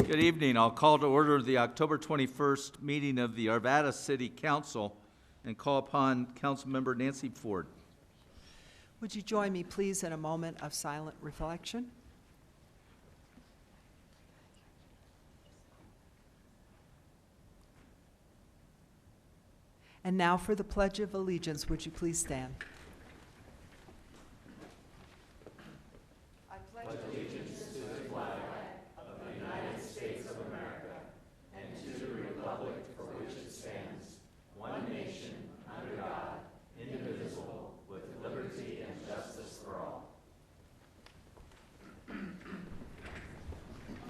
Good evening. I'll call to order the October 21st meeting of the Arvada City Council and call upon Councilmember Nancy Ford. Would you join me, please, in a moment of silent reflection? And now for the Pledge of Allegiance. Would you please stand? I pledge allegiance to the flag of the United States of America and to the republic for which it stands, one nation, under God, indivisible, with liberty and justice for all.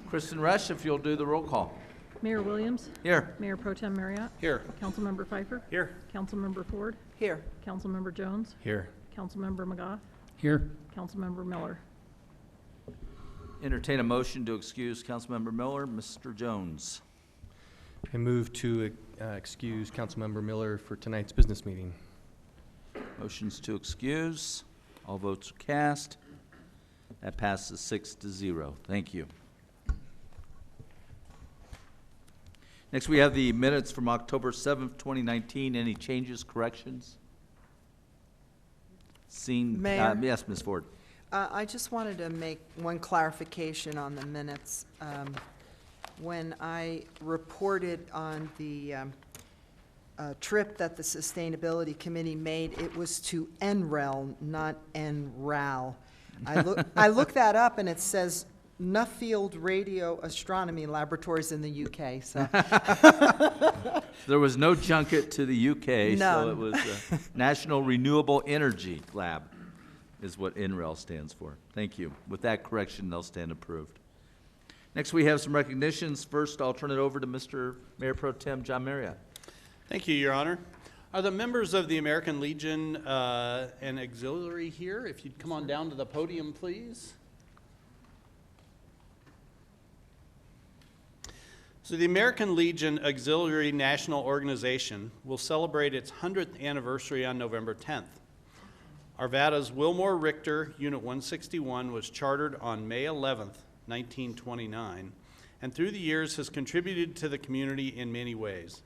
Kristen Rush, if you'll do the roll call. Mayor Williams. Here. Mayor Pro Tem Marriott. Here. Councilmember Pfeiffer. Here. Councilmember Ford. Here. Councilmember Jones. Here. Councilmember McGoff. Here. Councilmember Miller. Entertain a motion to excuse Councilmember Miller. Mr. Jones. I move to excuse Councilmember Miller for tonight's business meeting. Motions to excuse. All votes are cast. That passes 6-0. Thank you. Next, we have the minutes from October 7th, 2019. Any changes, corrections? Mayor? Yes, Ms. Ford. I just wanted to make one clarification on the minutes. When I reported on the trip that the Sustainability Committee made, it was to NREL, not NRAL. I looked that up, and it says Nuffield Radio Astronomy Laboratories in the UK. So There was no junket to the UK, None. so it was National Renewable Energy Lab is what NREL stands for. Thank you. With that correction, they'll stand approved. Next, we have some recognitions. First, I'll turn it over to Mr. Mayor Pro Tem John Marriott. Thank you, Your Honor. Are the members of the American Legion and Auxiliary here? If you'd come on down to the podium, please. So the American Legion Auxiliary National Organization will celebrate its 100th anniversary on November 10th. Arvada's Wilmore Richter Unit 161 was chartered on May 11th, 1929, and through the years has contributed to the community in many ways.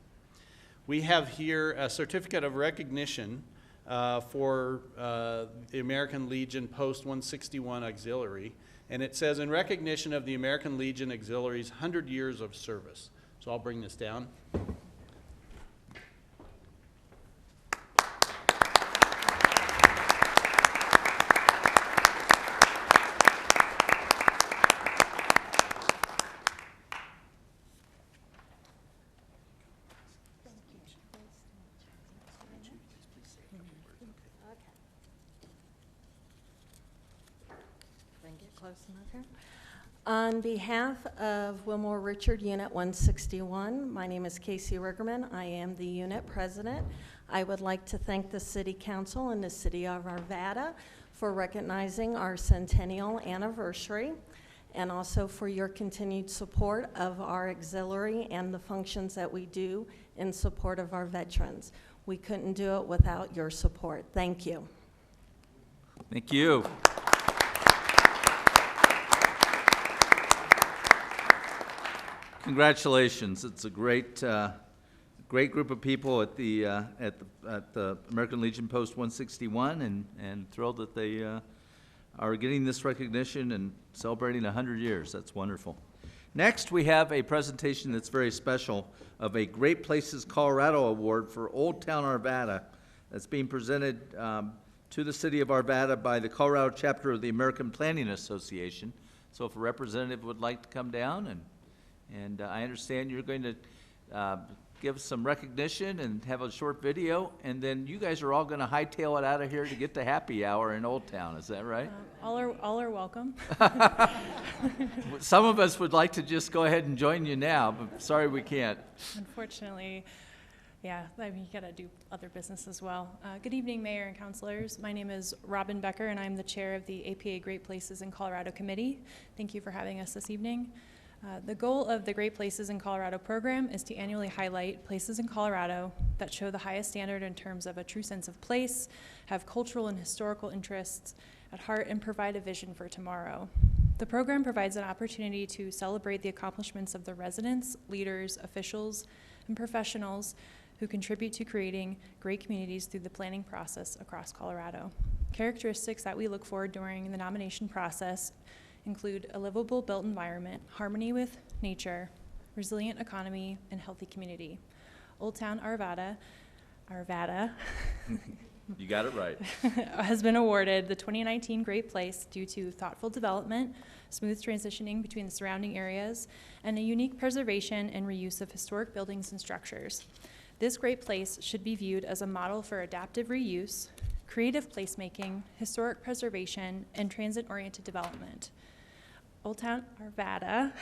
We have here a certificate of recognition for the American Legion Post 161 Auxiliary, and it says, in recognition of the American Legion Auxiliary's 100 years of service. So I'll bring this down. On behalf of Wilmore Richard Unit 161, my name is Casey Rigerman. I am the unit president. I would like to thank the City Council and the City of Arvada for recognizing our centennial anniversary, and also for your continued support of our auxiliary and the functions that we do in support of our veterans. We couldn't do it without your support. Thank you. Thank you. Congratulations! It's a great group of people at the American Legion Post 161, and thrilled that they are getting this recognition and celebrating 100 years. That's wonderful. Next, we have a presentation that's very special of a Great Places Colorado Award for Old Town Arvada that's being presented to the City of Arvada by the Colorado chapter of the American Planning Association. So if a representative would like to come down, and I understand you're going to give some recognition and have a short video, and then you guys are all going to hightail it out of here to get to happy hour in Old Town. Is that right? All are welcome. Some of us would like to just go ahead and join you now, but sorry we can't. Unfortunately, yeah, I mean, you got to do other business as well. Good evening, Mayor and councilors. My name is Robin Becker, and I'm the chair of the APA Great Places in Colorado Committee. Thank you for having us this evening. The goal of the Great Places in Colorado program is to annually highlight places in Colorado that show the highest standard in terms of a true sense of place, have cultural and historical interests at heart, and provide a vision for tomorrow. The program provides an opportunity to celebrate the accomplishments of the residents, leaders, officials, and professionals who contribute to creating great communities through the planning process across Colorado. Characteristics that we look for during the nomination process include a livable built environment, harmony with nature, resilient economy, and healthy community. Old Town Arvada, You got it right. has been awarded the 2019 Great Place due to thoughtful development, smooth transitioning between the surrounding areas, and a unique preservation and reuse of historic buildings and structures. This Great Place should be viewed as a model for adaptive reuse, creative placemaking, historic preservation, and transit-oriented development. Old Town Arvada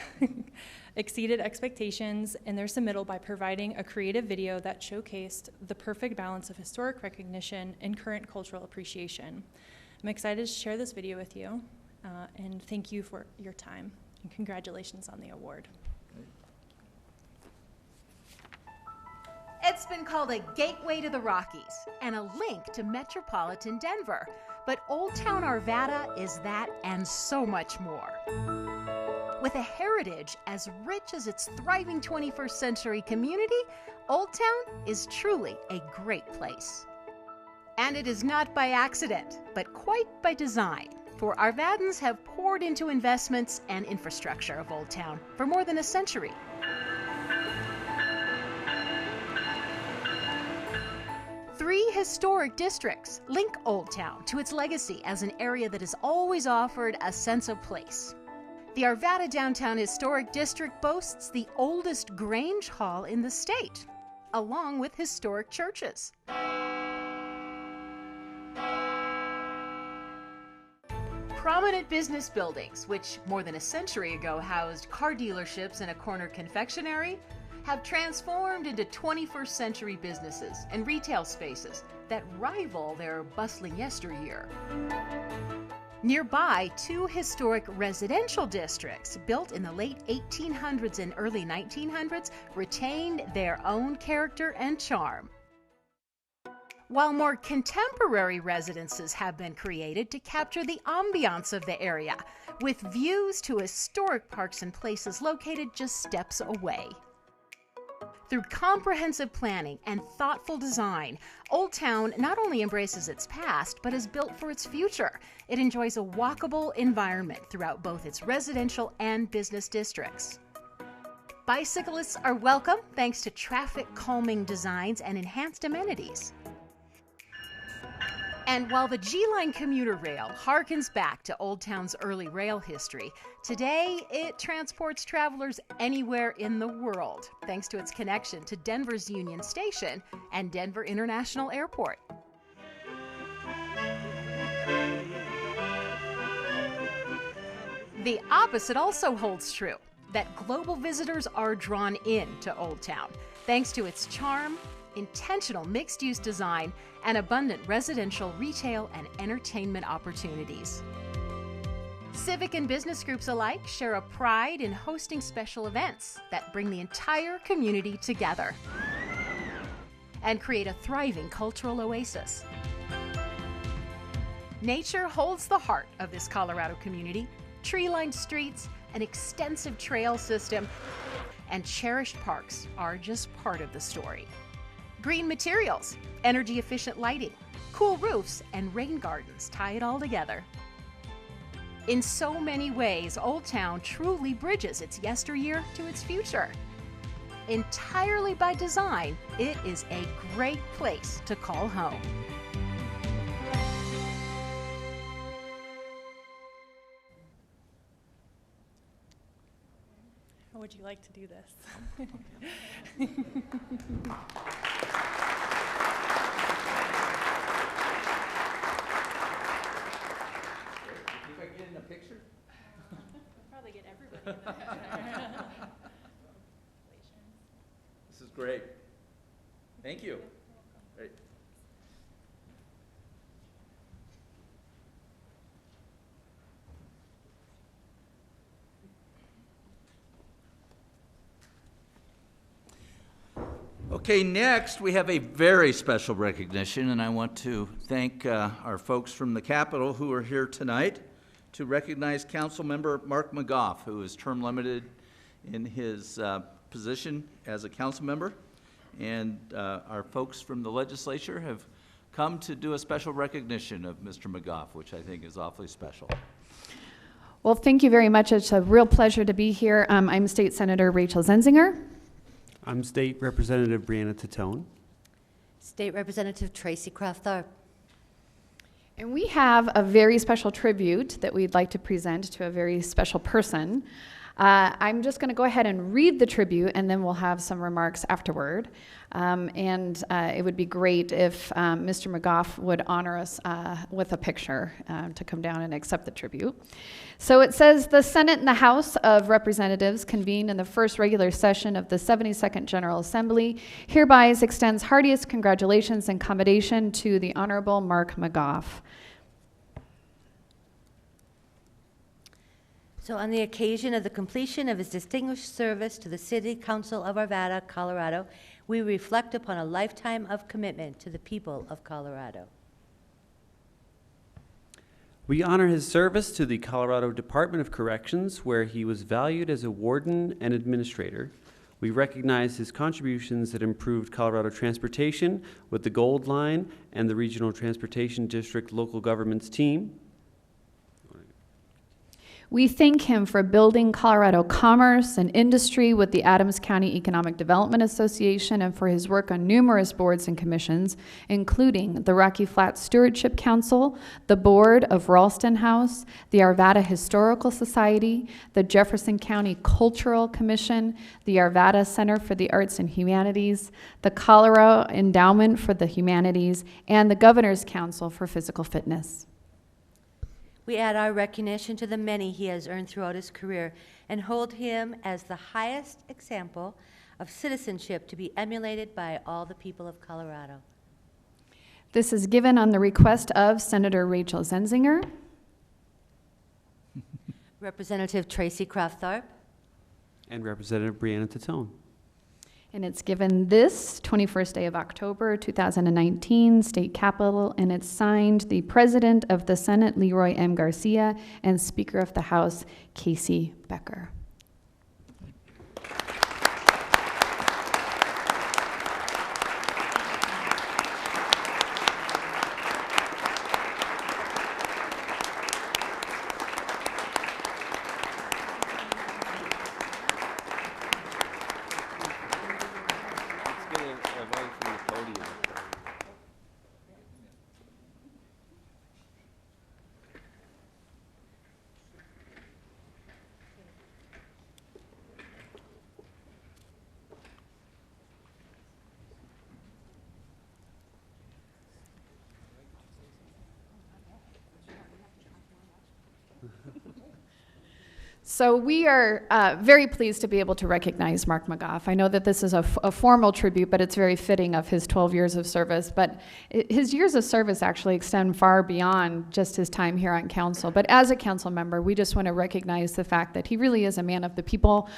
exceeded expectations in their submittal by providing a creative video that showcased the perfect balance of historic recognition and current cultural appreciation. I'm excited to share this video with you, and thank you for your time, and congratulations on the award. It's been called a gateway to the Rockies and a link to metropolitan Denver. But Old Town Arvada is that and so much more. With a heritage as rich as its thriving 21st century community, Old Town is truly a great place. And it is not by accident, but quite by design. For Arvadans have poured into investments and infrastructure of Old Town for more than a century. Three historic districts link Old Town to its legacy as an area that has always offered a sense of place. The Arvada Downtown Historic District boasts the oldest Grange Hall in the state, along with historic churches. Prominent business buildings, which more than a century ago housed car dealerships and a corner confectionery, have transformed into 21st century businesses and retail spaces that rival their bustling yesteryear. Nearby, two historic residential districts built in the late 1800s and early 1900s retained their own character and charm, while more contemporary residences have been created to capture the ambiance of the area, with views to historic parks and places located just steps away. Through comprehensive planning and thoughtful design, Old Town not only embraces its past, but is built for its future. It enjoys a walkable environment throughout both its residential and business districts. Bicyclists are welcome thanks to traffic calming designs and enhanced amenities. And while the G-Line commuter rail harkens back to Old Town's early rail history, today it transports travelers anywhere in the world, thanks to its connection to Denver's Union Station and Denver International Airport. The opposite also holds true, that global visitors are drawn in to Old Town, thanks to its charm, intentional mixed-use design, and abundant residential, retail, and entertainment opportunities. Civic and business groups alike share a pride in hosting special events that bring the entire community together and create a thriving cultural oasis. Nature holds the heart of this Colorado community. Tree-lined streets, an extensive trail system, and cherished parks are just part of the story. Green materials, energy-efficient lighting, cool roofs, and rain gardens tie it all together. In so many ways, Old Town truly bridges its yesteryear to its future. Entirely by design, it is a great place to call home. How would you like to do this? If I get in a picture? Probably get everybody in there. This is great. Thank you. Great. Okay, next we have a very special recognition, and I want to thank our folks from the Capitol who are here tonight to recognize Councilmember Mark McGoff, who is term limited in his position as a council member. And our folks from the legislature have come to do a special recognition of Mr. McGoff, which I think is awfully special. Well, thank you very much. It's a real pleasure to be here. I'm State Senator Rachel Zenzinger. I'm State Representative Brianna Tatone. State Representative Tracy Kraft-Tharp. And we have a very special tribute that we'd like to present to a very special person. I'm just going to go ahead and read the tribute, and then we'll have some remarks afterward. It would be great if Mr. McGoff would honor us with a picture to come down and accept the tribute. So it says, the Senate and the House of Representatives convened in the first regular session of the 72nd General Assembly hereby extends heartiest congratulations and commendation to the Honorable Mark McGoff. So on the occasion of the completion of his distinguished service to the City Council of Arvada, Colorado, we reflect upon a lifetime of commitment to the people of Colorado. We honor his service to the Colorado Department of Corrections, where he was valued as a warden and administrator. We recognize his contributions that improved Colorado transportation with the Gold Line and the Regional Transportation District local governments team. We thank him for building Colorado commerce and industry with the Adams County Economic Development Association and for his work on numerous boards and commissions, including the Rocky Flats Stewardship Council, the Board of Ralston House, the Arvada Historical Society, the Jefferson County Cultural Commission, the Arvada Center for the Arts and Humanities, the Colorado Endowment for the Humanities, and the Governor's Council for Physical Fitness. We add our recognition to the many he has earned throughout his career and hold him as the highest example of citizenship to be emulated by all the people of Colorado. This is given on the request of Senator Rachel Zenzinger, Representative Tracy Kraft-Tharp, And Representative Brianna Tatone. and it's given this 21st day of October 2019, State Capitol, and it's signed the President of the Senate, Leroy M. Garcia, and Speaker of the House, Casey Becker. So we are very pleased to be able to recognize Mark McGoff. I know that this is a formal tribute, but it's very fitting of his 12 years of service. But his years of service actually extend far beyond just his time here on council. But as a council member, we just want to recognize the fact that he really is a man of the people.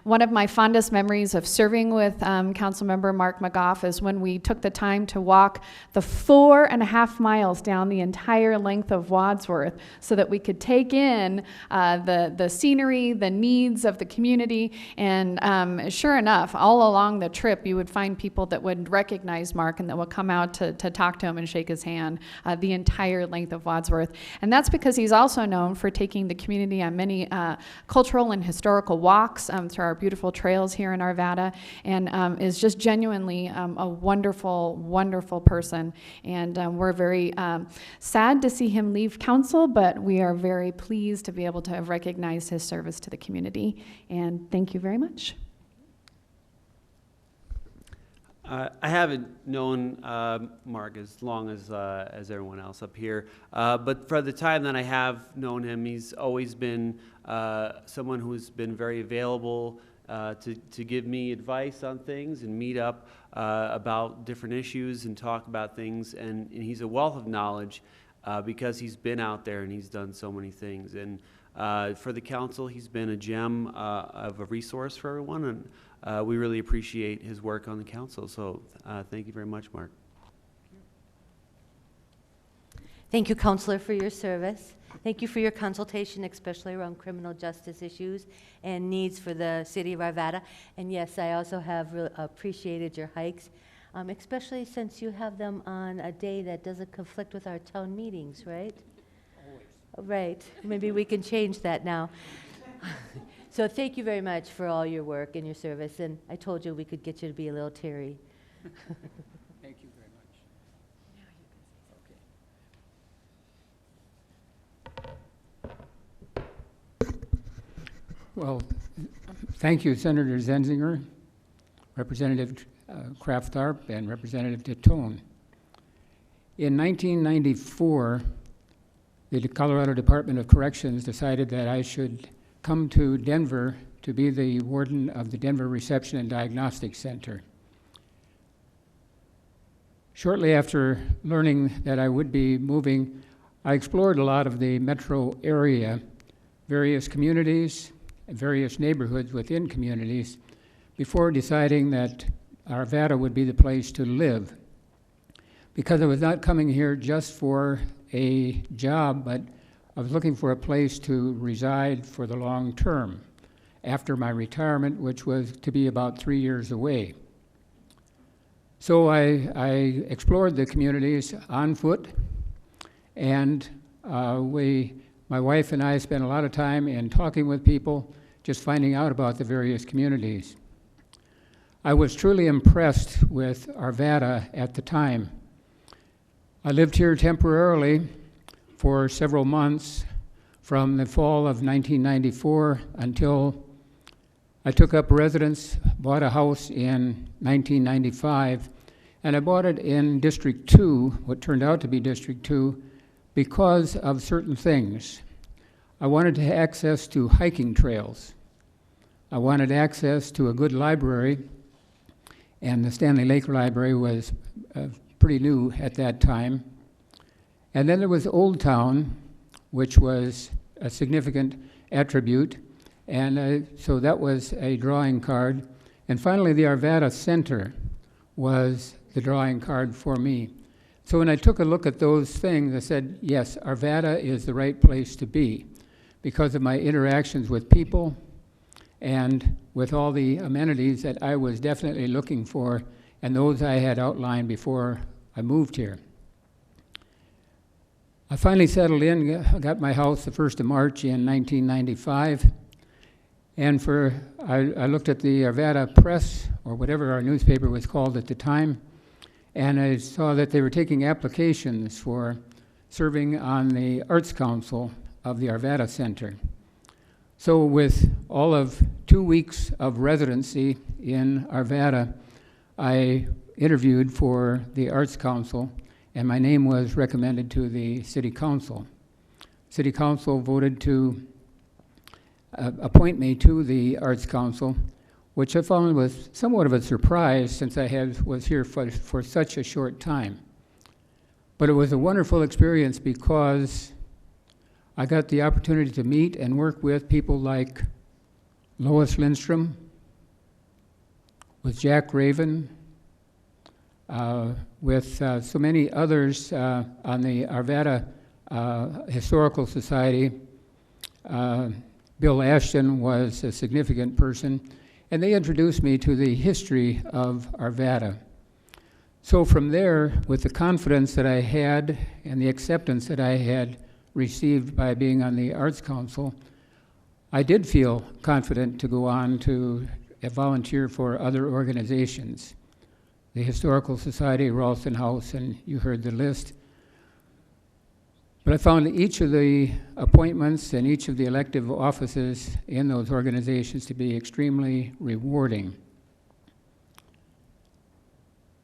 One of my fondest memories of serving with Councilmember Mark McGoff is when we took the time to walk the 4.5 miles down the entire length of Wadsworth so that we could take in the scenery, the needs of the community, and sure enough, all along the trip, you would find people that would recognize Mark and that would come out to talk to him and shake his hand the entire length of Wadsworth. And that's because he's also known for taking the community on many cultural and historical walks through our beautiful trails here in Arvada, and is just genuinely a wonderful, wonderful person. And we're very sad to see him leave council, but we are very pleased to be able to have recognized his service to the community. And thank you very much. I haven't known Mark as long as everyone else up here, but for the time that I have known him, he's always been someone who's been very available to give me advice on things and meet up about different issues and talk about things. And he's a wealth of knowledge because he's been out there and he's done so many things. And for the council, he's been a gem of a resource for everyone, and we really appreciate his work on the council. So thank you very much, Mark. Thank you, Counselor, for your service. Thank you for your consultation, especially around criminal justice issues and needs for the city of Arvada. And yes, I also have appreciated your hikes, especially since you have them on a day that doesn't conflict with our town meetings, right? Always. Right. Maybe we can change that now. So thank you very much for all your work and your service. And I told you we could get you to be a little Terry. Thank you very much. Well, thank you, Senator Zenzinger, Representative Kraftharp, and Representative Titone. In 1994, the Colorado Department of Corrections decided that I should come to Denver to be the warden of the Denver Reception and Diagnostic Center. Shortly after learning that I would be moving, I explored a lot of the metro area, various communities, and various neighborhoods within communities, before deciding that Arvada would be the place to live. Because I was not coming here just for a job, but I was looking for a place to reside for the long term after my retirement, which was to be about 3 years away. So I explored the communities on foot, and my wife and I spent a lot of time in talking with people, just finding out about the various communities. I was truly impressed with Arvada at the time. I lived here temporarily for several months from the fall of 1994 until I took up residence, bought a house in 1995, and I bought it in District 2, what turned out to be District 2, because of certain things. I wanted to have access to hiking trails. I wanted access to a good library, and the Stanley Lake Library was pretty new at that time. And then there was Old Town, which was a significant attribute, and so that was a drawing card. And finally, the Arvada Center was the drawing card for me. So when I took a look at those things, I said, yes, Arvada is the right place to be because of my interactions with people and with all the amenities that I was definitely looking for, and those I had outlined before I moved here. I finally settled in, got my house the 1st of March in 1995, and I looked at the Arvada Press, or whatever our newspaper was called at the time, and I saw that they were taking applications for serving on the Arts Council of the Arvada Center. So with all of 2 weeks of residency in Arvada, I interviewed for the Arts Council, and my name was recommended to the City Council. City Council voted to appoint me to the Arts Council, which I found was somewhat of a surprise since I was here for such a short time. But it was a wonderful experience because I got the opportunity to meet and work with people like Lois Lindstrom, with Jack Raven, with so many others on the Arvada Historical Society. Bill Ashton was a significant person, and they introduced me to the history of Arvada. So from there, with the confidence that I had and the acceptance that I had received by being on the Arts Council, I did feel confident to go on to volunteer for other organizations. The Historical Society, Ralston House, and you heard the list. But I found each of the appointments and each of the elective offices in those organizations to be extremely rewarding.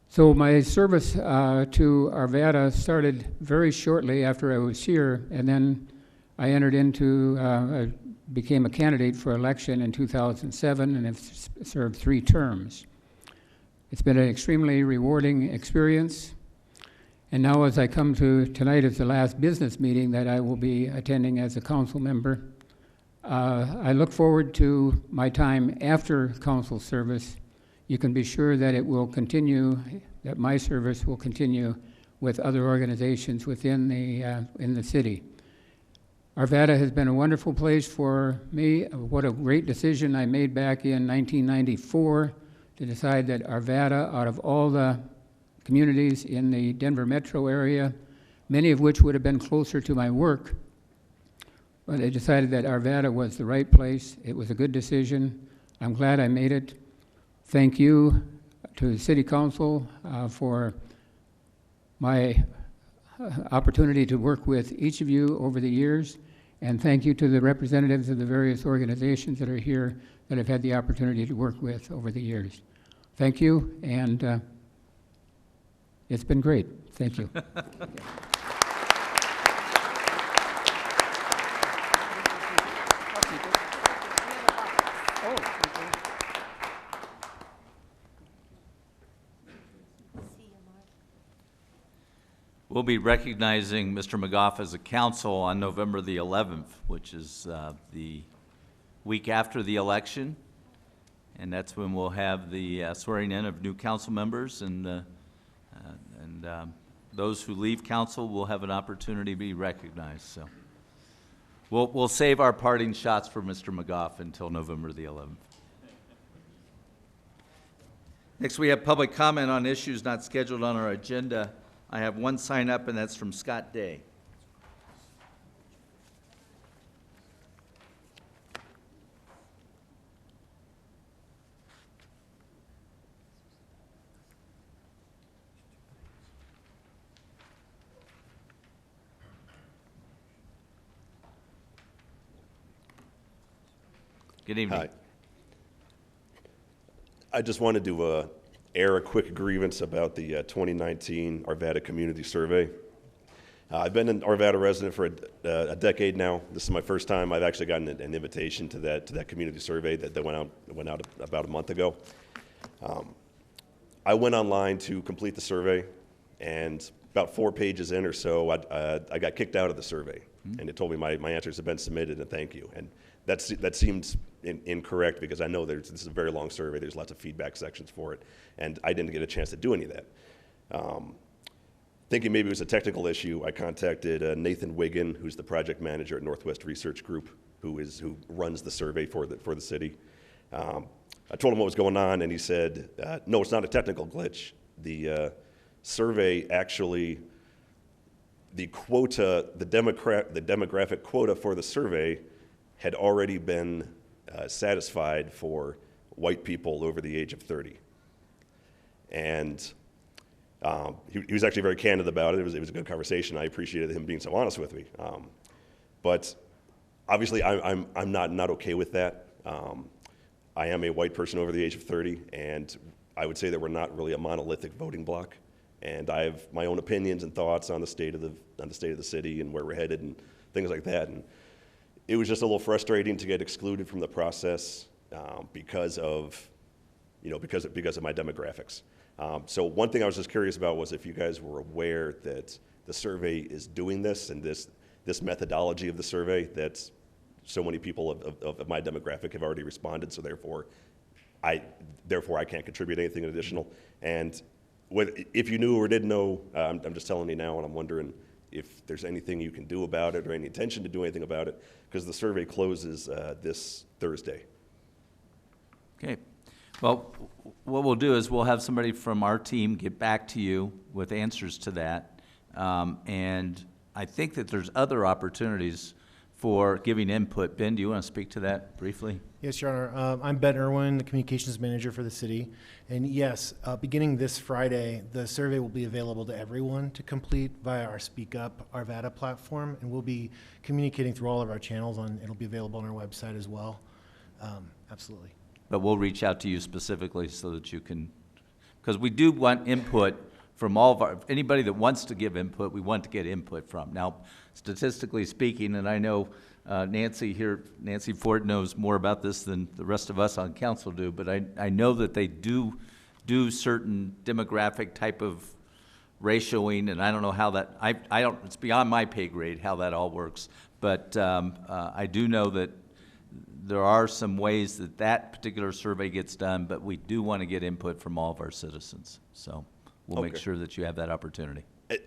So my service to Arvada started very shortly after I was here, and then I entered into, I became a candidate for election in 2007 and have served 3 terms. It's been an extremely rewarding experience. And now as I come to tonight as the last business meeting that I will be attending as a council member, I look forward to my time after council service. You can be sure that it will continue, that my service will continue with other organizations within in the city. Arvada has been a wonderful place for me. What a great decision I made back in 1994 to decide that Arvada, out of all the communities in the Denver metro area, many of which would have been closer to my work, but I decided that Arvada was the right place. It was a good decision. I'm glad I made it. Thank you to the City Council for my opportunity to work with each of you over the years, and thank you to the representatives of the various organizations that are here that I've had the opportunity to work with over the years. Thank you, and it's been great. Thank you. We'll be recognizing Mr. McGoff as a council on November the 11th, which is the week after the election. And that's when we'll have the swearing in of new council members, and those who leave council will have an opportunity to be recognized. So we'll save our parting shots for Mr. McGoff until November the 11th. Next, we have public comment on issues not scheduled on our agenda. I have one sign up, and that's from Scott Day. Good evening. Hi. I just wanted to air a quick grievance about the 2019 Arvada Community Survey. I've been an Arvada resident for a decade now. This is my first time. I've actually gotten an invitation to that community survey that went out about a month ago. I went online to complete the survey, and about 4 pages in or so, I got kicked out of the survey, and it told me my answers have been submitted and thank you. And that seems incorrect, because I know this is a very long survey. There's lots of feedback sections for it, and I didn't get a chance to do any of that. Thinking maybe it was a technical issue, I contacted Nathan Wiggin, who's the project manager at Northwest Research Group, who runs the survey for the city. I told him what was going on, and he said, no, it's not a technical glitch. The survey actually, the demographic quota for the survey had already been satisfied for white people over the age of 30. And he was actually very candid about it. It was a good conversation. I appreciated him being so honest with me. But obviously, I'm not okay with that. I am a white person over the age of 30, and I would say that we're not really a monolithic voting bloc. And I have my own opinions and thoughts on the state of the city and where we're headed and things like that. And it was just a little frustrating to get excluded from the process because of my demographics. So one thing I was just curious about was if you guys were aware that the survey is doing this, and this methodology of the survey, that so many people of my demographic have already responded, so therefore I can't contribute anything additional. And if you knew or didn't know, I'm just telling you now, and I'm wondering if there's anything you can do about it or any intention to do anything about it, because the survey closes this Thursday. Okay. Well, what we'll do is we'll have somebody from our team get back to you with answers to that. And I think that there's other opportunities for giving input. Ben, do you want to speak to that briefly? Yes, Your Honor. I'm Ben Irwin, the communications manager for the city. And yes, beginning this Friday, the survey will be available to everyone to complete via our Speak Up Arvada platform. And we'll be communicating through all of our channels. It'll be available on our website as well. Absolutely. But we'll reach out to you specifically so that you can, because we do want input from all of anybody that wants to give input, we want to get input from. Now, statistically speaking, and I know Nancy Ford knows more about this than the rest of us on council do, but I know that they do certain demographic type of ratioing, and I don't know how that, it's beyond my pay grade how that all works, but I do know that there are some ways that particular survey gets done, but we do want to get input from all of our citizens. So we'll make sure that you have that opportunity.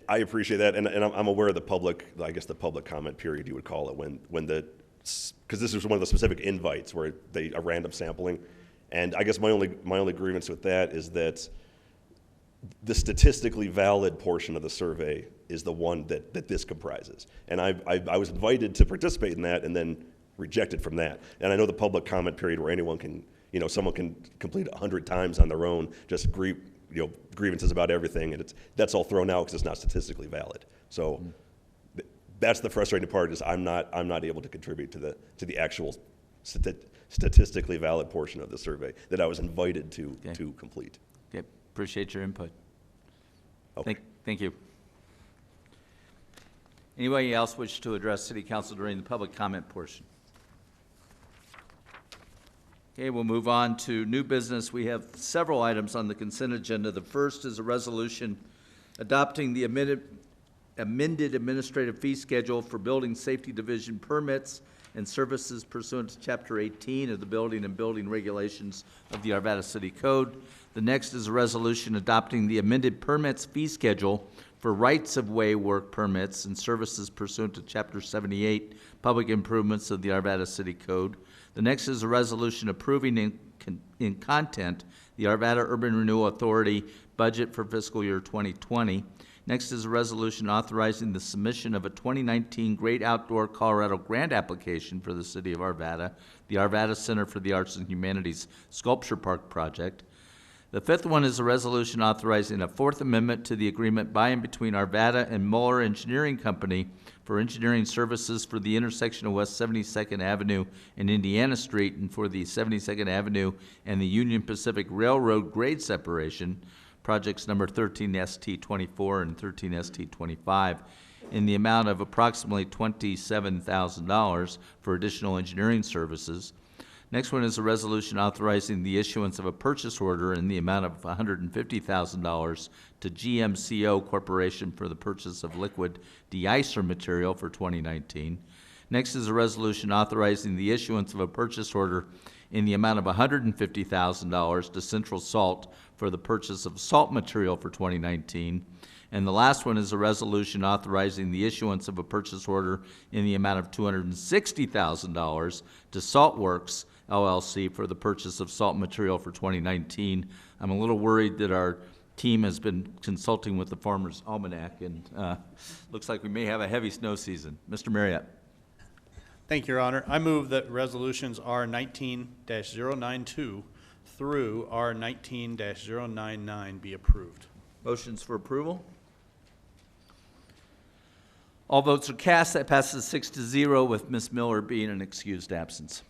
I appreciate that, and I'm aware of the public, I guess the public comment period you would call it, when the, because this is one of the specific invites where a random sampling, and I guess my only grievance with that is that the statistically valid portion of the survey is the one that this comprises, and I was invited to participate in that and then rejected from that, and I know the public comment period where anyone can, someone can complete 100 times on their own, just grievances about everything, and that's all thrown out because it's not statistically valid. So that's the frustrating part, is I'm not able to contribute to the actual statistically valid portion of the survey that I was invited to complete. Okay, appreciate your input. Okay. Thank you. Anybody else wish to address City Council during the public comment portion? Okay, we'll move on to new business. We have several items on the consent agenda. The first is a resolution adopting the amended administrative fee schedule for Building Safety Division permits and services pursuant to Chapter 18 of the Building and Building Regulations of the Arvada City Code. The next is a resolution adopting the amended permits fee schedule for rights-of-way work permits and services pursuant to Chapter 78 Public Improvements of the Arvada City Code. The next is a resolution approving in content the Arvada Urban Renewal Authority budget for fiscal year 2020. Next is a resolution authorizing the submission of a 2019 Great Outdoor Colorado grant application for the City of Arvada, the Arvada Center for the Arts and Humanities Sculpture Park project. The fifth one is a resolution authorizing a Fourth Amendment to the agreement by and between Arvada and Mueller Engineering Company for engineering services for the intersection of West 72nd Avenue and Indiana Street, and for the 72nd Avenue and the Union Pacific Railroad grade separation, projects number 13ST24 and 13ST25, in the amount of approximately $27,000 for additional engineering services. Next one is a resolution authorizing the issuance of a purchase order in the amount of $150,000 to GMCO Corporation for the purchase of liquid de-icer material for 2019. Next is a resolution authorizing the issuance of a purchase order in the amount of $150,000 to Central Salt for the purchase of salt material for 2019. And the last one is a resolution authorizing the issuance of a purchase order in the amount of $260,000 to Saltworks LLC for the purchase of salt material for 2019. I'm a little worried that our team has been consulting with the Farmer's Almanac, and looks like we may have a heavy snow season. Mr. Marriott. Thank you, Your Honor. I move that resolutions R19-092 through R19-099 be approved. Motions for approval? All votes are cast. That passes 6-0 with Ms. Miller being an excused absence.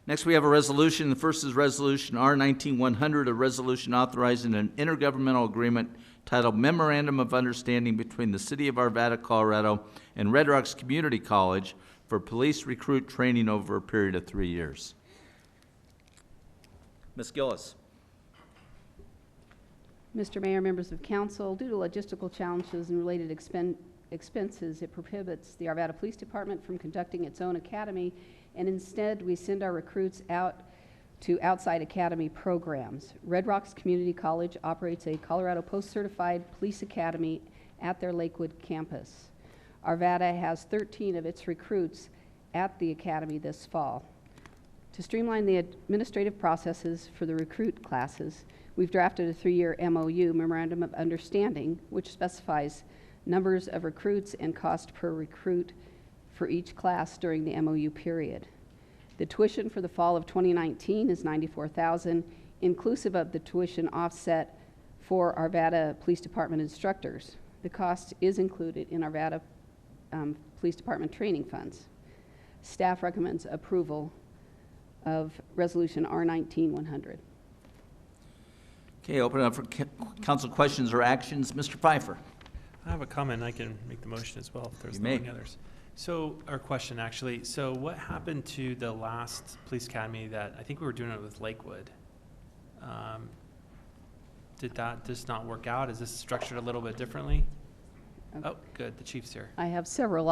Next, we have a resolution. The first is Resolution R19-100, a resolution authorizing an intergovernmental agreement titled Memorandum of Understanding between the City of Arvada, Colorado, and Red Rocks Community College for police recruit training over a period of 3 years. Ms. Gillis. Mr. Mayor, members of council, due to logistical challenges and related expenses, it prohibits the Arvada Police Department from conducting its own academy, and instead we send our recruits out to outside academy programs. Red Rocks Community College operates a Colorado Post-Certified Police Academy at their Lakewood campus. Arvada has 13 of its recruits at the academy this fall. To streamline the administrative processes for the recruit classes, we've drafted a 3-year MOU, Memorandum of Understanding, which specifies numbers of recruits and cost per recruit for each class during the MOU period. The tuition for the fall of 2019 is $94,000, inclusive of the tuition offset for Arvada Police Department instructors. The cost is included in Arvada Police Department training funds. Staff recommends approval of Resolution R19-100. Okay, open it up for council questions or actions. Mr. Pfeiffer. I have a comment. I can make the motion as well if there's You no may. any others. So, our question actually, so what happened to the last police academy that, I think we were doing it with Lakewood? Did that just not work out? Is this structured a little bit differently? Okay. Oh, good, the chief's here. I have several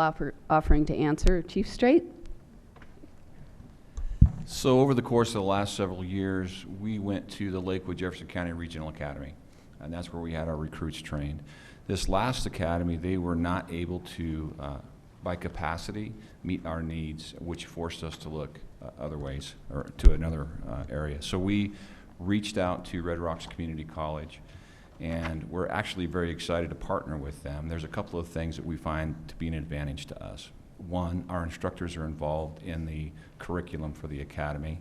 offering to answer. Chief Straight? So over the course of the last several years, we went to the Lakewood Jefferson County Regional Academy. and that's where we had our recruits trained. This last academy, they were not able to, by capacity, meet our needs, which forced us to look other ways, or to another area. So we reached out to Red Rocks Community College, and we're actually very excited to partner with them. There's a couple of things that we find to be an advantage to us. One, our instructors are involved in the curriculum for the academy.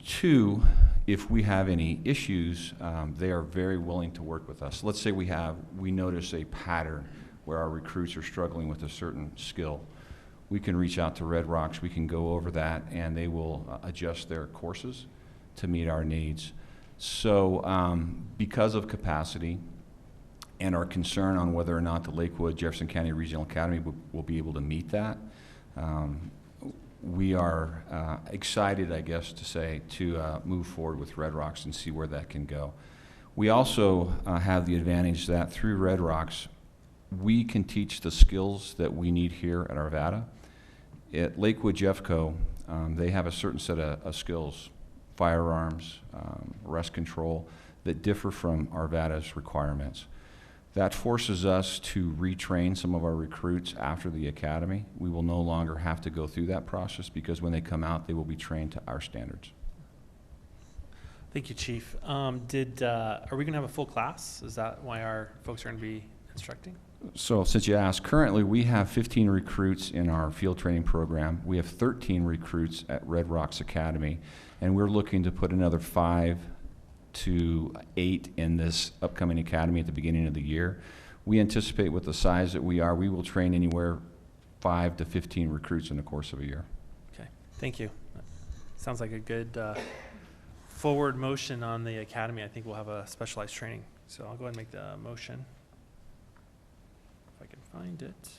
Two, if we have any issues, they are very willing to work with us. Let's say we notice a pattern where our recruits are struggling with a certain skill. We can reach out to Red Rocks, we can go over that, and they will adjust their courses to meet our needs. So because of capacity and our concern on whether or not the Lakewood Jefferson County Regional Academy will be able to meet that, we are excited, I guess, to say, to move forward with Red Rocks and see where that can go. We also have the advantage that through Red Rocks, we can teach the skills that we need here at Arvada. At Lakewood Jeffco, they have a certain set of skills, firearms, arrest control, that differ from Arvada's requirements. That forces us to retrain some of our recruits after the academy. We will no longer have to go through that process because when they come out, they will be trained to our standards. Thank you, Chief. Are we going to have a full class? Is that why our folks are going to be instructing? So since you asked, currently we have 15 recruits in our field training program. We have 13 recruits at Red Rocks Academy, and we're looking to put another 5 to 8 in this upcoming academy at the beginning of the year. We anticipate with the size that we are, we will train anywhere 5 to 15 recruits in the course of a year. Okay, thank you. Sounds like a good forward motion on the academy. I think we'll have a specialized training. So I'll go ahead and make the motion. If I can find it.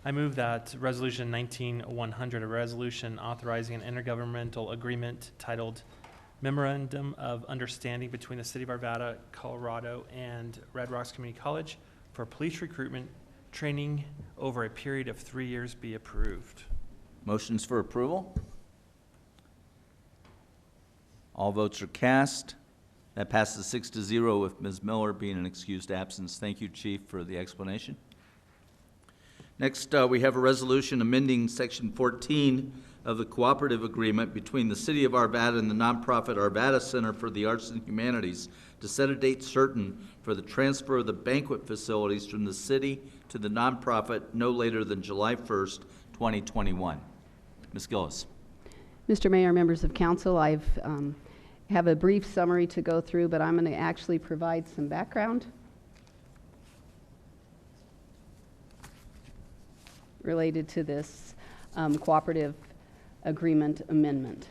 I move that Resolution 19-100, a resolution authorizing an intergovernmental agreement titled Memorandum of Understanding between the City of Arvada, Colorado, and Red Rocks Community College for police recruitment training over a period of 3 years be approved. Motions for approval? All votes are cast. That passes 6-0 with Ms. Miller being an excused absence. Thank you, Chief, for the explanation. Next, we have a resolution amending Section 14 of the cooperative agreement between the City of Arvada and the nonprofit Arvada Center for the Arts and Humanities to set a date certain for the transfer of the banquet facilities from the city to the nonprofit no later than July 1st, 2021. Ms. Gillis. Mr. Mayor, members of council, I have a brief summary to go through, but I'm going to actually provide some background related to this cooperative agreement amendment.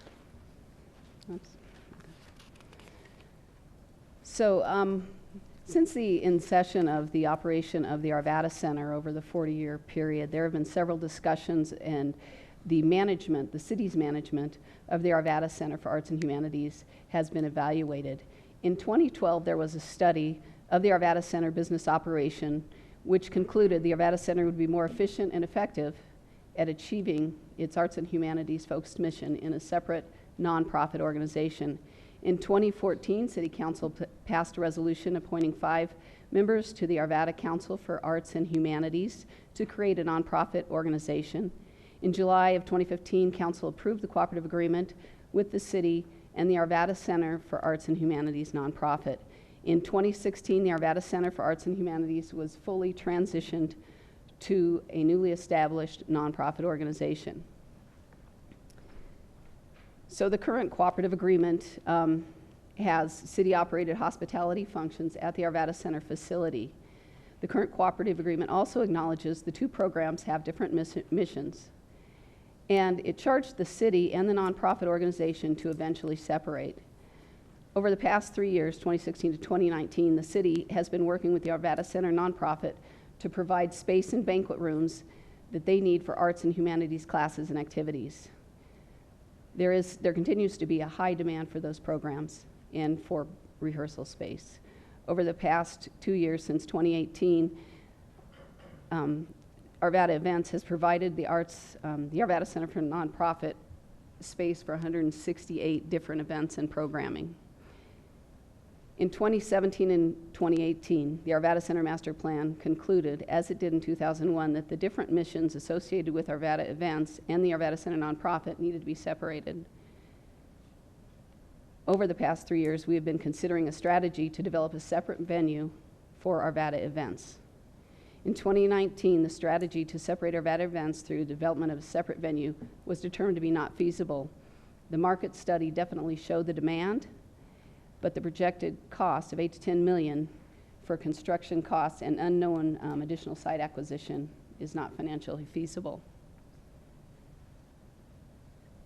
Oops. So since the inception of the operation of the Arvada Center over the 40-year period, there have been several discussions, and the management, the city's management of the Arvada Center for Arts and Humanities has been evaluated. In 2012, there was a study of the Arvada Center business operation which concluded the Arvada Center would be more efficient and effective at achieving its arts and humanities focused mission in a separate nonprofit organization. In 2014, City Council passed a resolution appointing 5 members to the Arvada Council for Arts and Humanities to create a nonprofit organization. In July of 2015, Council approved the cooperative agreement with the city and the Arvada Center for Arts and Humanities nonprofit. In 2016, the Arvada Center for Arts and Humanities was fully transitioned to a newly established nonprofit organization. So the current cooperative agreement has city-operated hospitality functions at the Arvada Center facility. The current cooperative agreement also acknowledges the 2 programs have different missions, and it charged the city and the nonprofit organization to eventually separate. Over the past 3 years, 2016 to 2019, the city has been working with the Arvada Center nonprofit to provide space and banquet rooms that they need for arts and humanities classes and activities. There continues to be a high demand for those programs and for rehearsal space. Over the past 2 years, since 2018, Arvada Events has provided the Arvada Center for Nonprofit space for 168 different events and programming. In 2017 and 2018, the Arvada Center Master Plan concluded, as it did in 2001, that the different missions associated with Arvada events and the Arvada Center nonprofit needed to be separated. Over the past 3 years, we have been considering a strategy to develop a separate venue for Arvada events. In 2019, the strategy to separate Arvada events through the development of a separate venue was determined to be not feasible. The market study definitely showed the demand, but the projected cost of $8 to $10 million for construction costs and unknown additional site acquisition is not financially feasible.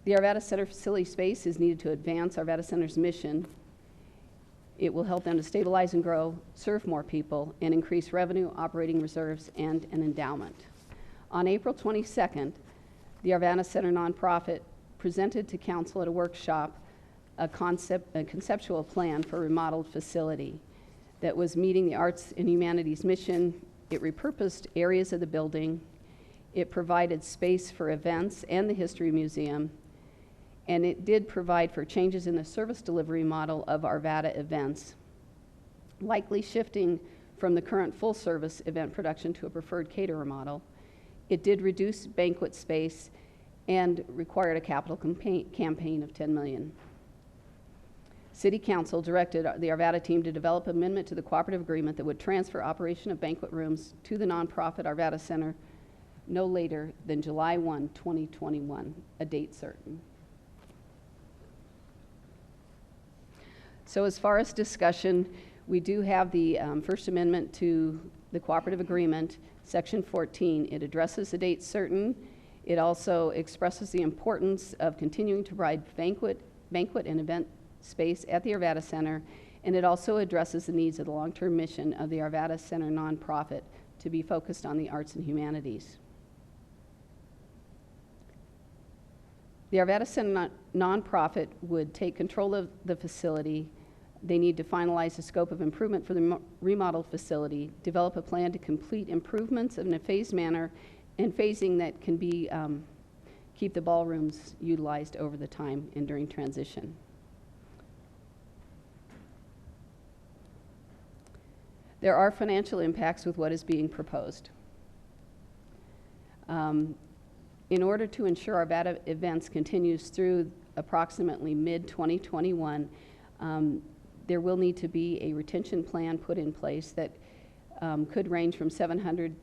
The Arvada Center facility space is needed to advance Arvada Center's mission. It will help them to stabilize and grow, serve more people, and increase revenue, operating reserves, and an endowment. On April 22nd, the Arvada Center nonprofit presented to council at a workshop a conceptual plan for a remodeled facility that was meeting the arts and humanities mission. It repurposed areas of the building. It provided space for events and the History Museum. And it did provide for changes in the service delivery model of Arvada events, likely shifting from the current full-service event production to a preferred caterer model. It did reduce banquet space and required a capital campaign of $10 million. City Council directed the Arvada team to develop an amendment to the cooperative agreement that would transfer operation of banquet rooms to the nonprofit Arvada Center no later than July 1, 2021, a date certain. So as far as discussion, we do have the First Amendment to the cooperative agreement, Section 14. It addresses the date certain. It also expresses the importance of continuing to provide banquet and event space at the Arvada Center, and it also addresses the needs of the long-term mission of the Arvada Center nonprofit to be focused on the arts and humanities. The Arvada Center nonprofit would take control of the facility. They need to finalize the scope of improvement for the remodeled facility, develop a plan to complete improvements in a phased manner, and phasing that can be keep the ballrooms utilized over the time and during transition. There are financial impacts with what is being proposed. In order to ensure Arvada events continues through approximately mid-2021, there will need to be a retention plan put in place that could range from $700,000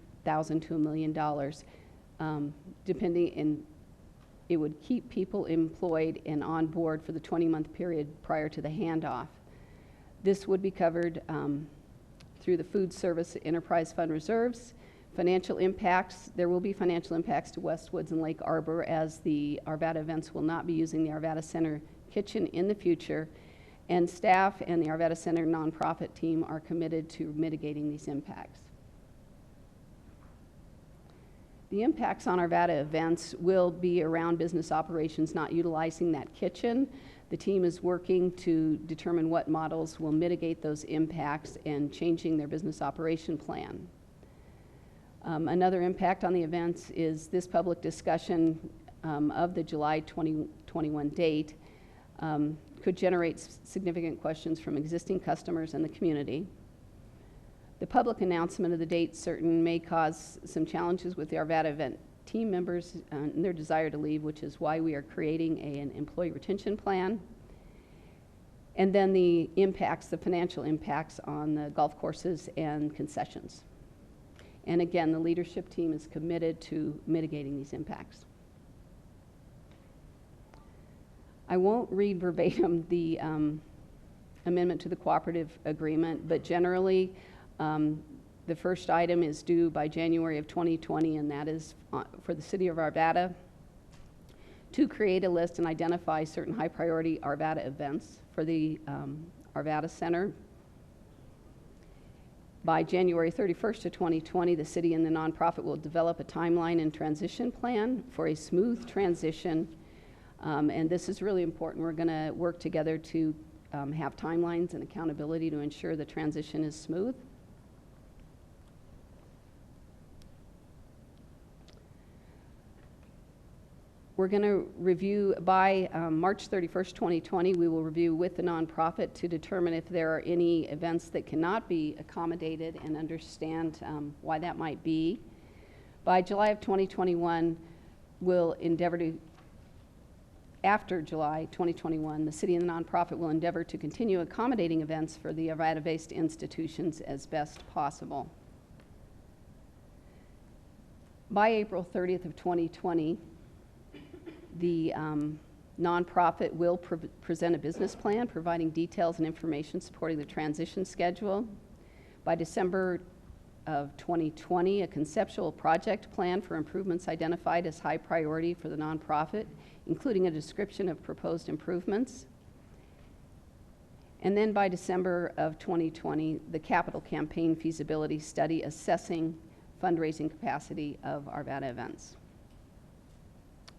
to $1 million, depending, and it would keep people employed and on board for the 20-month period prior to the handoff. This would be covered through the Food Service Enterprise Fund reserves. Financial impacts, there will be financial impacts to Westwoods and Lake Arbor, as the Arvada events will not be using the Arvada Center kitchen in the future, and staff and the Arvada Center nonprofit team are committed to mitigating these impacts. The impacts on Arvada events will be around business operations not utilizing that kitchen. The team is working to determine what models will mitigate those impacts and changing their business operation plan. Another impact on the events is this public discussion of the July 2021 date could generate significant questions from existing customers and the community. The public announcement of the date certain may cause some challenges with the Arvada event team members and their desire to leave, which is why we are creating an employee retention plan. And then the impacts, the financial impacts on the golf courses and concessions. And again, the leadership team is committed to mitigating these impacts. I won't read verbatim the amendment to the cooperative agreement, but generally, the first item is due by January of 2020, and that is for the City of Arvada to create a list and identify certain high priority Arvada events for the Arvada Center. By January 31st of 2020, the city and the nonprofit will develop a timeline and transition plan for a smooth transition. And this is really important. We're going to work together to have timelines and accountability to ensure the transition is smooth. We're going to review by March 31st, 2020, we will review with the nonprofit to determine if there are any events that cannot be accommodated and understand why that might be. By July of 2021, we'll endeavor to, after July 2021, the city and the nonprofit will endeavor to continue accommodating events for the Arvada-based institutions as best possible. By April 30th of 2020, the nonprofit will present a business plan providing details and information supporting the transition schedule. By December of 2020, a conceptual project plan for improvements identified as high priority for the nonprofit, including a description of proposed improvements. And then by December of 2020, the capital campaign feasibility study assessing fundraising capacity of Arvada events.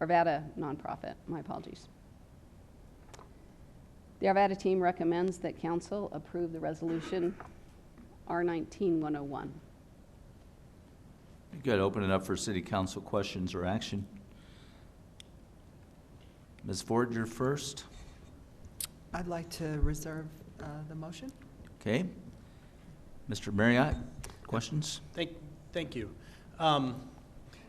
Arvada nonprofit, my apologies. The Arvada team recommends that council approve the resolution R19-101. Good. Open it up for city council questions or action. Ms. Ford, you're first. I'd like to reserve the motion. Okay. Mr. Marriott, questions? Thank you.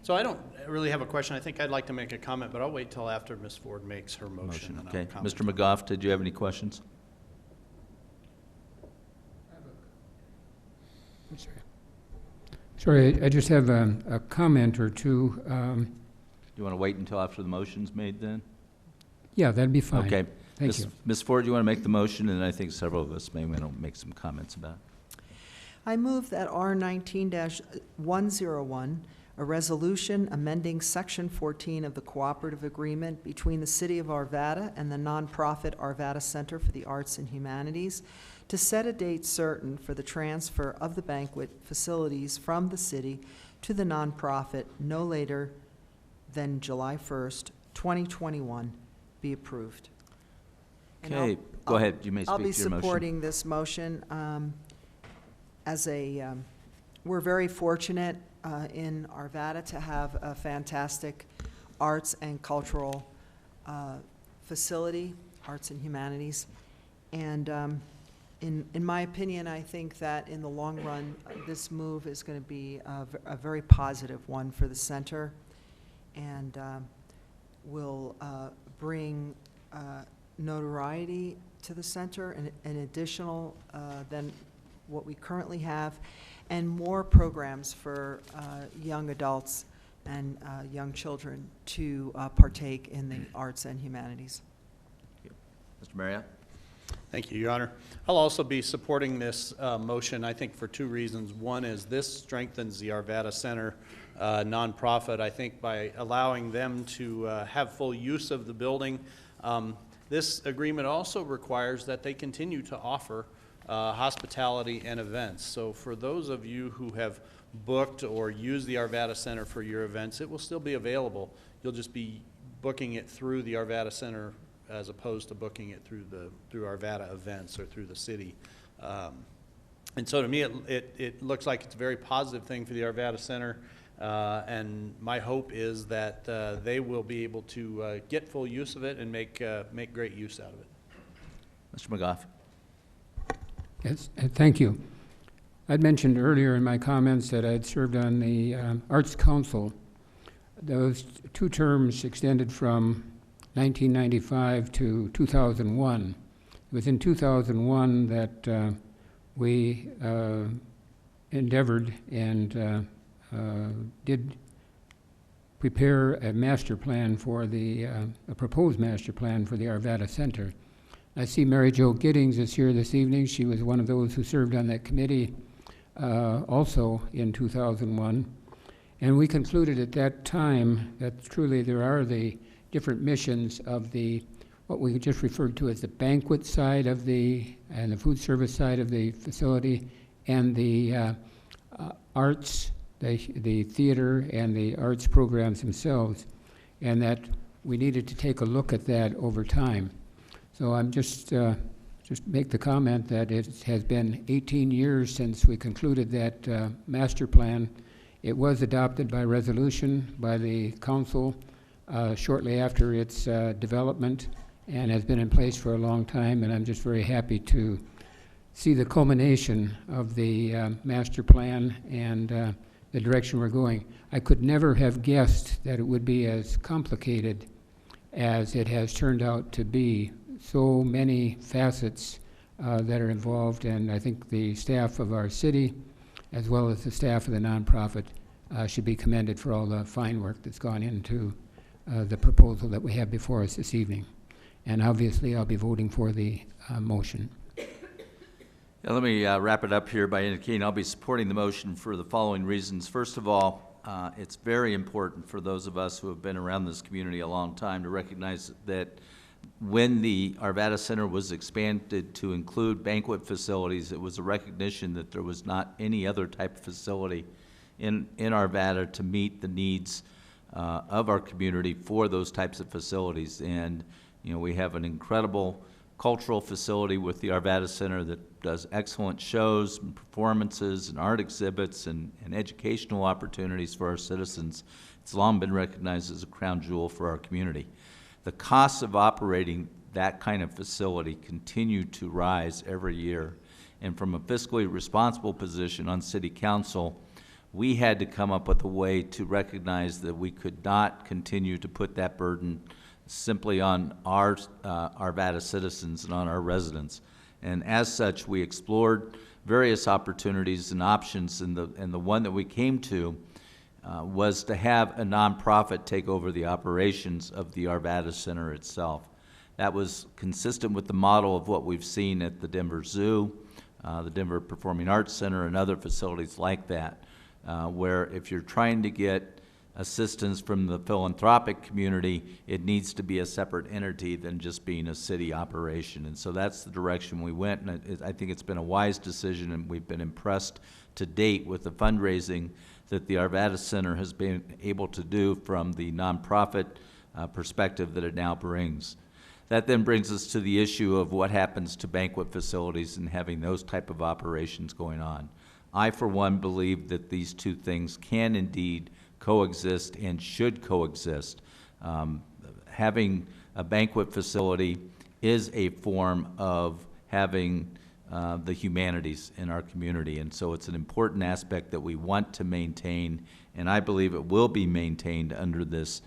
So I don't really have a question. I think I'd like to make a comment, but I'll wait till after Ms. Ford makes her motion. And Okay. I'll comment. Mr. McGoff, did you have any questions? Sorry, I just have a comment or two. You want to wait until after the motion's made then? Yeah, that'd be fine. Okay. Thank you. Ms. Ford, you want to make the motion, and I think several of us may want to make some comments about it. I move that R19-101, a resolution amending Section 14 of the Cooperative Agreement between the City of Arvada and the nonprofit Arvada Center for the Arts and Humanities, to set a date certain for the transfer of the banquet facilities from the city to the nonprofit no later than July 1st, 2021, be approved. And Okay, go ahead. You may I'll speak be to your motion. supporting this motion. We're very fortunate in Arvada to have a fantastic arts and cultural facility, arts and humanities. And in my opinion, I think that in the long run, this move is going to be a very positive one for the center, and will bring notoriety to the center, and additional than what we currently have, and more programs for young adults and young children to partake in the arts and humanities. Mr. Marriott? Thank you, Your Honor. I'll also be supporting this motion, I think, for two reasons. One is this strengthens the Arvada Center nonprofit, I think, by allowing them to have full use of the building. This agreement also requires that they continue to offer hospitality and events. So for those of you who have booked or used the Arvada Center for your events, it will still be available. You'll just be booking it through the Arvada Center as opposed to booking it through Arvada events or through the city. And so to me, it looks like it's a very positive thing for the Arvada Center. And my hope is that they will be able to get full use of it and make great use out of it. Mr. McGoff? Yes, thank you. I'd mentioned earlier in my comments that I'd served on the Arts Council. Those two terms extended from 1995 to 2001. It was in 2001 that we endeavored and did prepare a master plan for a proposed master plan for the Arvada Center. I see Mary Jo Giddings is here this evening. She was one of those who served on that committee also in 2001. And we concluded at that time that truly there are the different missions of what we just referred to as the banquet side of and the food service side of the facility, and the arts, the theater and the arts programs themselves, and that we needed to take a look at that over time. So I'm just make the comment that it has been 18 years since we concluded that master plan. It was adopted by resolution by the council shortly after its development and has been in place for a long time, and I'm just very happy to see the culmination of the master plan and the direction we're going. I could never have guessed that it would be as complicated as it has turned out to be. So many facets that are involved, and I think the staff of our city, as well as the staff of the nonprofit, should be commended for all the fine work that's gone into the proposal that we have before us this evening. And obviously, I'll be voting for the motion. Yeah, let me wrap it up here by indicating I'll be supporting the motion for the following reasons. First of all, it's very important for those of us who have been around this community a long time to recognize that when the Arvada Center was expanded to include banquet facilities, it was a recognition that there was not any other type of facility in Arvada to meet the needs of our community for those types of facilities. And you know, we have an incredible cultural facility with the Arvada Center that does excellent shows and performances and art exhibits and educational opportunities for our citizens. It's long been recognized as a crown jewel for our community. The costs of operating that kind of facility continue to rise every year. And from a fiscally responsible position on City Council, we had to come up with a way to recognize that we could not continue to put that burden simply on our Arvada citizens and on our residents. And as such, we explored various opportunities and options, and the one that we came to was to have a nonprofit take over the operations of the Arvada Center itself. That was consistent with the model of what we've seen at the Denver Zoo, the Denver Performing Arts Center, and other facilities like that, where if you're trying to get assistance from the philanthropic community, it needs to be a separate entity than just being a city operation. And so that's the direction we went, and I think it's been a wise decision, and we've been impressed to date with the fundraising that the Arvada Center has been able to do from the nonprofit perspective that it now brings. That then brings us to the issue of what happens to banquet facilities and having those type of operations going on. I, for one, believe that these two things can indeed coexist and should coexist. Having a banquet facility is a form of having the humanities in our community, and so it's an important aspect that we want to maintain, and I believe it will be maintained under this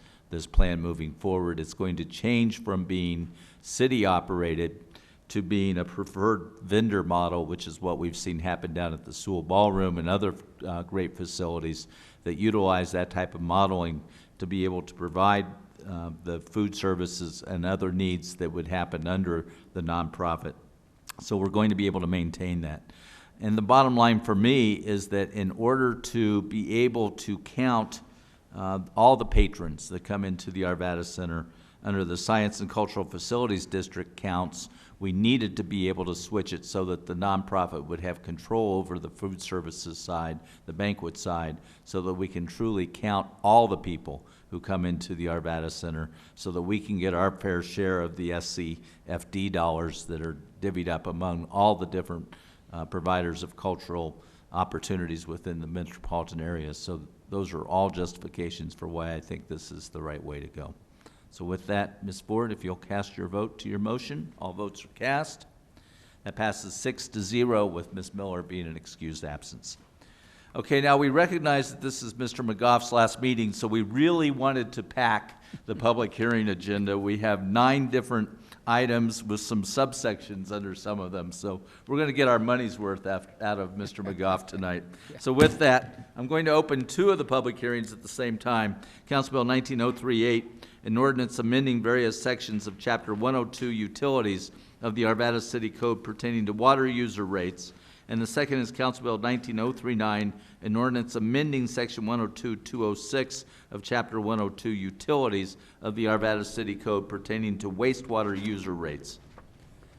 plan moving forward. It's going to change from being city operated to being a preferred vendor model, which is what we've seen happen down at the Sewell Ballroom and other great facilities that utilize that type of modeling to be able to provide the food services and other needs that would happen under the nonprofit. So we're going to be able to maintain that. And the bottom line for me is that in order to be able to count all the patrons that come into the Arvada Center under the Science and Cultural Facilities District counts, we needed to be able to switch it so that the nonprofit would have control over the food services side, the banquet side, so that we can truly count all the people who come into the Arvada Center so that we can get our fair share of the SCFD dollars that are divvied up among all the different providers of cultural opportunities within the metropolitan area. So those are all justifications for why I think this is the right way to go. So with that, Ms. Ford, if you'll cast your vote to your motion. All votes are cast. That passes 6-0 with Ms. Miller being an excused absence. Okay, now we recognize that this is Mr. McGoff's last meeting, so we really wanted to pack the public hearing agenda. We have 9 different items with some subsections under some of them, so we're going to get our money's worth out of Mr. McGoff tonight. So with that, I'm going to open 2 of the public hearings at the same time. Council Bill 19038, an ordinance amending various sections of Chapter 102 Utilities of the Arvada City Code pertaining to water user rates. And the second is Council Bill 19039, an ordinance amending Section 102-206 of Chapter 102 Utilities of the Arvada City Code pertaining to wastewater user rates.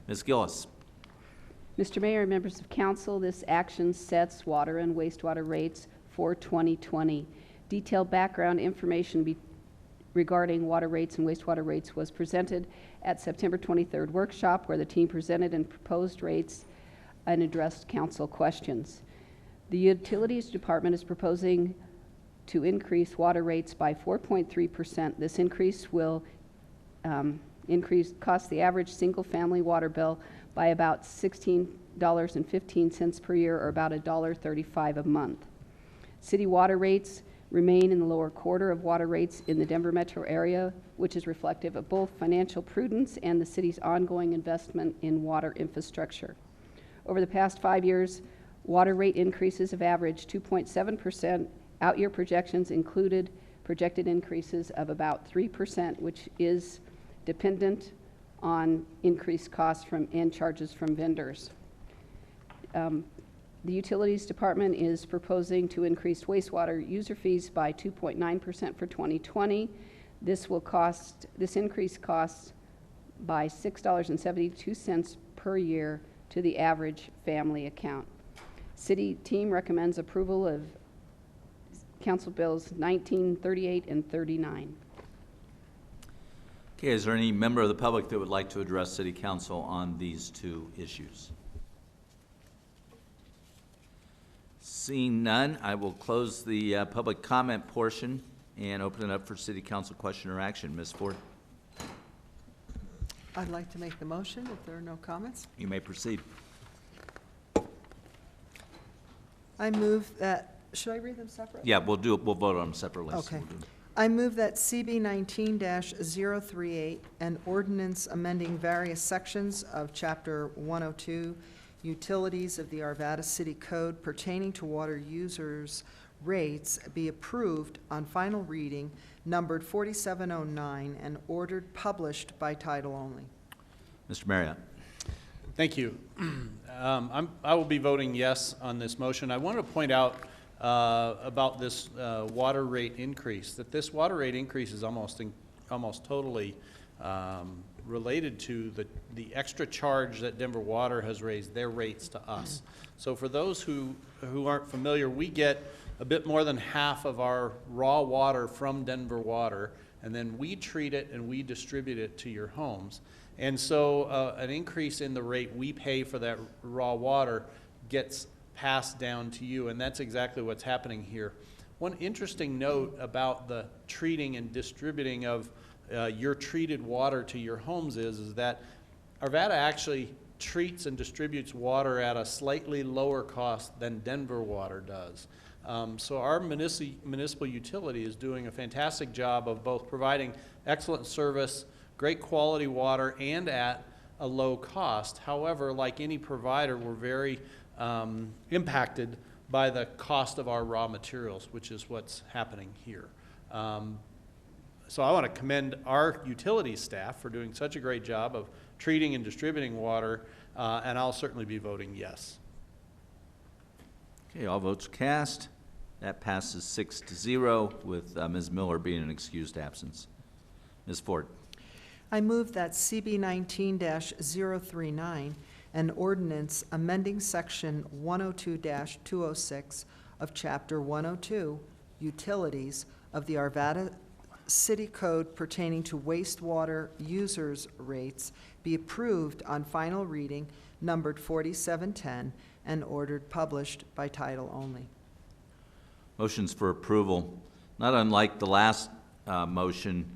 Ms. Gillis. Mr. Mayor and members of council, this action sets water and wastewater rates for 2020. Detailed background information regarding water rates and wastewater rates was presented at September 23rd workshop, where the team presented and proposed rates and addressed council questions. The Utilities Department is proposing to increase water rates by 4.3%. This increase will cost the average single-family water bill by about $16.15 per year, or about $1.35 a month. City water rates remain in the lower quarter of water rates in the Denver metro area, which is reflective of both financial prudence and the city's ongoing investment in water infrastructure. Over the past 5 years, water rate increases have averaged 2.7%. Out-year projections included projected increases of about 3%, which is dependent on increased costs and charges from vendors. The Utilities Department is proposing to increase wastewater user fees by 2.9% for 2020. This increase costs by $6.72 per year to the average family account. City team recommends approval of Council Bills 19, 38, and 39. Okay, is there any member of the public that would like to address City Council on these two issues? Seeing none, I will close the public comment portion and open it up for City Council question or action. Ms. Ford? I'd like to make the motion if there are no comments. You may proceed. I move that, should I read them separately? Yeah, we'll vote on them separately. so Okay. we'll do- I move that CB 19-038, an ordinance amending various sections of Chapter 102, Utilities of the Arvada City Code pertaining to water users' rates, be approved on final reading, numbered 4709, and ordered published by title only. Mr. Marriott? Thank you. I will be voting yes on this motion. I want to point out about this water rate increase, that this water rate increase is almost totally related to the extra charge that Denver Water has raised their rates to us. So for those who aren't familiar, we get a bit more than half of our raw water from Denver Water, and then we treat it and we distribute it to your homes. And so an increase in the rate we pay for that raw water gets passed down to you, and that's exactly what's happening here. One interesting note about the treating and distributing of your treated water to your homes is that Arvada actually treats and distributes water at a slightly lower cost than Denver Water does. So our municipal utility is doing a fantastic job of both providing excellent service, great quality water, and at a low cost. However, like any provider, we're very impacted by the cost of our raw materials, which is what's happening here. So I want to commend our utility staff for doing such a great job of treating and distributing water, and I'll certainly be voting yes. Okay, all votes cast. That passes 6-0 with Ms. Miller being an excused absence. Ms. Ford? I move that CB 19-039, an ordinance amending Section 102-206 of Chapter 102, Utilities of the Arvada City Code pertaining to wastewater users' rates, be approved on final reading, numbered 4710, and ordered published by title only. Motions for approval. Not unlike the last motion,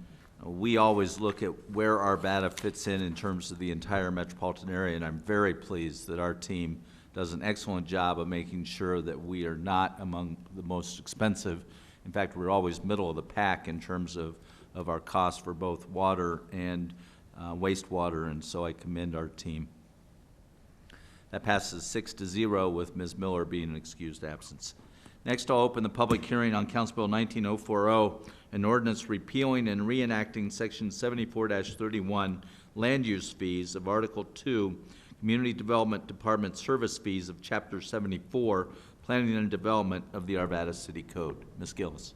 we always look at where Arvada fits in terms of the entire metropolitan area, and I'm very pleased that our team does an excellent job of making sure that we are not among the most expensive. In fact, we're always middle of the pack in terms of our costs for both water and wastewater, and so I commend our team. That passes 6-0 with Ms. Miller being an excused absence. Next, I'll open the public hearing on Council Bill 19040, an ordinance repealing and reenacting Section 74-31 land use fees of Article 2, Community Development Department service fees of Chapter 74, Planning and Development of the Arvada City Code. Ms. Gillis.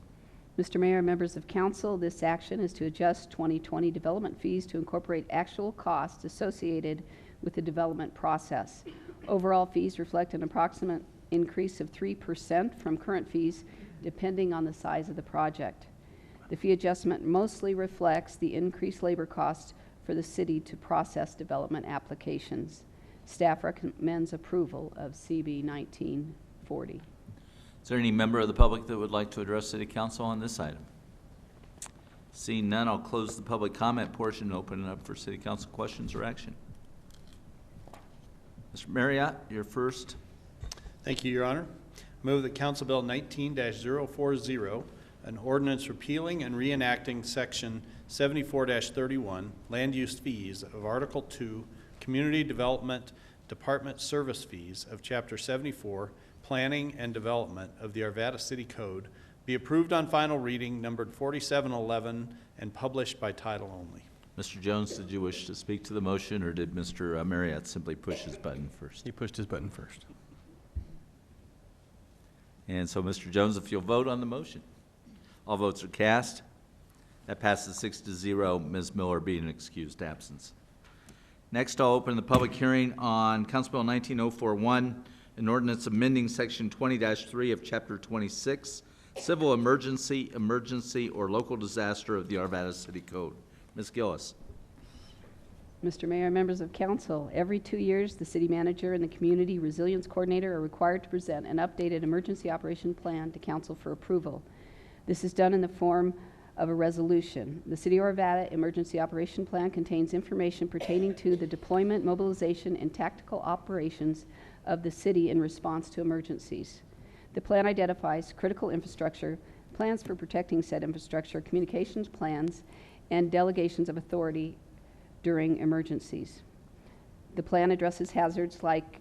Mr. Mayor, members of council, this action is to adjust 2020 development fees to incorporate actual costs associated with the development process. Overall fees reflect an approximate increase of 3% from current fees, depending on the size of the project. The fee adjustment mostly reflects the increased labor cost for the city to process development applications. Staff recommends approval of CB 1940. Is there any member of the public that would like to address City Council on this item? Seeing none, I'll close the public comment portion and open it up for City Council questions or action. Mr. Marriott, you're first. Thank you, Your Honor. Move that Council Bill 19-040, an ordinance repealing and reenacting Section 74-31, Land Use Fees of Article 2, Community Development Department Service Fees of Chapter 74, Planning and Development of the Arvada City Code, be approved on final reading, numbered 4711, and published by title only. Mr. Jones, did you wish to speak to the motion, or did Mr. Marriott simply push his button first? He pushed his button first. And so, Mr. Jones, if you'll vote on the motion. All votes are cast. That passes 6-0, Ms. Miller being an excused absence. Next, I'll open the public hearing on Council Bill 19041, an ordinance amending Section 20-3 of Chapter 26, Civil Emergency, Emergency, or Local Disaster of the Arvada City Code. Ms. Gillis. Mr. Mayor, members of council, every 2 years, the city manager and the community resilience coordinator are required to present an updated emergency operation plan to council for approval. This is done in the form of a resolution. The City of Arvada Emergency Operation Plan contains information pertaining to the deployment, mobilization, and tactical operations of the city in response to emergencies. The plan identifies critical infrastructure, plans for protecting said infrastructure, communications plans, and delegations of authority during emergencies. The plan addresses hazards like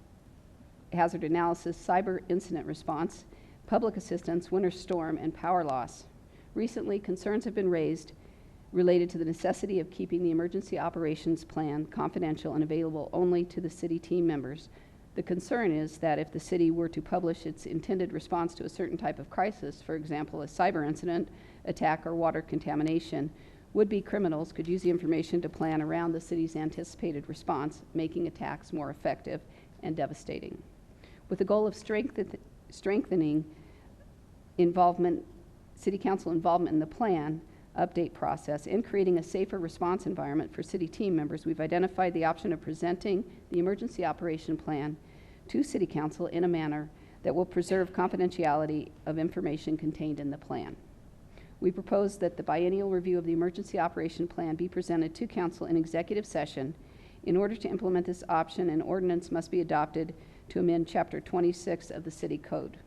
hazard analysis, cyber incident response, public assistance, winter storm, and power loss. Recently, concerns have been raised related to the necessity of keeping the emergency operations plan confidential and available only to the city team members. The concern is that if the city were to publish its intended response to a certain type of crisis, for example, a cyber incident, attack, or water contamination, would-be criminals could use the information to plan around the city's anticipated response, making attacks more effective and devastating. With the goal of strengthening City Council involvement in the plan update process and creating a safer response environment for city team members, we've identified the option of presenting the emergency operation plan to City Council in a manner that will preserve confidentiality of information contained in the plan. We propose that the biennial review of the emergency operation plan be presented to Council in executive session. In order to implement this option, an ordinance must be adopted to amend Chapter 26 of the City Code.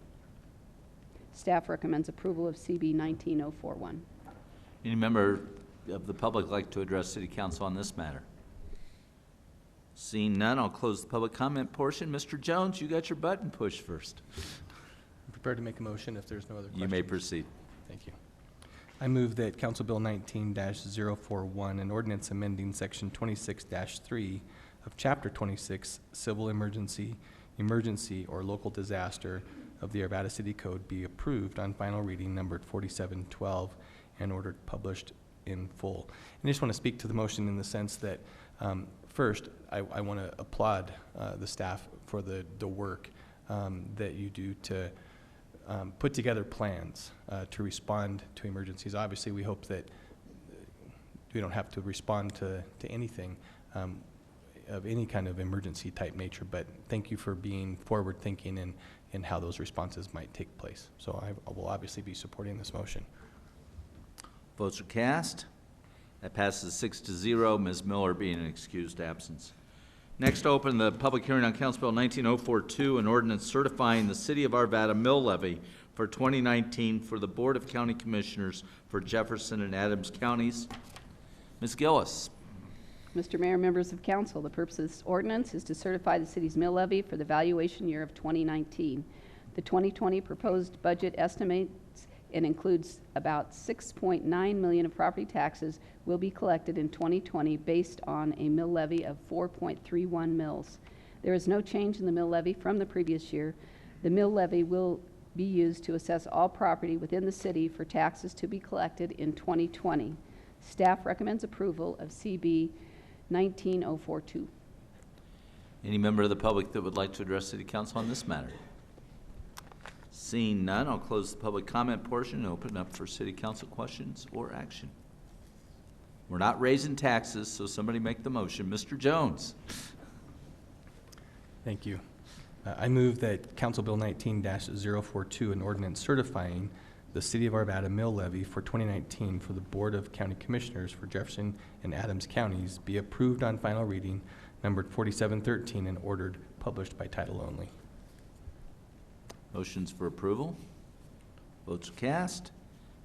Staff recommends approval of CB 19041. Any member of the public like to address City Council on this matter? Seeing none, I'll close the public comment portion. Mr. Jones, you got your button pushed first. I'm prepared to make a motion if there's no other questions. You may proceed. Thank you. I move that Council Bill 19-041, an ordinance amending Section 26-3 of Chapter 26, Civil Emergency, Emergency, or Local Disaster of the Arvada City Code be approved on final reading numbered 4712 and ordered published in full. And I just want to speak to the motion in the sense that first, I want to applaud the staff for the work that you do to put together plans to respond to emergencies. Obviously, we hope that we don't have to respond to anything of any kind of emergency type nature, but thank you for being forward thinking in how those responses might take place. So I will obviously be supporting this motion. Votes are cast. That passes 6-0, Ms. Miller being an excused absence. Next, open the public hearing on Council Bill 19042, an ordinance certifying the City of Arvada mill levy for 2019 for the Board of County Commissioners for Jefferson and Adams counties. Ms. Gillis. Mr. Mayor, members of council, the purpose of this ordinance is to certify the city's mill levy for the valuation year of 2019. The 2020 proposed budget estimates and includes about $6.9 million of property taxes will be collected in 2020 based on a mill levy of 4.31 mills. There is no change in the mill levy from the previous year. The mill levy will be used to assess all property within the city for taxes to be collected in 2020. Staff recommends approval of CB 19042. Any member of the public that would like to address City Council on this matter? Seeing none, I'll close the public comment portion and open up for City Council questions or action. We're not raising taxes, so somebody make the motion. Mr. Jones. Thank you. I move that Council Bill 19-042, an ordinance certifying the City of Arvada mill levy for 2019 for the Board of County Commissioners for Jefferson and Adams counties be approved on final reading, numbered 4713, and ordered published by title only. Motions for approval. Votes are cast.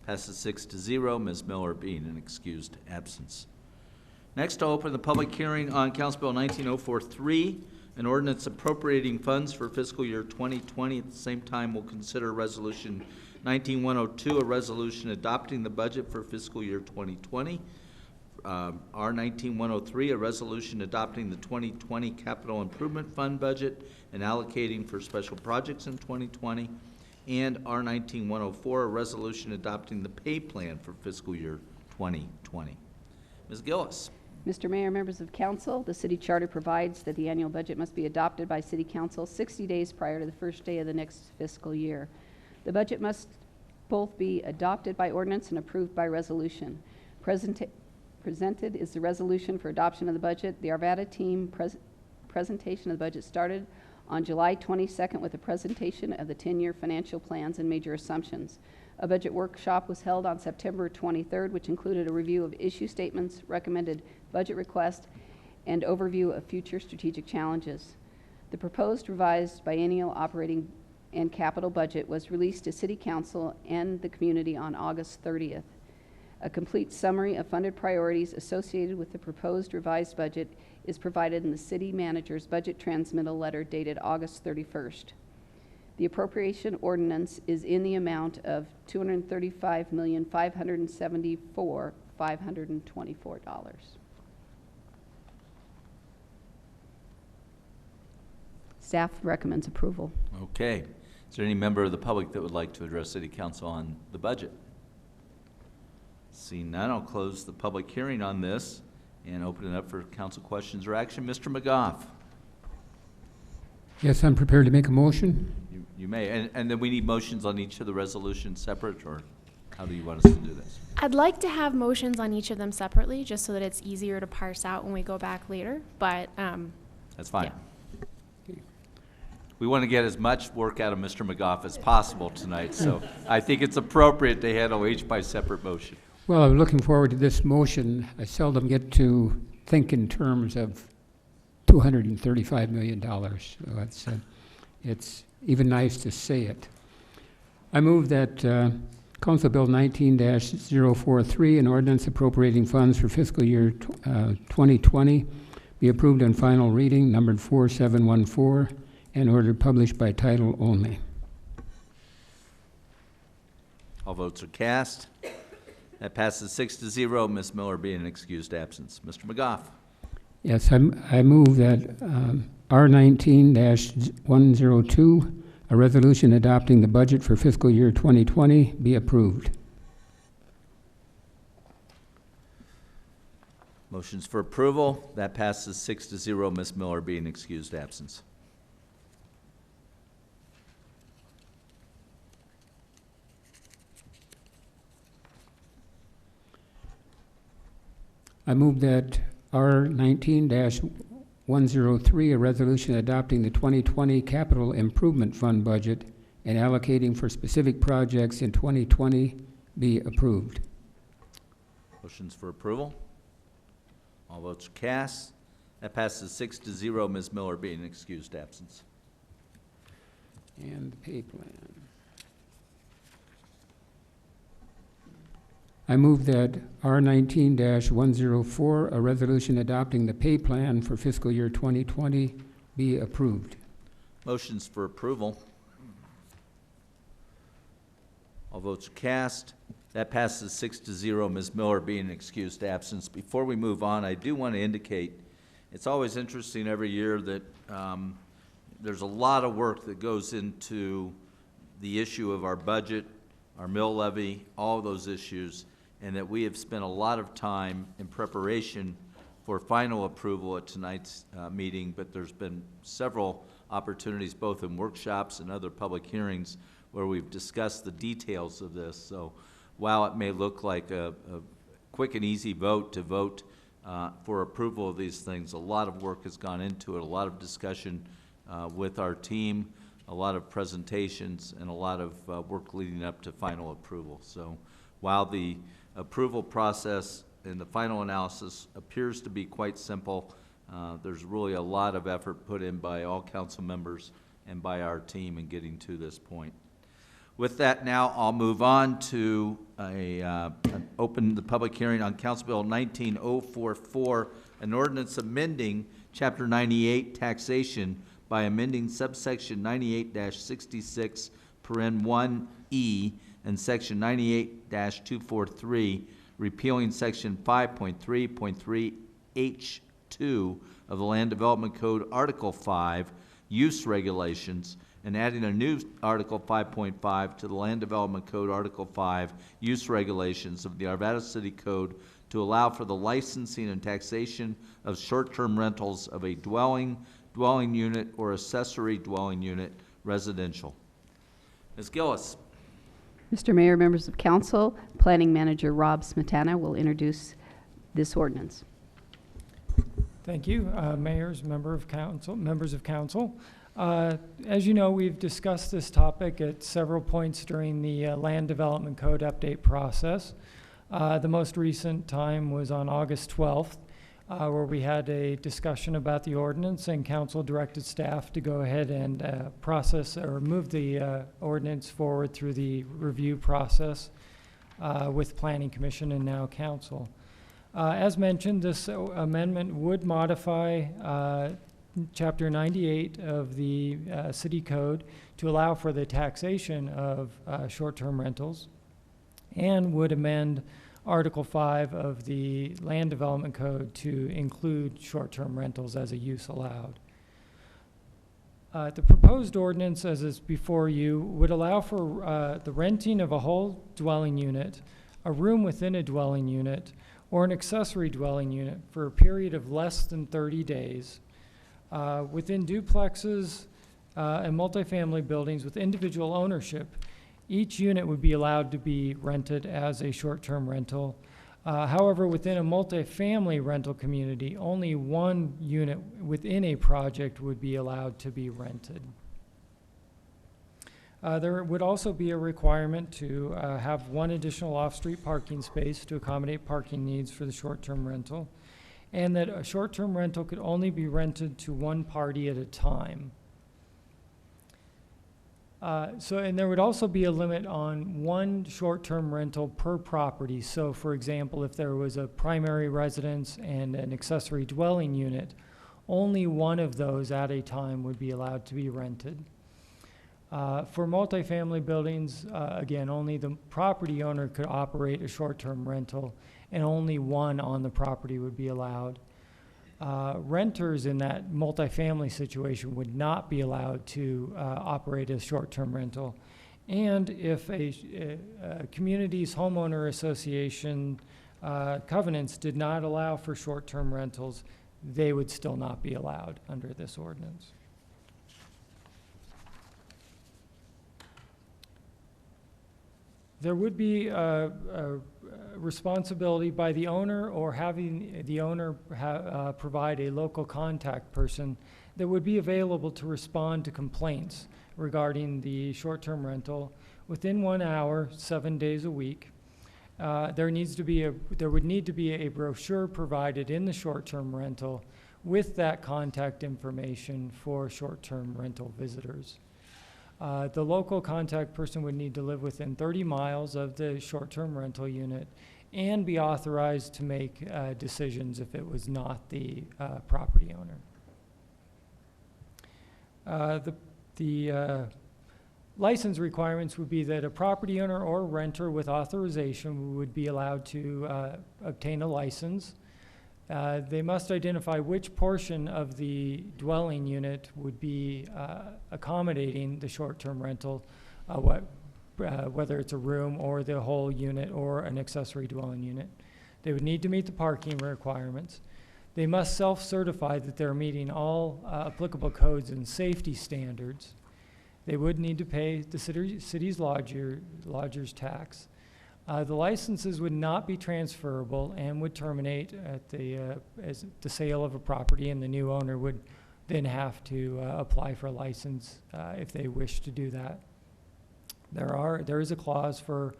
Passes 6-0. Ms. Miller being an excused absence. Next, I'll open the public hearing on Council Bill 19043, an ordinance appropriating funds for fiscal year 2020. At the same time, we'll consider Resolution 19102, a resolution adopting the budget for fiscal year 2020. R19103, a resolution adopting the 2020 Capital Improvement Fund budget and allocating for special projects in 2020. And R19104, a resolution adopting the pay plan for fiscal year 2020. Ms. Gillis. Mr. Mayor, members of council, the city charter provides that the annual budget must be adopted by city council 60 days prior to the first day of the next fiscal year. The budget must both be adopted by ordinance and approved by resolution. Presented is the resolution for adoption of the budget. The Arvada team presentation of the budget started on July 22nd with a presentation of the 10-year financial plans and major assumptions. A budget workshop was held on September 23rd, which included a review of issue statements, recommended budget request, and overview of future strategic challenges. The proposed revised biennial operating and capital budget was released to City Council and the community on August 30th. A complete summary of funded priorities associated with the proposed revised budget is provided in the City Manager's budget transmittal letter dated August 31st. The appropriation ordinance is in the amount of $235,574,524. Staff recommends approval. Okay. Is there any member of the public that would like to address City Council on the budget? Seeing none, I'll close the public hearing on this and open it up for council questions or action. Mr. McGoff. Yes, I'm prepared to make a motion. You may. And then we need motions on each of the resolutions separate, or how do you want us to do this? I'd like to have motions on each of them separately, just so that it's easier to parse out when we go back later, but that's fine. Yeah. We want to get as much work out of Mr. McGoff as possible tonight, so I think it's appropriate to handle each by separate motion. Well, I'm looking forward to this motion. I seldom get to think in terms of $235 million. So it's even nice to say it. I move that Council Bill 19-043, an ordinance appropriating funds for fiscal year 2020, be approved on final reading, numbered 4714, and ordered published by title only. All votes are cast. That passes 6-0. Ms. Miller being an excused absence. Mr. McGoff. Yes, I move that R19-102, a resolution adopting the budget for fiscal year 2020, be approved. Motions for approval. That passes 6-0. Ms. Miller being excused absence. I move that R19-103, a resolution adopting the 2020 Capital Improvement Fund budget and allocating for specific projects in 2020, be approved. Motions for approval. All votes are cast. That passes 6-0. Ms. Miller being an excused absence. And the pay plan. I move that R19-104, a resolution adopting the pay plan for fiscal year 2020, be approved. Motions for approval. All votes are cast. That passes 6-0. Ms. Miller being an excused absence. Before we move on, I do want to indicate it's always interesting every year that there's a lot of work that goes into the issue of our budget, our mill levy, all of those issues, and that we have spent a lot of time in preparation for final approval at tonight's meeting, but there's been several opportunities, both in workshops and other public hearings, where we've discussed the details of this. So while it may look like a quick and easy vote to vote for approval of these things, a lot of work has gone into it, a lot of discussion with our team, a lot of presentations, and a lot of work leading up to final approval. So while the approval process and the final analysis appears to be quite simple, there's really a lot of effort put in by all council members and by our team in getting to this point. With that, now I'll move on to open the public hearing on Council Bill 19044, an ordinance amending Chapter 98 taxation by amending subsection 98-66 paren 1E and section 98-243, repealing section 5.3.3H2 of the Land Development Code, Article 5, Use Regulations, and adding a new Article 5.5 to the Land Development Code, Article 5, Use Regulations of the Arvada City Code to allow for the licensing and taxation of short-term rentals of a dwelling unit, or accessory dwelling unit, residential. Ms. Gillis. Mr. Mayor, members of council, Planning Manager Rob Smetana will introduce this ordinance. Thank you, mayors, members of council. As you know, we've discussed this topic at several points during the Land Development Code update process. The most recent time was on August 12th, where we had a discussion about the ordinance, and council directed staff to go ahead and process or move the ordinance forward through the review process with Planning Commission and now council. As mentioned, this amendment would modify Chapter 98 of the City Code to allow for the taxation of short-term rentals, and would amend Article 5 of the Land Development Code to include short-term rentals as a use allowed. The proposed ordinance, as is before you, would allow for the renting of a whole dwelling unit, a room within a dwelling unit, or an accessory dwelling unit for a period of less than 30 days within duplexes and multifamily buildings with individual ownership. Each unit would be allowed to be rented as a short-term rental. However, within a multifamily rental community, only one unit within a project would be allowed to be rented. There would also be a requirement to have one additional off-street parking space to accommodate parking needs for the short-term rental, and that a short-term rental could only be rented to one party at a time. And there would also be a limit on one short-term rental per property. So, for example, if there was a primary residence and an accessory dwelling unit, only one of those at a time would be allowed to be rented. For multifamily buildings, again, only the property owner could operate a short-term rental, and only one on the property would be allowed. Renters in that multifamily situation would not be allowed to operate a short-term rental. And if a community's homeowner association covenants did not allow for short-term rentals, they would still not be allowed under this ordinance. There would be a responsibility by the owner, or having the owner provide a local contact person that would be available to respond to complaints regarding the short-term rental within 1 hour, 7 days a week. There would need to be a brochure provided in the short-term rental with that contact information for short-term rental visitors. The local contact person would need to live within 30 miles of the short-term rental unit and be authorized to make decisions if it was not the property owner. The license requirements would be that a property owner or renter with authorization would be allowed to obtain a license. They must identify which portion of the dwelling unit would be accommodating the short-term rental, whether it's a room or the whole unit or an accessory dwelling unit. They would need to meet the parking requirements. They must self-certify that they're meeting all applicable codes and safety standards. They would need to pay the city's lodger's tax. The licenses would not be transferable and would terminate at the sale of a property, and the new owner would then have to apply for a license if they wish to do that. There is a clause for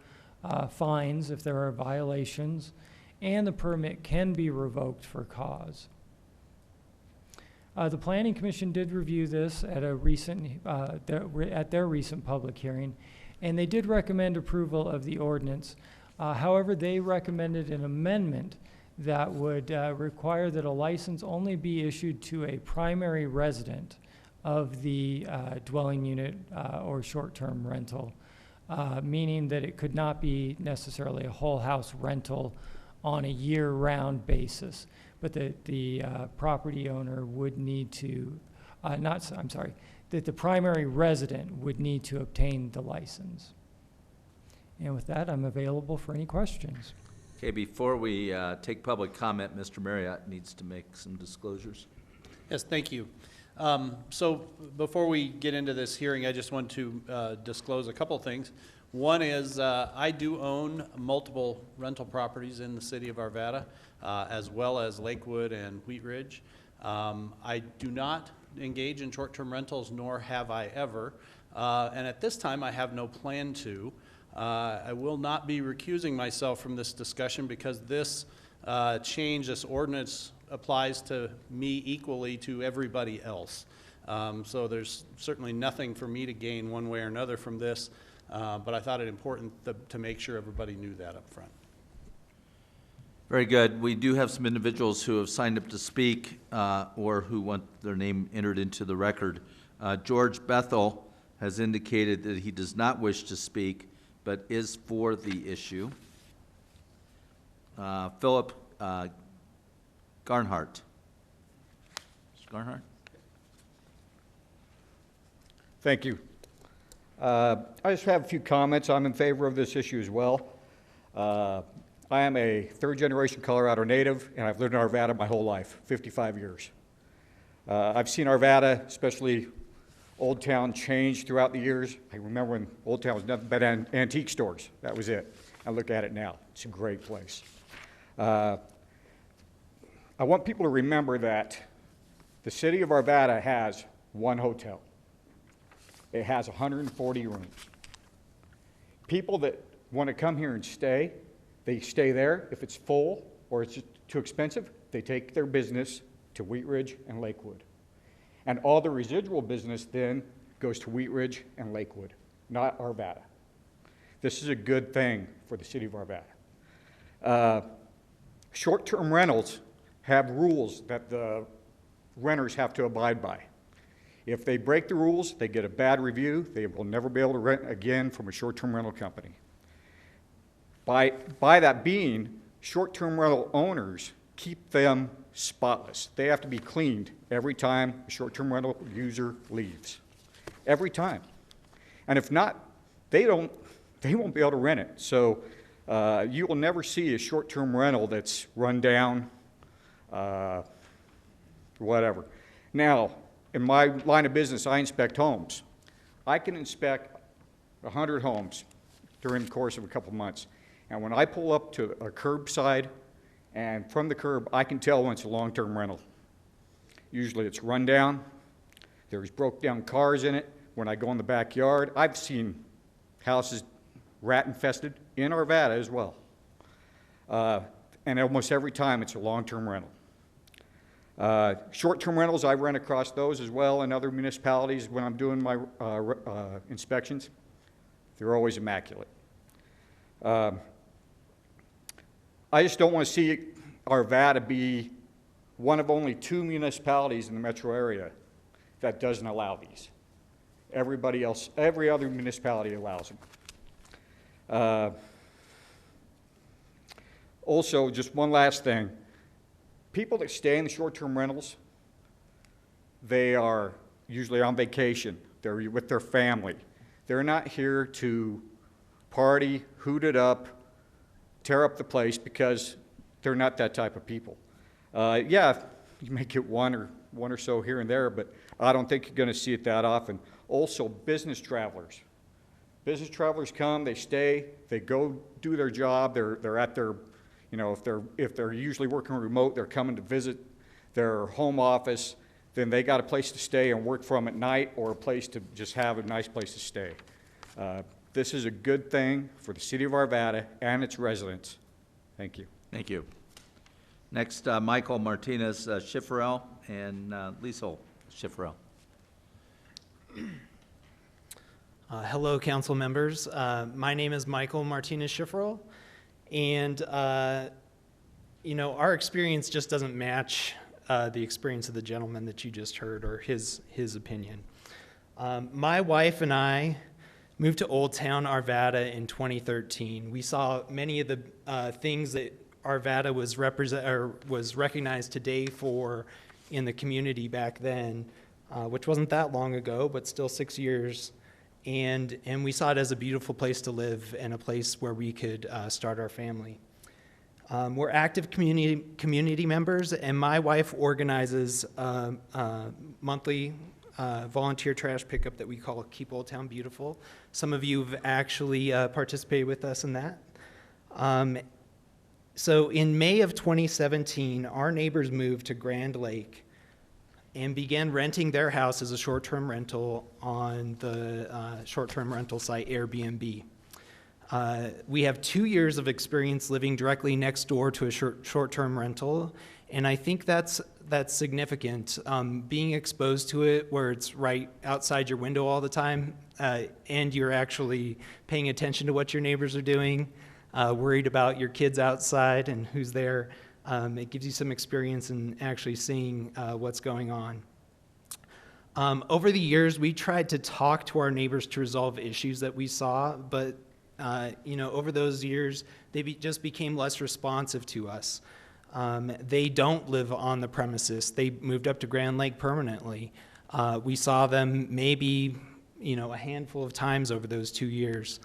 fines if there are violations, and the permit can be revoked for cause. The Planning Commission did review this at a recent, at their recent public hearing, and they did recommend approval of the ordinance. However, they recommended an amendment that would require that a license only be issued to a primary resident of the dwelling unit or short-term rental, meaning that it could not be necessarily a whole house rental on a year-round basis, but that the property owner would need to, that the primary resident would need to obtain the license. And with that, I'm available for any questions. Okay, before we take public comment, Mr. Marriott needs to make some disclosures. Yes, thank you. So before we get into this hearing, I just want to disclose a couple things. One is I do own multiple rental properties in the city of Arvada, as well as Lakewood and Wheat Ridge. I do not engage in short-term rentals, nor have I ever. And at this time, I have no plan to. I will not be recusing myself from this discussion because this change, this ordinance, applies to me equally to everybody else. So there's certainly nothing for me to gain one way or another from this, but I thought it important to make sure everybody knew that up front. Very good. We do have some individuals who have signed up to speak or who want their name entered into the record. George Bethel has indicated that he does not wish to speak, but is for the issue. Philip Garnhart. Mr. Garnhart? Thank you. I just have a few comments. I'm in favor of this issue as well. I am a third-generation Colorado native, and I've lived in Arvada my whole life, 55 years. I've seen Arvada, especially Old Town, change throughout the years. I remember when Old Town was nothing but antique stores. That was it. I look at it now. It's a great place. I want people to remember that the city of Arvada has one hotel. It has 140 rooms. People that want to come here and stay, they stay there. If it's full or it's too expensive, they take their business to Wheat Ridge and Lakewood. And all the residual business then goes to Wheat Ridge and Lakewood, not Arvada. This is a good thing for the city of Arvada. Short-term rentals have rules that the renters have to abide by. If they break the rules, they get a bad review. They will never be able to rent again from a short-term rental company. By that being, short-term rental owners keep them spotless. They have to be cleaned every time a short-term rental user leaves. Every time. And if not, they won't be able to rent it. So you will never see a short-term rental that's run down, whatever. Now, in my line of business, I inspect homes. I can inspect 100 homes during the course of a couple months. And when I pull up to a curbside, and from the curb, I can tell when it's a long-term rental. Usually it's run down. There's broke down cars in it. When I go in the backyard, I've seen houses rat infested in Arvada as well. And almost every time it's a long-term rental. Short-term rentals, I rent across those as well in other municipalities when I'm doing my inspections. They're always immaculate. I just don't want to see Arvada be one of only 2 municipalities in the metro area that doesn't allow these. Everybody else, every other municipality allows them. Also, just one last thing. People that stay in the short-term rentals, they are usually on vacation. They're with their family. They're not here to party, hoot it up, tear up the place, because they're not that type of people. Yeah, you may get one or so here and there, but I don't think you're going to see it that often. Also, business travelers. Business travelers come, they stay, they go do their job. They're at their, you know, if they're usually working remote, they're coming to visit their home office. then they got a place to stay and work from at night, or a place to just have a nice place to stay. This is a good thing for the city of Arvada and its residents. Thank you. Thank you. Next, Michael Martinez Schifferel and Liesel Schifferel. Hello, council members. My name is Michael Martinez Schifferel, and our experience just doesn't match the experience of the gentleman that you just heard, or his opinion. My wife and I moved to Old Town Arvada in 2013. We saw many of the things that Arvada was recognized today for in the community back then, which wasn't that long ago, but still 6 years. And we saw it as a beautiful place to live and a place where we could start our family. We're active community members, and my wife organizes monthly volunteer trash pickup that we call Keep Old Town Beautiful. Some of you have actually participated with us in that. So in May of 2017, our neighbors moved to Grand Lake and began renting their house as a short-term rental on the short-term rental site Airbnb. We have 2 years of experience living directly next door to a short-term rental, and I think that's significant. Being exposed to it where it's right outside your window all the time, and you're actually paying attention to what your neighbors are doing, worried about your kids outside and who's there. It gives you some experience in actually seeing what's going on. Over the years, we tried to talk to our neighbors to resolve issues that we saw, but over those years, they just became less responsive to us. They don't live on the premises. They moved up to Grand Lake permanently. We saw them maybe, a handful of times over those 2 years.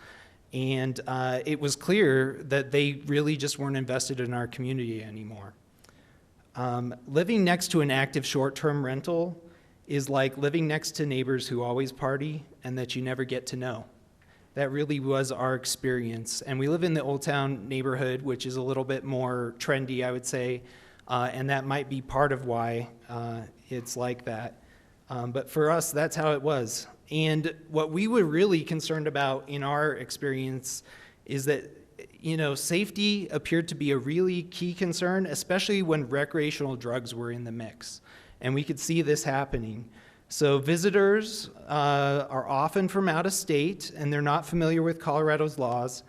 And it was clear that they really just weren't invested in our community anymore. Living next to an active short-term rental is like living next to neighbors who always party and that you never get to know. That really was our experience. And we live in the Old Town neighborhood, which is a little bit more trendy, I would say, and that might be part of why it's like that. But for us, that's how it was. And what we were really concerned about in our experience is that, safety appeared to be a really key concern, especially when recreational drugs were in the mix. And we could see this happening. So visitors are often from out of state, and they're not familiar with Colorado's laws.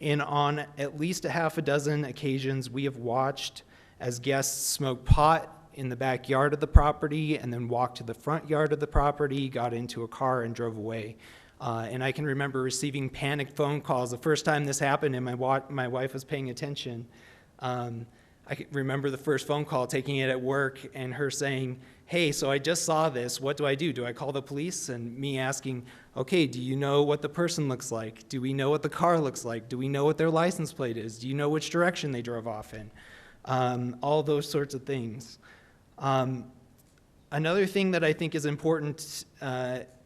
And on at least a half a dozen occasions, we have watched as guests smoke pot in the backyard of the property and then walked to the front yard of the property, got into a car, and drove away. And I can remember receiving panicked phone calls. The first time this happened and my wife was paying attention, I can remember the first phone call, taking it at work, and her saying, "Hey, so I just saw this. What do I do? Do I call the police?" And me asking, "Okay, do you know what the person looks like? Do we know what the car looks like? Do we know what their license plate is? Do you know which direction they drove off in?" All those sorts of things. Another thing that I think is important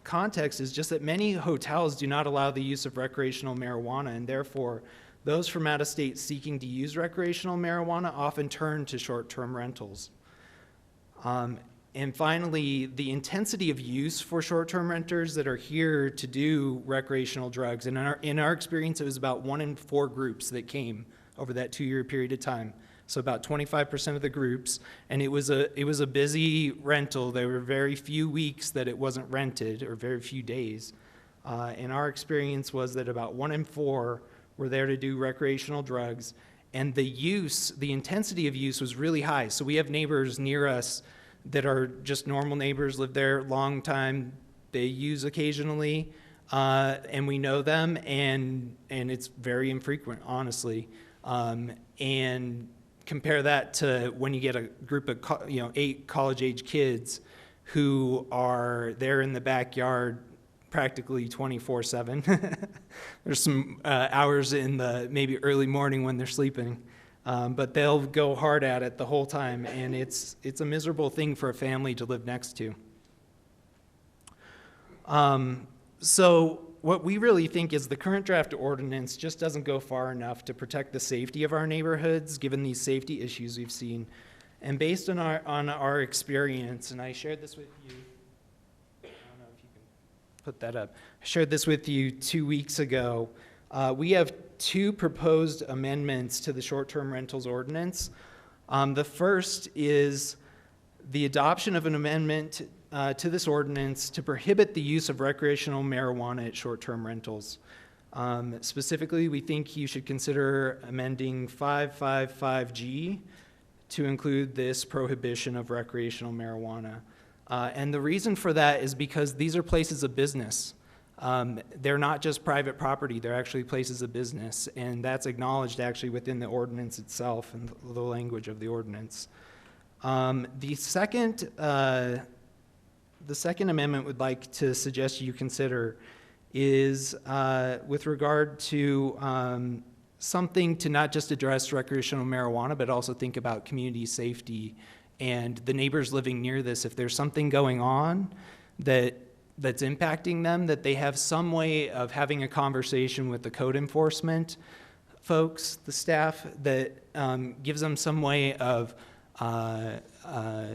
context is just that many hotels do not allow the use of recreational marijuana, and therefore those from out of state seeking to use recreational marijuana often turn to short-term rentals. And finally, the intensity of use for short-term renters that are here to do recreational drugs, and in our experience, it was about 1 in 4 groups that came over that 2-year period of time. So about 25% of the groups, and it was a busy rental. There were very few weeks that it wasn't rented, or very few days. And our experience was that about 1 in 4 were there to do recreational drugs, and the intensity of use was really high. So we have neighbors near us that are just normal neighbors, live there a long time. They use occasionally, and we know them, and it's very infrequent, honestly. And compare that to when you get a group of 8 college-age kids who are there in the backyard practically 24/7. There's some hours in the maybe early morning when they're sleeping, but they'll go hard at it the whole time, and it's a miserable thing for a family to live next to. So what we really think is the current draft ordinance just doesn't go far enough to protect the safety of our neighborhoods, given these safety issues we've seen. And based on our experience, and I shared this with you, I don't know if you can put that up. I shared this with you 2 weeks ago. We have 2 proposed amendments to the short-term rentals ordinance. The first is the adoption of an amendment to this ordinance to prohibit the use of recreational marijuana at short-term rentals. Specifically, we think you should consider amending 555G to include this prohibition of recreational marijuana. And the reason for that is because these are places of business. They're not just private property, they're actually places of business, and that's acknowledged actually within the ordinance itself and the language of the ordinance. The second amendment would like to suggest you consider is with regard to something to not just address recreational marijuana, but also think about community safety and the neighbors living near this. If there's something going on that's impacting them, that they have some way of having a conversation with the code enforcement folks, the staff, that gives them some way of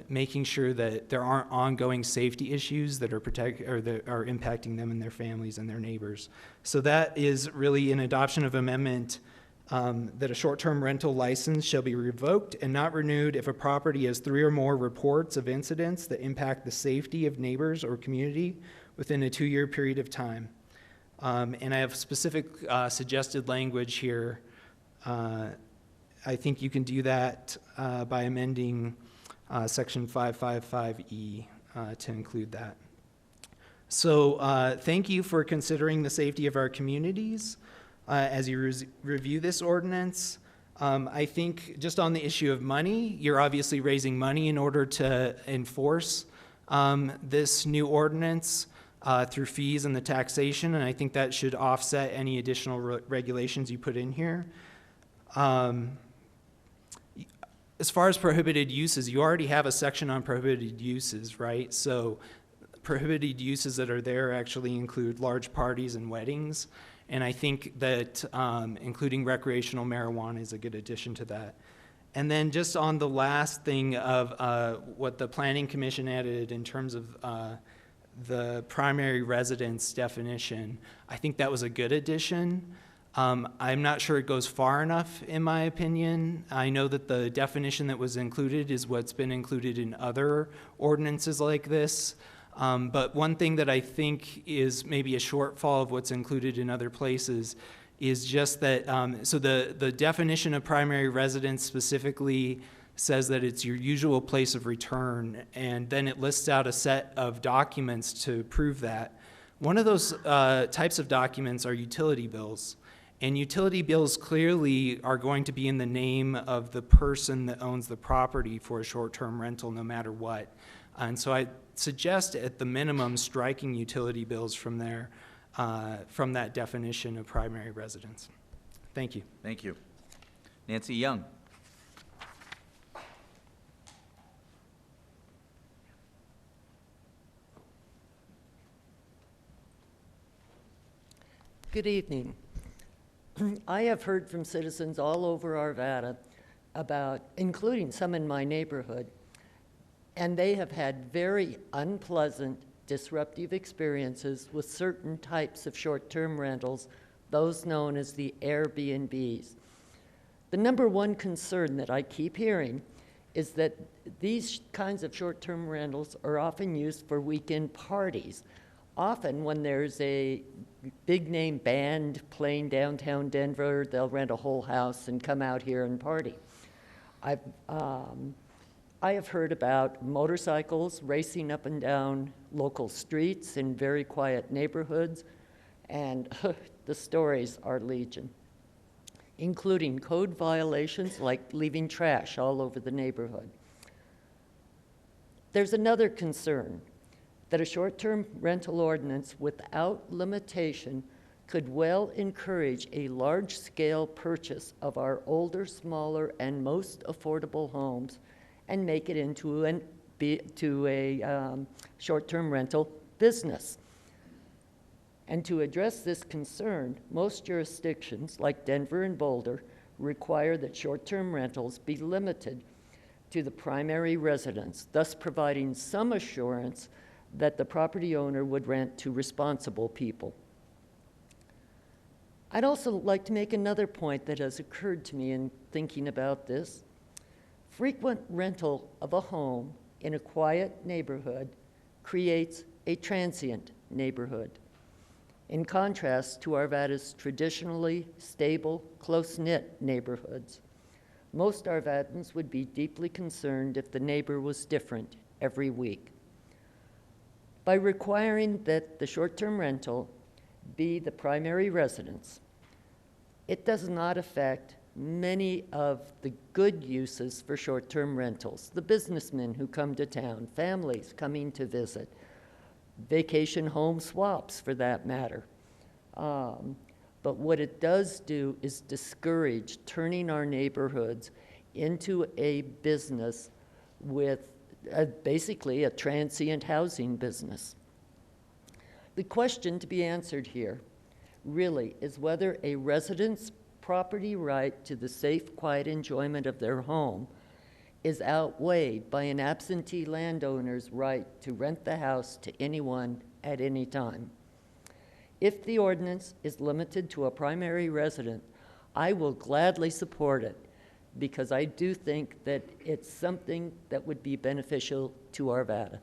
making sure that there aren't ongoing safety issues that are that are impacting them and their families and their neighbors. So that is really an adoption of amendment that a short-term rental license shall be revoked and not renewed if a property has 3 or more reports of incidents that impact the safety of neighbors or community within a 2-year period of time. And I have specific suggested language here. I think you can do that by amending section 555E to include that. So thank you for considering the safety of our communities as you review this ordinance. I think just on the issue of money, you're obviously raising money in order to enforce this new ordinance through fees and the taxation, and I think that should offset any additional regulations you put in here. As far as prohibited uses, you already have a section on prohibited uses, right? So prohibited uses that are there actually include large parties and weddings. And I think that including recreational marijuana is a good addition to that. And then just on the last thing of what the Planning Commission added in terms of the primary residence definition, I think that was a good addition. I'm not sure it goes far enough, in my opinion. I know that the definition that was included is what's been included in other ordinances like this. But one thing that I think is maybe a shortfall of what's included in other places is just that, so the definition of primary residence specifically says that it's your usual place of return, and then it lists out a set of documents to prove that. One of those types of documents are utility bills. And utility bills clearly are going to be in the name of the person that owns the property for a short-term rental no matter what. And so I suggest at the minimum striking utility bills from there, from that definition of primary residence. Thank you. Thank you. Nancy Young. Good evening. I have heard from citizens all over Arvada about, including some in my neighborhood, and they have had very unpleasant, disruptive experiences with certain types of short-term rentals, those known as the Airbnbs. The number one concern that I keep hearing is that these kinds of short-term rentals are often used for weekend parties. Often when there's a big-name band playing downtown Denver, they'll rent a whole house and come out here and party. I have heard about motorcycles racing up and down local streets in very quiet neighborhoods, and the stories are legion, including code violations like leaving trash all over the neighborhood. There's another concern, that a short-term rental ordinance without limitation could well encourage a large-scale purchase of our older, smaller, and most affordable homes and make it into a short-term rental business. And to address this concern, most jurisdictions, like Denver and Boulder, require that short-term rentals be limited to the primary residence, thus providing some assurance that the property owner would rent to responsible people. I'd also like to make another point that has occurred to me in thinking about this. Frequent rental of a home in a quiet neighborhood creates a transient neighborhood. In contrast to Arvada's traditionally stable, close-knit neighborhoods, most Arvadans would be deeply concerned if the neighbor was different every week. By requiring that the short-term rental be the primary residence, it does not affect many of the good uses for short-term rentals, the businessmen who come to town, families coming to visit, vacation home swaps for that matter. But what it does do is discourage turning our neighborhoods into a business with basically a transient housing business. The question to be answered here really is whether a resident's property right to the safe, quiet enjoyment of their home is outweighed by an absentee landowner's right to rent the house to anyone at any time. If the ordinance is limited to a primary resident, I will gladly support it because I do think that it's something that would be beneficial to Arvada.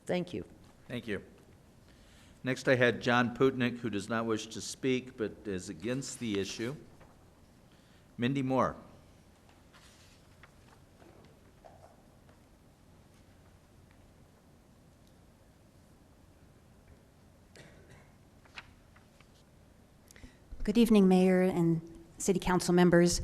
Thank you. Thank you. Next, I had John Putnick, who does not wish to speak but is against the issue. Mindy Moore. Good evening, Mayor and City Council members.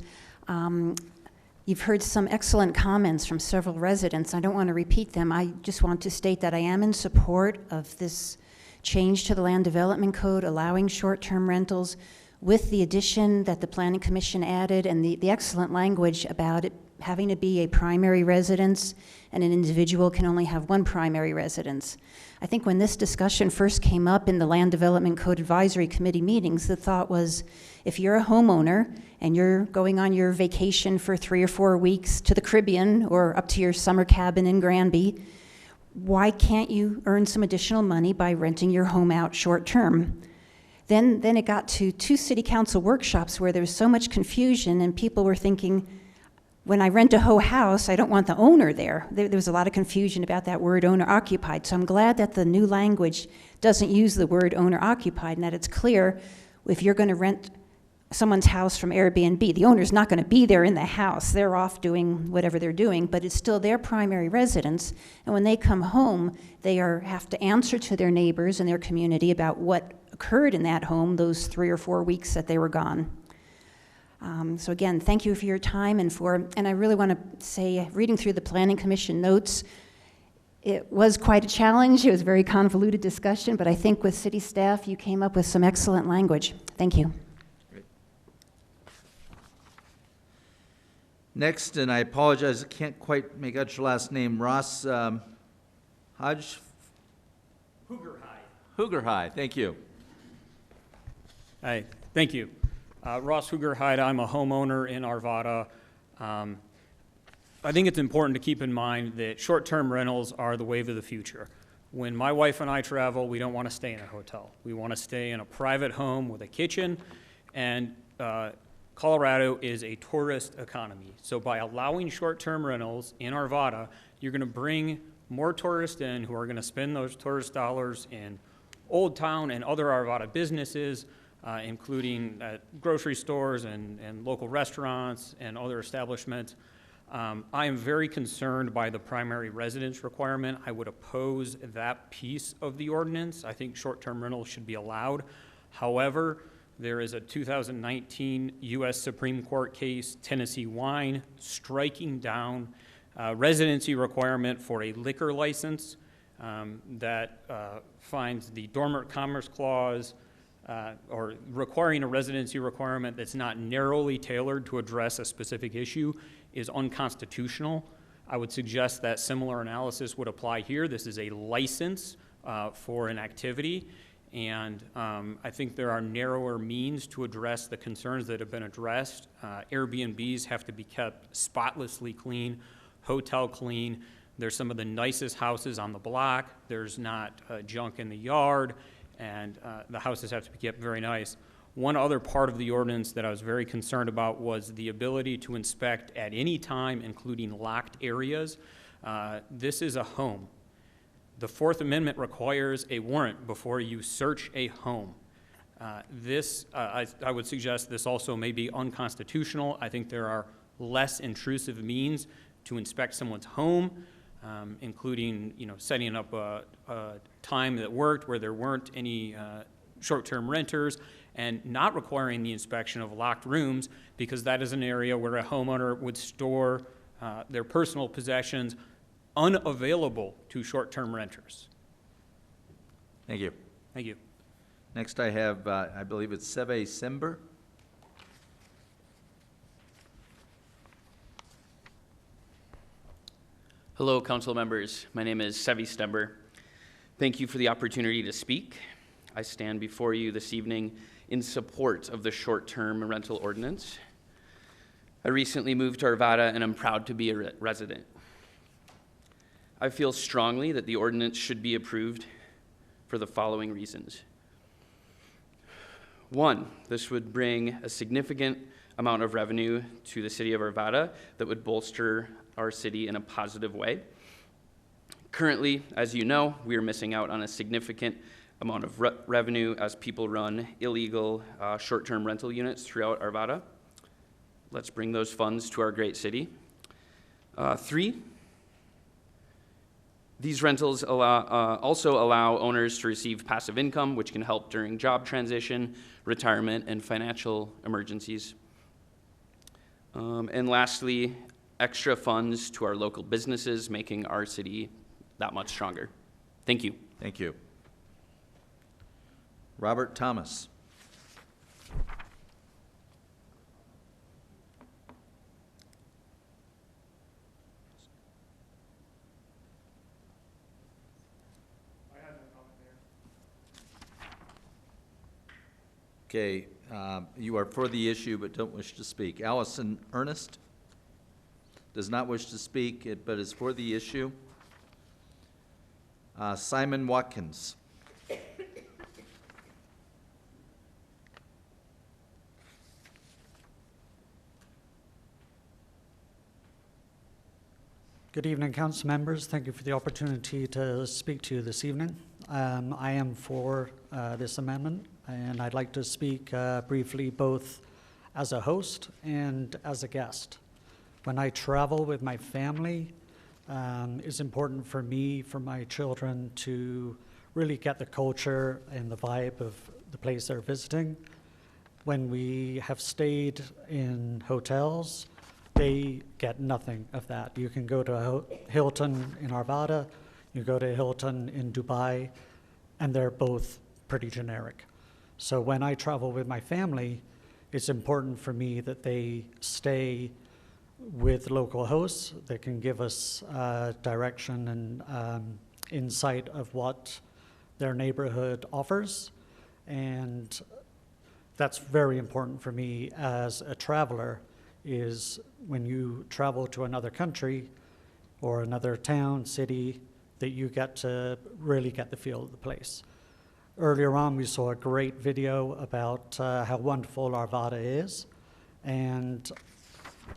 You've heard some excellent comments from several residents. I don't want to repeat them. I just want to state that I am in support of this change to the Land Development Code, allowing short-term rentals with the addition that the Planning Commission added and the excellent language about it having to be a primary residence, and an individual can only have one primary residence. I think when this discussion first came up in the Land Development Code Advisory Committee meetings, the thought was, if you're a homeowner and you're going on your vacation for 3 or 4 weeks to the Caribbean or up to your summer cabin in Granby, why can't you earn some additional money by renting your home out short-term? Then it got to 2 city council workshops where there was so much confusion and people were thinking, when I rent a whole house, I don't want the owner there. There was a lot of confusion about that word owner-occupied. So I'm glad that the new language doesn't use the word owner-occupied and that it's clear if you're going to rent someone's house from Airbnb, the owner's not going to be there in the house. They're off doing whatever they're doing, but it's still their primary residence. And when they come home, they have to answer to their neighbors and their community about what occurred in that home those 3 or 4 weeks that they were gone. So again, thank you for your time and I really want to say, reading through the Planning Commission notes, it was quite a challenge. It was a very convoluted discussion, but I think with city staff, you came up with some excellent language. Thank you. Great. Next, and I apologize, I can't quite make out your last name, Ross Hodge? Hoogerhide, thank you. Hi, thank you. Ross Hoogerhide, I'm a homeowner in Arvada. I think it's important to keep in mind that short-term rentals are the wave of the future. When my wife and I travel, we don't want to stay in a hotel. We want to stay in a private home with a kitchen, and Colorado is a tourist economy. So by allowing short-term rentals in Arvada, you're going to bring more tourists in who are going to spend those tourist dollars in Old Town and other Arvada businesses, including grocery stores and local restaurants and other establishments. I am very concerned by the primary residence requirement. I would oppose that piece of the ordinance. I think short-term rentals should be allowed. However, there is a 2019 U.S. Supreme Court case, Tennessee Wine, striking down residency requirement for a liquor license that finds the Dormant Commerce Clause or requiring a residency requirement that's not narrowly tailored to address a specific issue is unconstitutional. I would suggest that similar analysis would apply here. This is a license for an activity, and I think there are narrower means to address the concerns that have been addressed. Airbnbs have to be kept spotlessly clean. hotel clean. There's some of the nicest houses on the block. There's not junk in the yard, and the houses have to be kept very nice. One other part of the ordinance that I was very concerned about was the ability to inspect at any time, including locked areas. This is a home. The Fourth Amendment requires a warrant before you search a home. I would suggest this also may be unconstitutional. I think there are less intrusive means to inspect someone's home, including, setting up a time that worked where there weren't any short-term renters, and not requiring the inspection of locked rooms, because that is an area where a homeowner would store their personal possessions unavailable to short-term renters. Thank you. Thank you. Next I have, I believe it's Seve Simber. Hello, council members. My name is Sevi Stember. Thank you for the opportunity to speak. I stand before you this evening in support of the short-term rental ordinance. I recently moved to Arvada, and I'm proud to be a resident. I feel strongly that the ordinance should be approved for the following reasons. One, this would bring a significant amount of revenue to the city of Arvada that would bolster our city in a positive way. Currently, as you know, we are missing out on a significant amount of revenue as people run illegal short-term rental units throughout Arvada. Let's bring those funds to our great city. Three, these rentals also allow owners to receive passive income, which can help during job transition, retirement, and financial emergencies. And lastly, extra funds to our local businesses, making our city that much stronger. Thank you. Thank you. Robert Thomas. Okay, you are for the issue but don't wish to speak. Allison Ernest does not wish to speak, but is for the issue. Simon Watkins. Good evening, council members. Thank you for the opportunity to speak to you this evening. I am for this amendment, and I'd like to speak briefly both as a host and as a guest. When I travel with my family, it's important for me, for my children, to really get the culture and the vibe of the place they're visiting. When we have stayed in hotels, they get nothing of that. You can go to Hilton in Arvada, you go to Hilton in Dubai, and they're both pretty generic. So when I travel with my family, it's important for me that they stay with local hosts that can give us direction and insight of what their neighborhood offers. And that's very important for me as a traveler, is when you travel to another country or another town, city, that you get to really get the feel of the place. Earlier on, we saw a great video about how wonderful Arvada is, and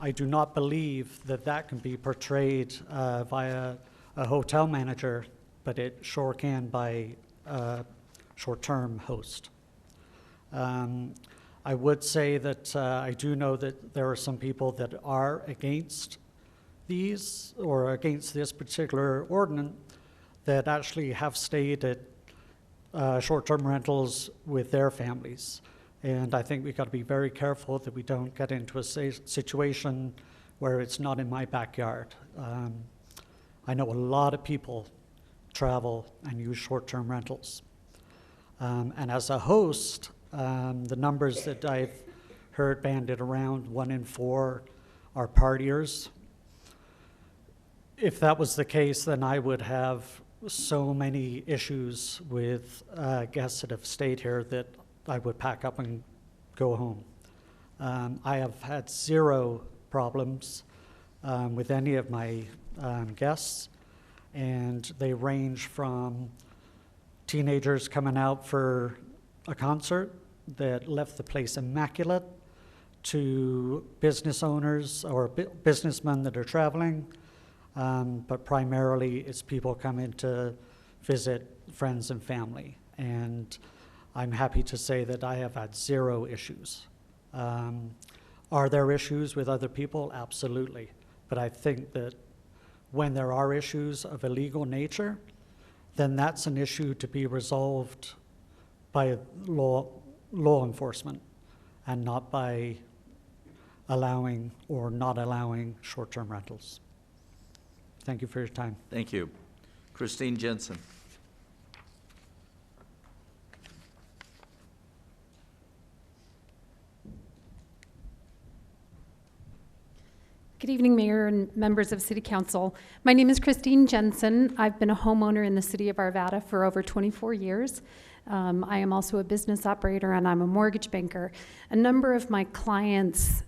I do not believe that that can be portrayed via a hotel manager, but it sure can by a short-term host. I would say that I do know that there are some people that are against these or against this particular ordinance that actually have stayed at short-term rentals with their families. And I think we've got to be very careful that we don't get into a situation where it's not in my backyard. I know a lot of people travel and use short-term rentals. And as a host, the numbers that I've heard banded around, 1 in 4 are partiers. If that was the case, then I would have so many issues with guests that have stayed here that I would pack up and go home. I have had 0 problems with any of my guests, and they range from teenagers coming out for a concert that left the place immaculate to business owners or businessmen that are traveling, but primarily it's people coming to visit friends and family. And I'm happy to say that I have had zero issues. Are there issues with other people? Absolutely. But I think that when there are issues of a legal nature, then that's an issue to be resolved by law enforcement and not by allowing or not allowing short-term rentals. Thank you for your time. Thank you. Christine Jensen. Good evening, Mayor and members of City Council. My name is Christine Jensen. I've been a homeowner in the city of Arvada for over 24 years. I am also a business operator and I'm a mortgage banker. A number of my clients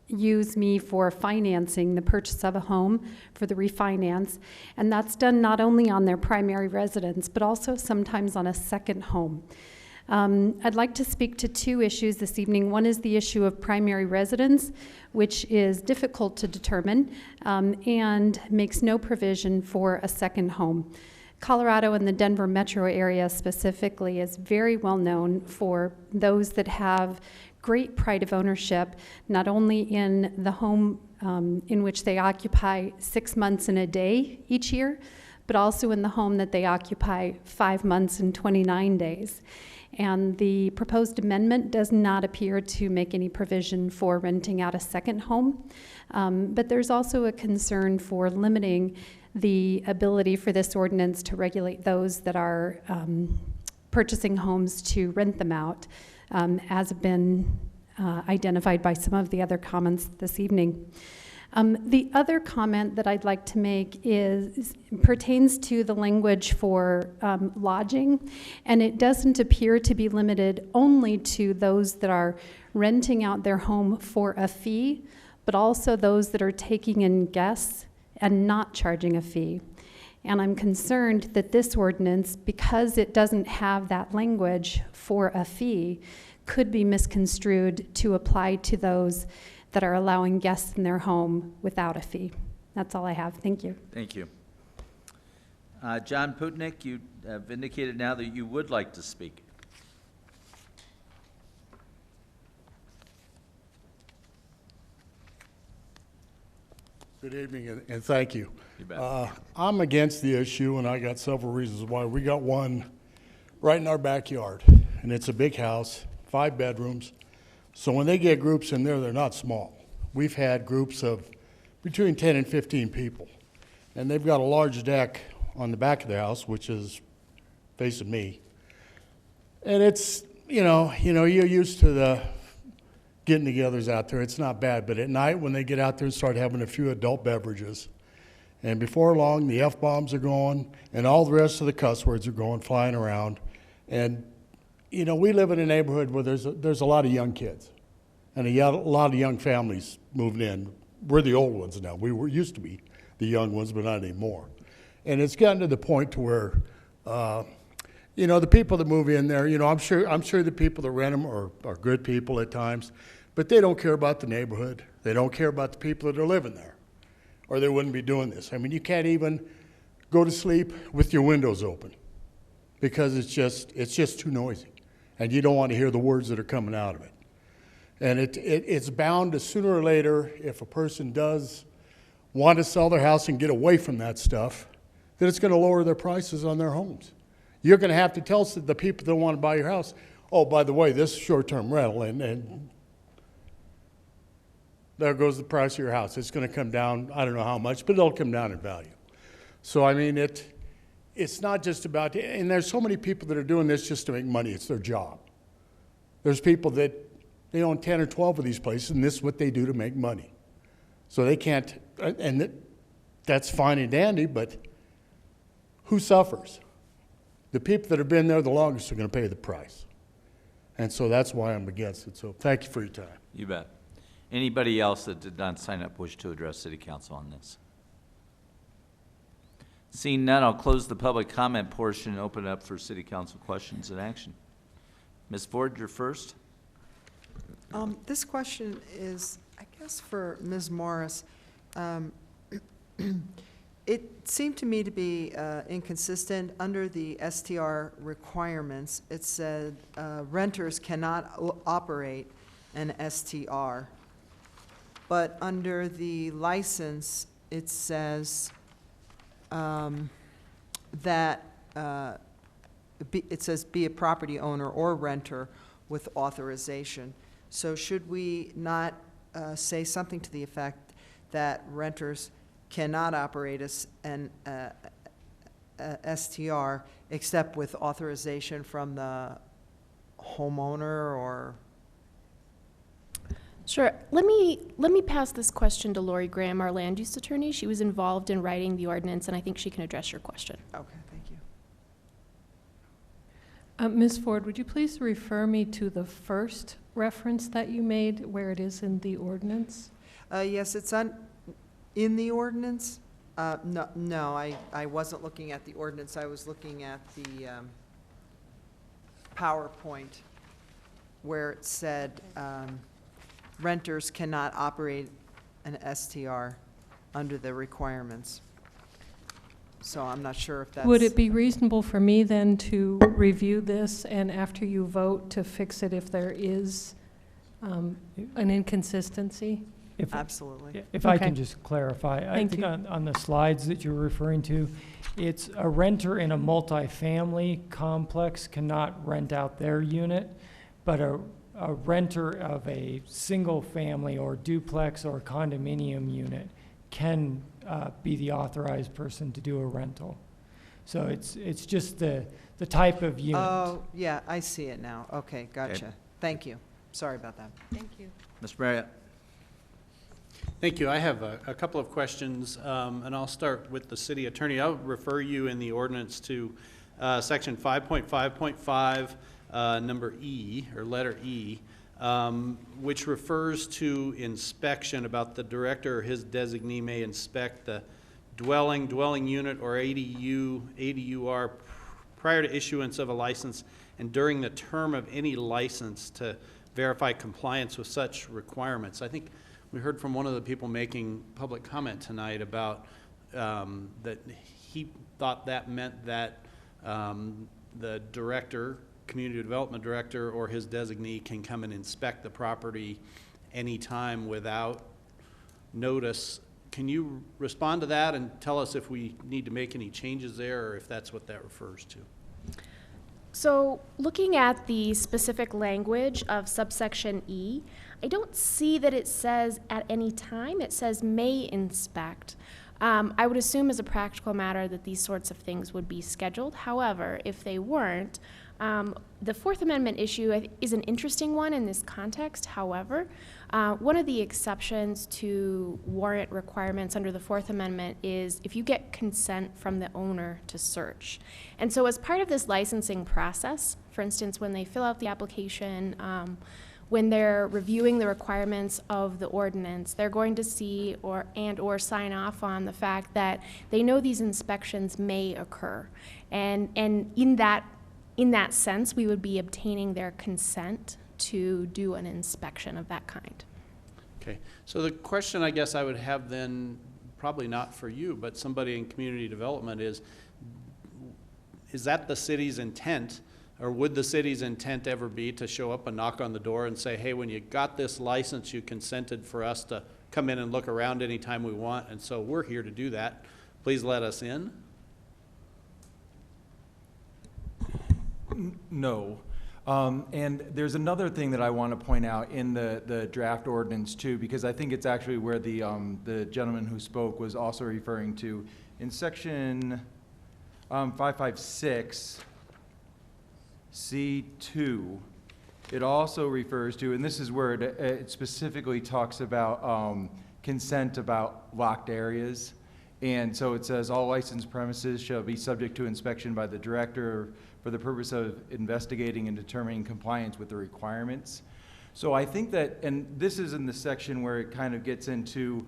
use me for financing the purchase of a home for the refinance, and that's done not only on their primary residence, but also sometimes on a second home. I'd like to speak to two issues this evening. One is the issue of primary residence, which is difficult to determine and makes no provision for a second home. Colorado and the Denver metro area specifically is very well known for those that have great pride of ownership, not only in the home in which they occupy 6 months and a day each year, but also in the home that they occupy 5 months and 29 days. And the proposed amendment does not appear to make any provision for renting out a second home. But there's also a concern for limiting the ability for this ordinance to regulate those that are purchasing homes to rent them out, as have been identified by some of the other comments this evening. The other comment that I'd like to make pertains to the language for lodging, and it doesn't appear to be limited only to those that are renting out their home for a fee, but also those that are taking in guests and not charging a fee. And I'm concerned that this ordinance, because it doesn't have that language for a fee, could be misconstrued to apply to those that are allowing guests in their home without a fee. That's all I have. Thank you. Thank you. John Putnick, you have indicated now that you would like to speak. Good evening, and thank you. You bet. I'm against the issue, and I got several reasons why. We got one right in our backyard, and it's a big house, 5 bedrooms. So when they get groups in there, they're not small. We've had groups of between 10 and 15 people, and they've got a large deck on the back of the house, which is facing me. And it's, you're used to the getting-togethers out there. It's not bad, but at night when they get out there and start having a few adult beverages, and before long the F-bombs are going, and all the rest of the cuss words are going flying around, and we live in a neighborhood where there's a lot of young kids and a lot of young families moving in. We're the old ones now. Used to be the young ones, but not anymore. And it's gotten to the point to where, the people that move in there, I'm sure the people that rent them are good people at times, but they don't care about the neighborhood. They don't care about the people that are living there, or they wouldn't be doing this. I mean, you can't even go to sleep with your windows open because it's just too noisy. And you don't want to hear the words that are coming out of it. And it's bound to sooner or later, if a person does want to sell their house and get away from that stuff, that it's going to lower their prices on their homes. You're going to have to tell the people that want to buy your house, oh, by the way, this is short-term rental, and there goes the price of your house. It's going to come down, I don't know how much, but it'll come down in value. So, I mean, it's not just about, and there's so many people that are doing this just to make money. It's their job. There's people that they own 10 or 12 of these places, and this is what they do to make money. So they can't, and that's fine and dandy, but who suffers? The people that have been there the longest are going to pay the price. And so that's why I'm against it. So thank you for your time. You bet. Anybody else that did not sign up wish to address City Council on this? Seeing none, I'll close the public comment portion and open it up for City Council questions and action. Ms. Ford, you're first. This question is, I guess, for Ms. Morris. It seemed to me to be inconsistent. Under the STR requirements, it said renters cannot operate an STR. But under the license, it says that it says be a property owner or renter with authorization. So should we not say something to the effect that renters cannot operate an STR except with authorization from the homeowner or? Sure. Let me pass this question to Lori Graham, our land use attorney. She was involved in writing the ordinance, and I think she can address your question. Okay, thank you. Ms. Ford, would you please refer me to the first reference that you made where it is in the ordinance? Yes, it's in the ordinance. No, I wasn't looking at the ordinance. I was looking at the PowerPoint where it said renters cannot operate an STR under the requirements. So I'm not sure if that's... Would it be reasonable for me then to review this and after you vote to fix it if there is an inconsistency? Absolutely. If I can just clarify, I think on the slides that you're referring to, it's a renter in a multifamily complex cannot rent out their unit, but a renter of a single family or duplex or condominium unit can be the authorized person to do a rental. So it's just the type of unit. Oh, yeah, I see it now. Okay, gotcha. Okay. Thank you. Sorry about that. Thank you. Mr. Marriott. Thank you. I have a couple of questions, and I'll start with the city attorney. I'll refer you in the ordinance to section 5.5.5, number E, or letter E, which refers to inspection, about the director or his designee may inspect the dwelling unit, or ADUR prior to issuance of a license and during the term of any license to verify compliance with such requirements. I think we heard from one of the people making public comment tonight about that he thought that meant that the director, community development director, or his designee can come and inspect the property anytime without notice. Can you respond to that and tell us if we need to make any changes there, or if that's what that refers to? So looking at the specific language of subsection E, I don't see that it says at any time. It says may inspect. I would assume as a practical matter that these sorts of things would be scheduled. However, if they weren't, the Fourth Amendment issue is an interesting one in this context. However, one of the exceptions to warrant requirements under the Fourth Amendment is if you get consent from the owner to search. And so as part of this licensing process, for instance, when they fill out the application, when they're reviewing the requirements of the ordinance, they're going to see or sign off on the fact that they know these inspections may occur. And in that sense, we would be obtaining their consent to do an inspection of that kind. Okay, so the question I guess I would have then, probably not for you, but somebody in community development is that the city's intent, or would the city's intent ever be to show up and knock on the door and say, hey, when you got this license, you consented for us to come in and look around anytime we want, and so we're here to do that. Please let us in? No. And there's another thing that I want to point out in the draft ordinance too, because I think it's actually where the gentleman who spoke was also referring to. In section 556 C2, it also refers to, and this is where it specifically talks about consent about locked areas. And so it says all licensed premises shall be subject to inspection by the director for the purpose of investigating and determining compliance with the requirements. So I think that, and this is in the section where it kind of gets into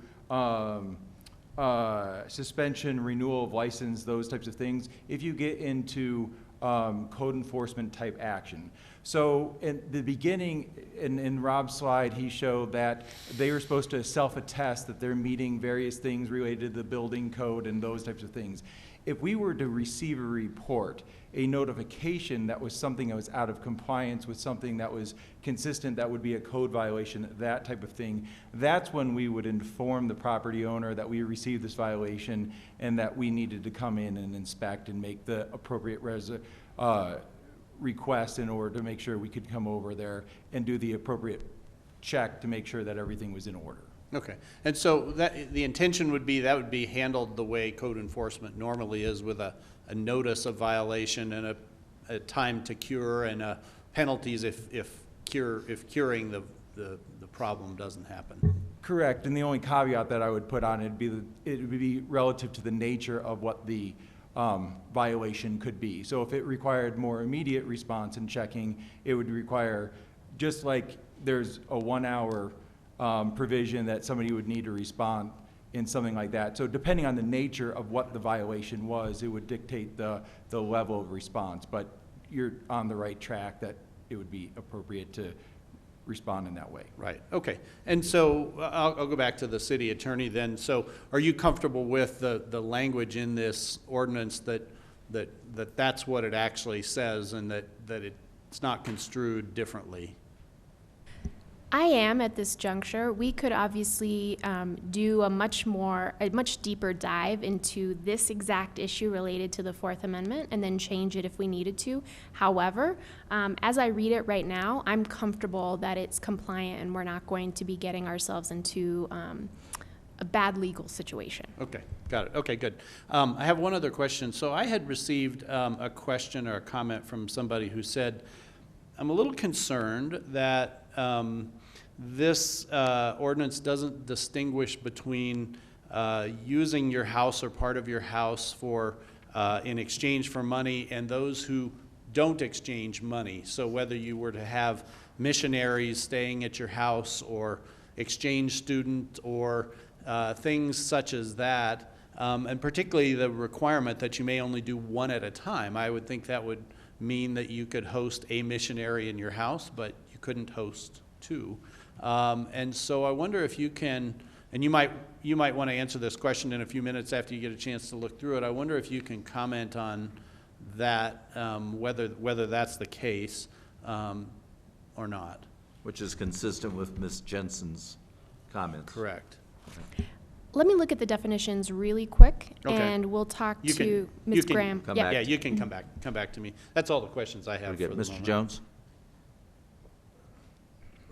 suspension, renewal of license, those types of things, if you get into code enforcement type action. So in the beginning, in Rob's slide, he showed that they were supposed to self-attest that they're meeting various things related to the building code and those types of things. If we were to receive a report, a notification that was something that was out of compliance with something that was consistent, that would be a code violation, that type of thing, that's when we would inform the property owner that we received this violation and that we needed to come in and inspect and make the appropriate request in order to make sure we could come over there and do the appropriate check to make sure that everything was in order. Okay, and so that, the intention would be that would be handled the way code enforcement normally is, with a notice of violation and a time to cure and penalties if curing the problem doesn't happen. Correct, and the only caveat that I would put on it would be relative to the nature of what the violation could be. So if it required more immediate response and checking, it would require, just like there's a 1 hour provision that somebody would need to respond in something like that. So depending on the nature of what the violation was, it would dictate the level of response. But you're on the right track that it would be appropriate to respond in that way. Right, okay. And so I'll go back to the city attorney then. So are you comfortable with the language in this ordinance that's what it actually says, and that it's not construed differently? I am at this juncture. We could obviously do a much deeper dive into this exact issue related to the Fourth Amendment and then change it if we needed to. However, as I read it right now, I'm comfortable that it's compliant and we're not going to be getting ourselves into a bad legal situation. Okay, got it. Okay, good. I have one other question. So I had received a question or a comment from somebody who said, I'm a little concerned that this ordinance doesn't distinguish between using your house or part of your house for in exchange for money and those who don't exchange money. So whether you were to have missionaries staying at your house or exchange student or things such as that, and particularly the requirement that you may only do one at a time. I would think that would mean that you could host a missionary in your house, but you couldn't host two. And so I wonder if you can, and you might want to answer this question in a few minutes after you get a chance to look through it. I wonder if you can comment on that, whether that's the case or not. Which is consistent with Ms. Jensen's comments. Correct. Okay. Let me look at the definitions really quick, Okay. and we'll talk to Ms. Graham. Yeah, you can come back to me. That's all the questions I have for the Mr. moment. Jones?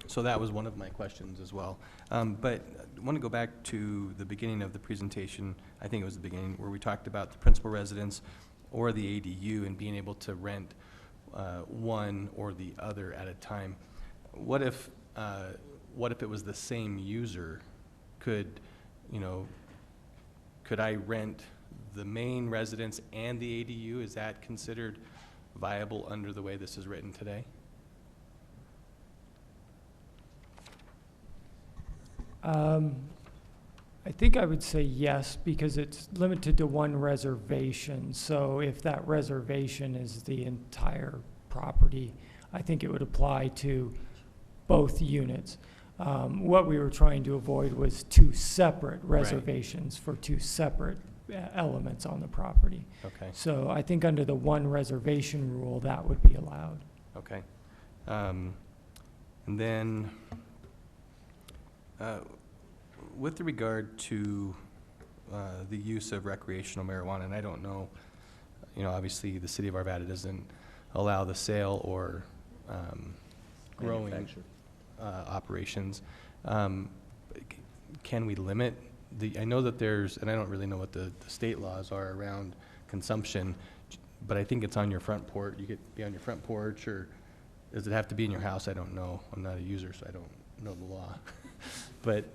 So that was one of my questions as well. But I want to go back to the beginning of the presentation. I think it was the beginning where we talked about the principal residence or the ADU and being able to rent one or the other at a time. What if it was the same user? Could I rent the main residence and the ADU? Is that considered viable under the way this is written today? I think I would say yes, because it's limited to one reservation. So if that reservation is the entire property, I think it would apply to both units. What we were trying to avoid was two separate reservations for two separate elements on the property. Okay. So I think under the one reservation rule, that would be allowed. Okay. And then with regard to the use of recreational marijuana, and I don't know, obviously the city of Arvada doesn't allow the sale or growing operations. Can we limit I know that there's, and I don't really know what the state laws are around consumption, but I think it's on your front porch. You could be on your front porch, or does it have to be in your house? I don't know. I'm not a user, so I don't know the law. But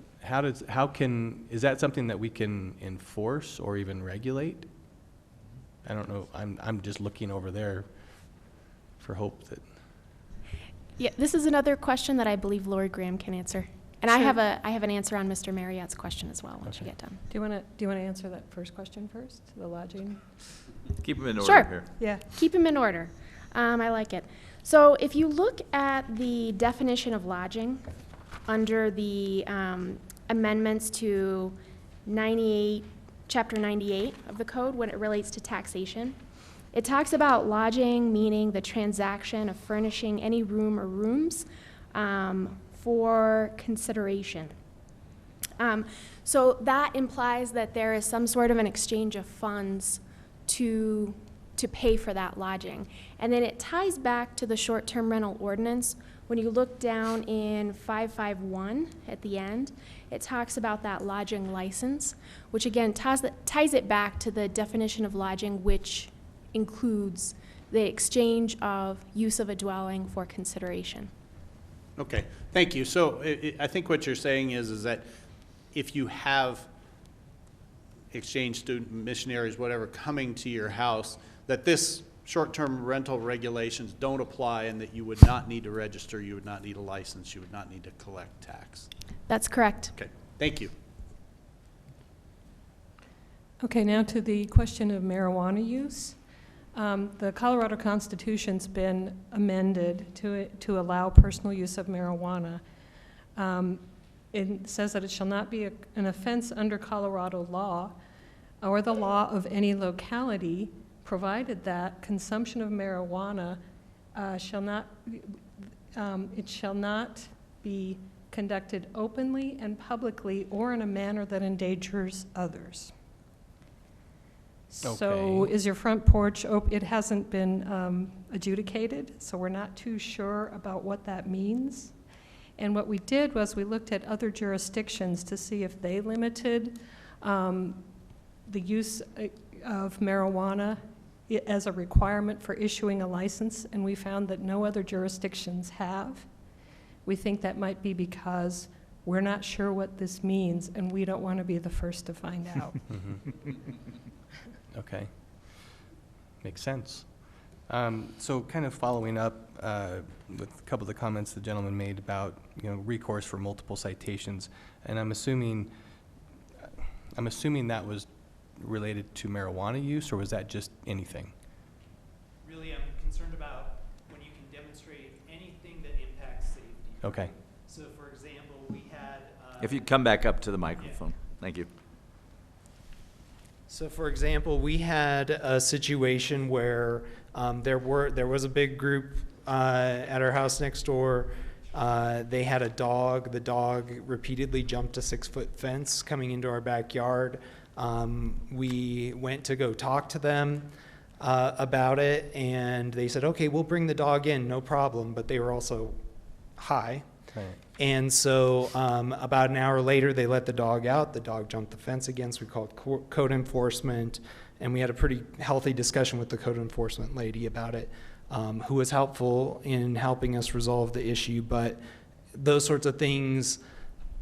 is that something that we can enforce or even regulate? I don't know. I'm just looking over there for hope that. Yeah, this is another question that I believe Lori Graham can answer. And Sure. I have an answer on Mr. Marriott's question as well once you get done. Do you want to answer that first question first, the lodging? Keep them in order Sure. here. Yeah. Keep them in order. I like it. So if you look at the definition of lodging under the amendments to Chapter 98 of the code when it relates to taxation, it talks about lodging meaning the transaction of furnishing any room or rooms for consideration. So that implies that there is some sort of an exchange of funds to pay for that lodging. And then it ties back to the short-term rental ordinance. When you look down in 551 at the end, it talks about that lodging license, which again ties it back to the definition of lodging, which includes the exchange of use of a dwelling for consideration. Okay, thank you. So I think what you're saying is that if you have exchange student missionaries, whatever, coming to your house, that this short-term rental regulations don't apply and that you would not need to register, you would not need a license, you would not need to collect tax. That's correct. Okay, thank you. Okay, now to the question of marijuana use. The Colorado Constitution's been amended to allow personal use of marijuana. It says that it shall not be an offense under Colorado law or the law of any locality, provided that consumption of marijuana shall not be conducted openly and publicly or in a manner that endangers others. So is your front porch open? It hasn't been adjudicated, so we're not too sure about what that means. And what we did was we looked at other jurisdictions to see if they limited the use of marijuana as a requirement for issuing a license, and we found that no other jurisdictions have. We think that might be because we're not sure what this means, and we don't want to be the first to find out. Okay. Makes sense. So kind of following up with a couple of the comments the gentleman made about, recourse for multiple citations, and I'm assuming that was related to marijuana use, or was that just anything? Really, I'm concerned about when you can demonstrate anything that impacts safety. Okay. So, for example, we had... If you come back up to the microphone. Yeah. Thank you. So, for example, we had a situation where there was a big group at our house next door. They had a dog. The dog repeatedly jumped a 6-foot fence coming into our backyard. We went to go talk to them about it, and they said, okay, we'll bring the dog in, no problem, but they were also high. Right. And so about an hour later, they let the dog out. The dog jumped the fence again, so we called code enforcement, and we had a pretty healthy discussion with the code enforcement lady about it, who was helpful in helping us resolve the issue. But those sorts of things,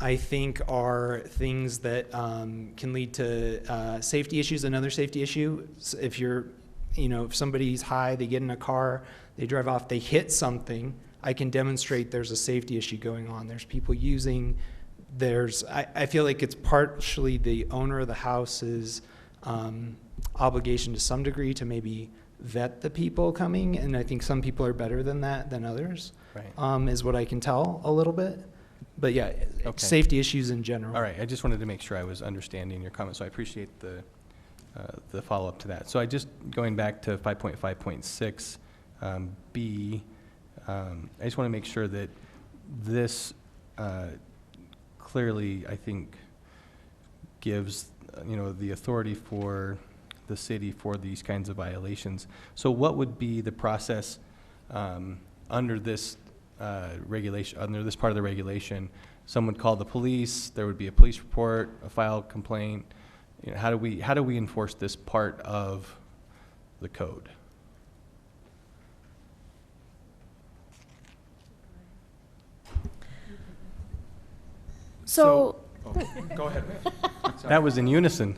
I think, are things that can lead to safety issues. Another safety issue, if if somebody's high, they get in a car, they drive off, they hit something, I can demonstrate there's a safety issue going on. There's people using, I feel like it's partially the owner of the house's obligation to some degree to maybe vet the people coming, and I think some people are better than that than others, right. Is what I can tell a little bit. But yeah, okay. Safety issues in general. All right, I just wanted to make sure I was understanding your comments, so I appreciate the follow-up to that. So I just, going back to 5.5.6 B, I just want to make sure that this clearly, I think, gives the authority for the city for these kinds of violations. So what would be the process under this regulation, under this part of the regulation? Someone would call the police, there would be a police report, a filed complaint. How do we enforce this part of the code? So go ahead. That was in unison.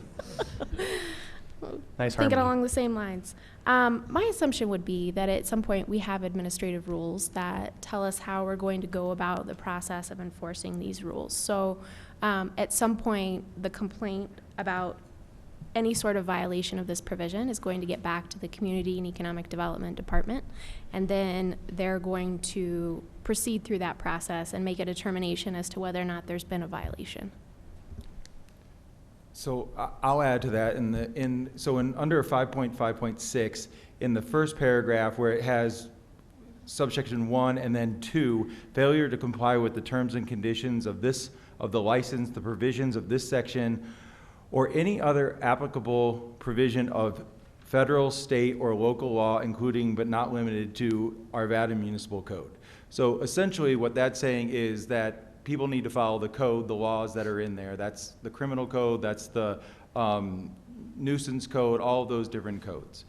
Nice thinking harmony. along the same lines. My assumption would be that at some point we have administrative rules that tell us how we're going to go about the process of enforcing these rules. So at some point, the complaint about any sort of violation of this provision is going to get back to the Community and Economic Development Department, and then they're going to proceed through that process and make a determination as to whether or not there's been a violation. So I'll add to that. So in under 5.5.6, in the first paragraph where it has subsection 1 and then 2, failure to comply with the terms and conditions of the license, the provisions of this section, or any other applicable provision of federal, state, or local law, including but not limited to Arvada Municipal Code. So essentially what that's saying is that people need to follow the code, the laws that are in there. That's the criminal code, that's the nuisance code, all of those different codes.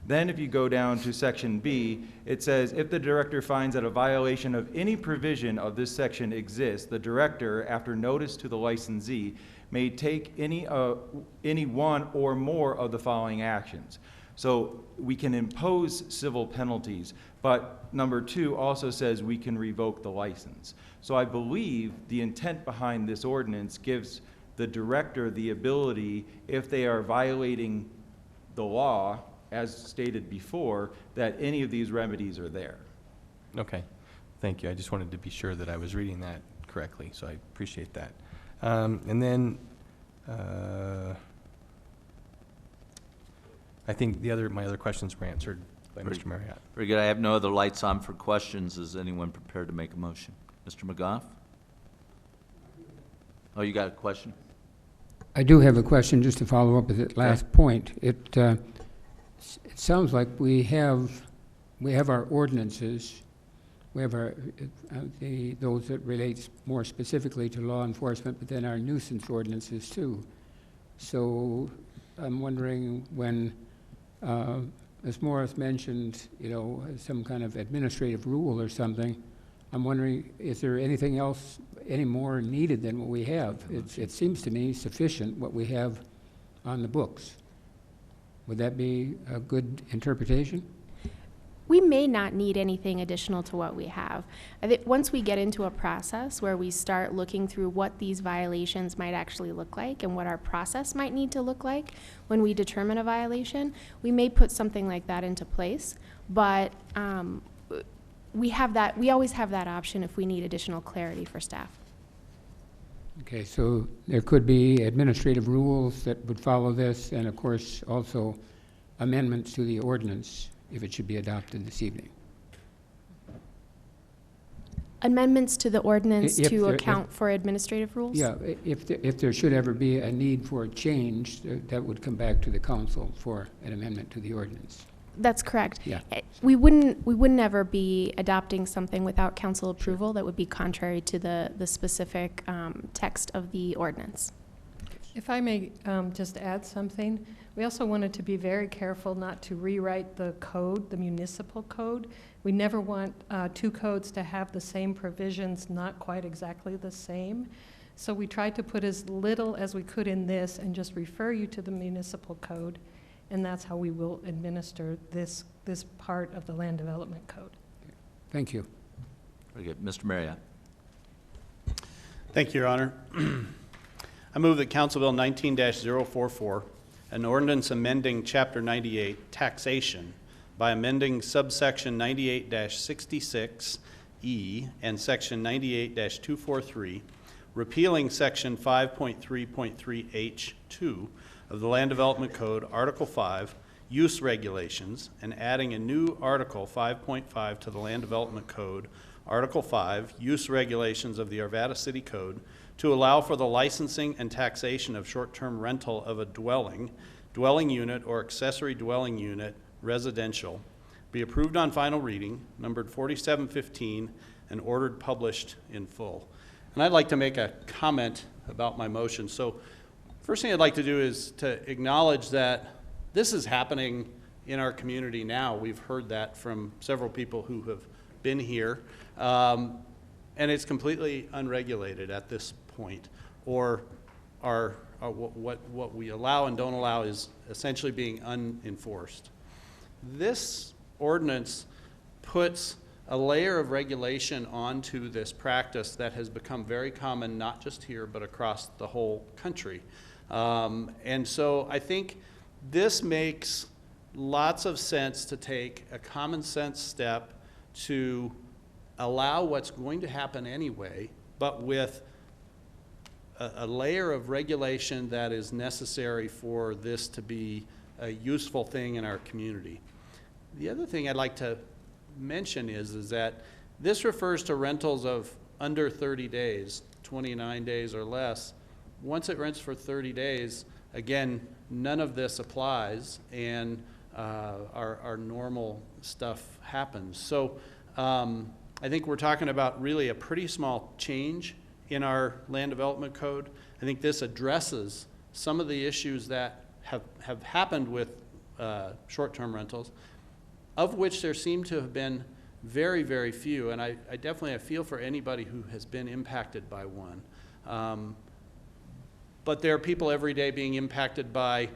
Then if you go down to section B, it says, if the director finds that a violation of any provision of this section exists, the director, after notice to the licensee, may take any one or more of the following actions. So we can impose civil penalties, but number 2 also says we can revoke the license. So I believe the intent behind this ordinance gives the director the ability, if they are violating the law, as stated before, that any of these remedies are there. Okay, thank you. I just wanted to be sure that I was reading that correctly, so I appreciate that. And then I think my other questions were answered by Mr. Marriott. Very good. I have no other lights on for questions. Is anyone prepared to make a motion? Mr. McGoff? Oh, you got a question? I do have a question just to follow up with that last point. It sounds like we have our ordinances, we have our those that relate more specifically to law enforcement, but then our nuisance ordinances too. So I'm wondering when, as Morris mentioned, some kind of administrative rule or something, I'm wondering, is there anything else any more needed than what we have? It seems to me sufficient what we have on the books. Would that be a good interpretation? We may not need anything additional to what we have. I think once we get into a process where we start looking through what these violations might actually look like and what our process might need to look like when we determine a violation, we may put something like that into place. But we always have that option if we need additional clarity for staff. Okay, so there could be administrative rules that would follow this, and of course also amendments to the ordinance if it should be adopted this evening. Amendments to the ordinance to account for administrative rules? Yeah, if there should ever be a need for a change, that would come back to the council for an amendment to the ordinance. That's correct. Yeah. We wouldn't ever be adopting something without council approval that would be contrary to the specific text of the ordinance. If I may just add something, we also wanted to be very careful not to rewrite the code, the municipal code. We never want two codes to have the same provisions, not quite exactly the same. So we tried to put as little as we could in this and just refer you to the municipal code, and that's how we will administer this part of the land development code. Thank you. Very good. Mr. Marriott. Thank you, Your Honor. I move that Council Bill 19-044, an ordinance amending Chapter 98, Taxation, by amending subsection 98-66E and section 98-243, repealing section 5.3.3H2 of the Land Development Code, Article 5, Use Regulations, and adding a new Article 5.5 to the Land Development Code, Article 5, Use Regulations of the Arvada City Code, to allow for the licensing and taxation of short-term rental of a dwelling unit, or accessory dwelling unit, residential, be approved on final reading, numbered 4715, and ordered published in full. And I'd like to make a comment about my motion. So first thing I'd like to do is to acknowledge that this is happening in our community now. We've heard that from several people who have been here. And it's completely unregulated at this point, or our what we allow and don't allow is essentially being unenforced. This ordinance puts a layer of regulation onto this practice that has become very common, not just here, but across the whole country. And so I think this makes lots of sense to take a common sense step to allow what's going to happen anyway, but with a layer of regulation that is necessary for this to be a useful thing in our community. The other thing I'd like to mention is that this refers to rentals of under 30 days, 29 days or less. Once it rents for 30 days, again, none of this applies, and our normal stuff happens. So I think we're talking about really a pretty small change in our land development code. I think this addresses some of the issues that have happened with short-term rentals, of which there seem to have been very, very few, and I definitely feel for anybody who has been impacted by one. But there are people every day being impacted by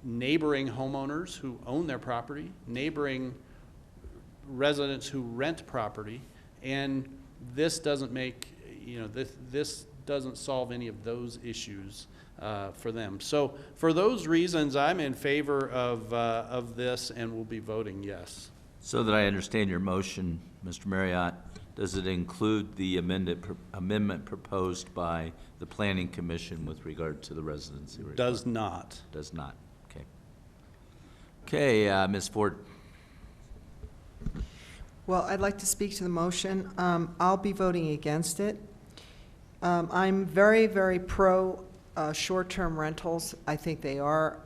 neighboring homeowners who own their property, neighboring residents who rent property, and this doesn't make, this doesn't solve any of those issues for them. So for those reasons, I'm in favor of this and will be voting yes. So that I understand your motion, Mr. Marriott, does it include the amendment proposed by the Planning Commission with regard to the residency requirement? Does not. Does not, okay. Okay, Ms. Ford. Well, I'd like to speak to the motion. I'll be voting against it. I'm very, very pro short-term rentals. I think they are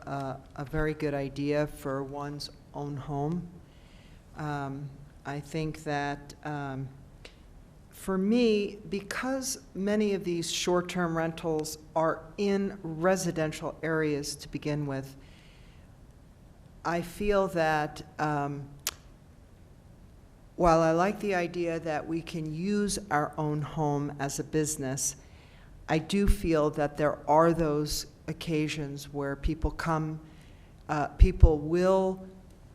a very good idea for one's own home. I think that for me, because many of these short-term rentals are in residential areas to begin with, I feel that while I like the idea that we can use our own home as a business, I do feel that there are those occasions where people people will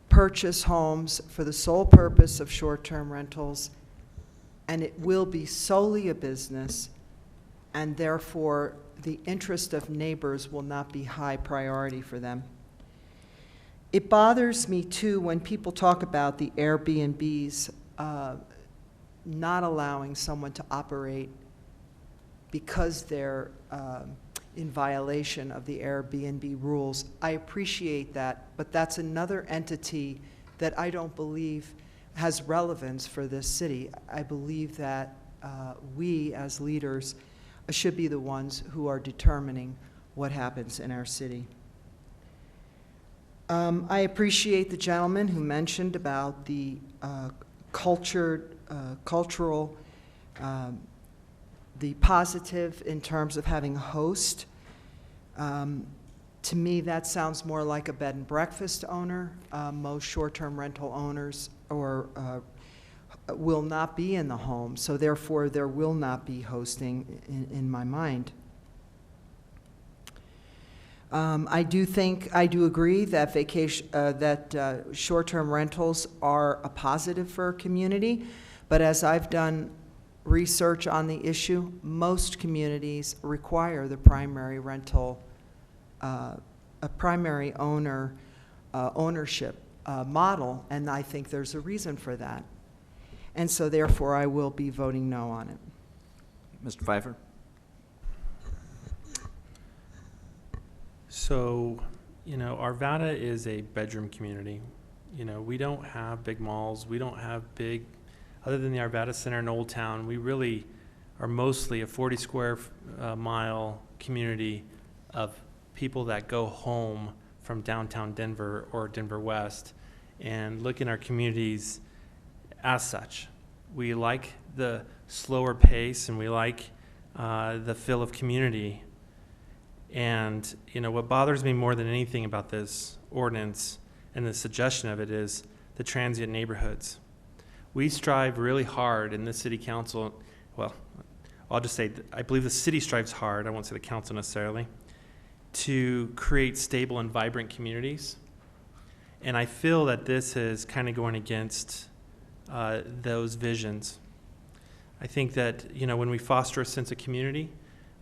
purchase homes for the sole purpose of short-term rentals, and it will be solely a business, and therefore the interest of neighbors will not be high priority for them. It bothers me too when people talk about the Airbnbs not allowing someone to operate because they're in violation of the Airbnb rules. I appreciate that, but that's another entity that I don't believe has relevance for this city. I believe that we as leaders should be the ones who are determining what happens in our city. I appreciate the gentleman who mentioned about the cultural, the positive in terms of having a host. To me, that sounds more like a bed and breakfast owner. Most short-term rental owners will not be in the home, so therefore there will not be hosting in my mind. I do agree that short-term rentals are a positive for a community, but as I've done research on the issue, most communities require the primary rental, a primary ownership model, and I think there's a reason for that. And so therefore I will be voting no on it. Mr. Pfeiffer? So, Arvada is a bedroom community. We don't have big malls. We don't have big, other than the Arvada Center in Old Town, we really are mostly a 40 square mile community of people that go home from downtown Denver or Denver West and look in our communities as such. We like the slower pace and we like the feel of community. And what bothers me more than anything about this ordinance and the suggestion of it is the transient neighborhoods. We strive really hard in the city council, well, I'll just say I believe the city strives hard, I won't say the council necessarily, to create stable and vibrant communities. And I feel that this is kind of going against those visions. I think that, you know, when we foster a sense of community,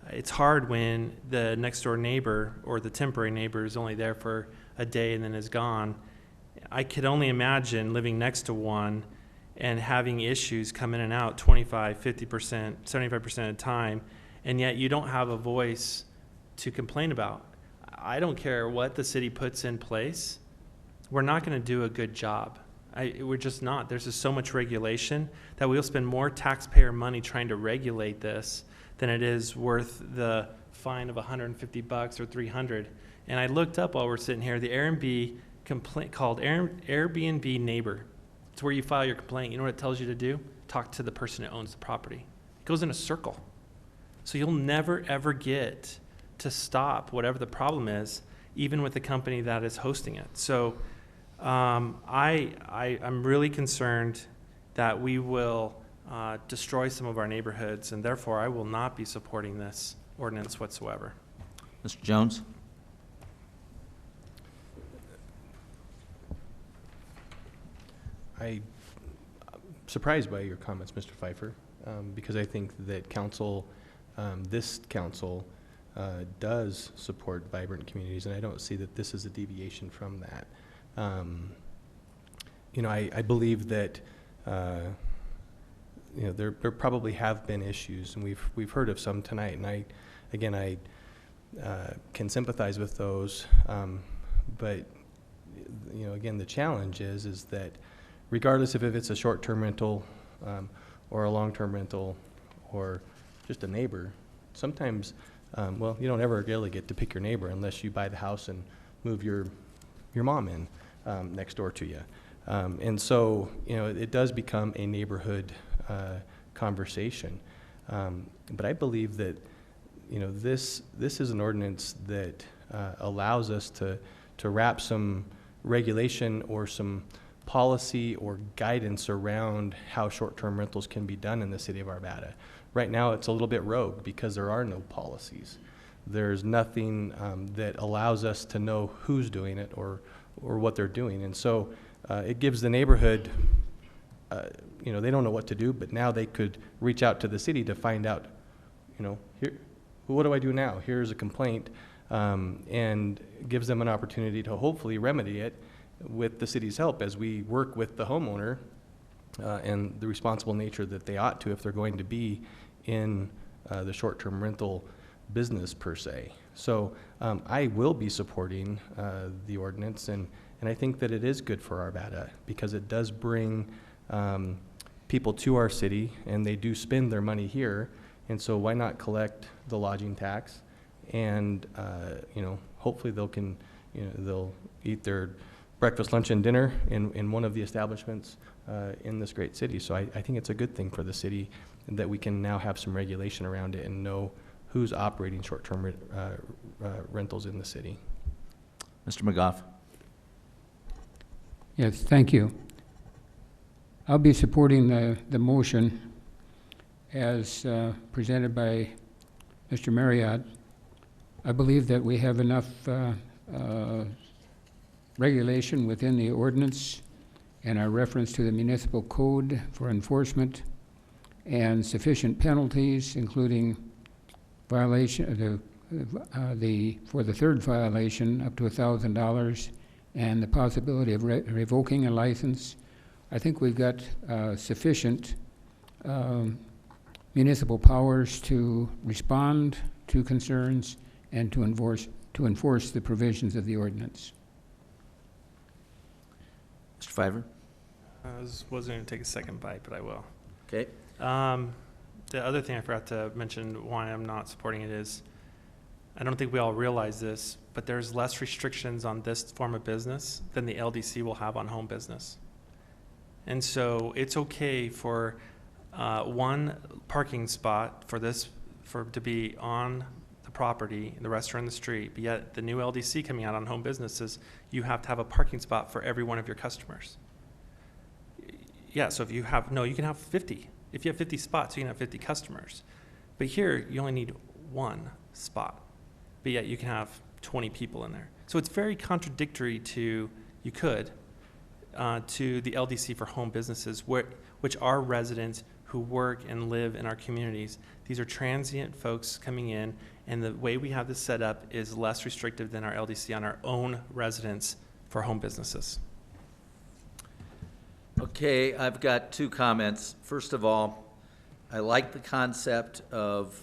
it's hard when the next door neighbor or the temporary neighbor is only there for a day and then is gone. I could only imagine living next to one and having issues come in and out 25, 50%, 75% of the time, and yet you don't have a voice to complain about. I don't care what the city puts in place. We're not going to do a good job. We're just not. There's just so much regulation that we'll spend more taxpayer money trying to regulate this than it is worth the fine of $150 or $300. And I looked up while we're sitting here, the Airbnb complaint called Airbnb Neighbor. It's where you file your complaint. You know what it tells you to do? Talk to the person who owns the property. It goes in a circle. So you'll never, ever get to stop whatever the problem is, even with the company that is hosting it. So I'm really concerned that we will destroy some of our neighborhoods, and therefore I will not be supporting this ordinance whatsoever. Mr. Jones? I'm surprised by your comments, Mr. Pfeiffer, because I think that this council does support vibrant communities, and I don't see that this is a deviation from that. You know, I believe that you know, there probably have been issues, and we've heard of some tonight, and I can sympathize with those, but you know, again, the challenge is that regardless if it's a short-term rental or a long-term rental or just a neighbor, sometimes, well, you don't ever really get to pick your neighbor unless you buy the house and move your mom in next door to you. And so, you know, it does become a neighborhood conversation. But I believe that, you know, this is an ordinance that allows us to wrap some regulation or some policy or guidance around how short-term rentals can be done in the city of Arvada. Right now, it's a little bit rogue because there are no policies. There's nothing that allows us to know who's doing it or what they're doing. And so it gives the neighborhood, you know, they don't know what to do, but now they could reach out to the city to find out, you know, here, what do I do now? Here's a complaint, and gives them an opportunity to hopefully remedy it with the city's help as we work with the homeowner and the responsible nature that they ought to if they're going to be in the short-term rental business per se. So I will be supporting the ordinance, and I think that it is good for Arvada because it does bring people to our city, and they do spend their money here, and so why not collect the lodging tax, and you know, hopefully they'll eat their breakfast, lunch, and dinner in one of the establishments in this great city. So I think it's a good thing for the city that we can now have some regulation around it and know who's operating short-term rentals in the city. Mr. McGoff? Yes, thank you. I'll be supporting the motion as presented by Mr. Marriott. I believe that we have enough regulation within the ordinance and our reference to the municipal code for enforcement and sufficient penalties, including violation for the third violation up to $1,000 and the possibility of revoking a license. I think we've got sufficient municipal powers to respond to concerns and to enforce the provisions of the ordinance. Mr. Pfeiffer? I wasn't going to take a second bite, but I will. Okay. The other thing I forgot to mention why I'm not supporting it is, I don't think we all realize this, but there's less restrictions on this form of business than the LDC will have on home business. And so it's okay for one parking spot to be on the property, and the rest are in the street, but yet the new LDC coming out on home businesses, you have to have a parking spot for every one of your customers. Yeah, so if you have, no, you can have 50. If you have 50 spots, you can have 50 customers. But here, you only need one spot. But yet you can have 20 people in there. So it's very contradictory to the LDC for home businesses, which are residents who work and live in our communities. These are transient folks coming in, and the way we have this set up is less restrictive than our LDC on our own residents for home businesses. Okay, I've got two comments. First of all, I like the concept of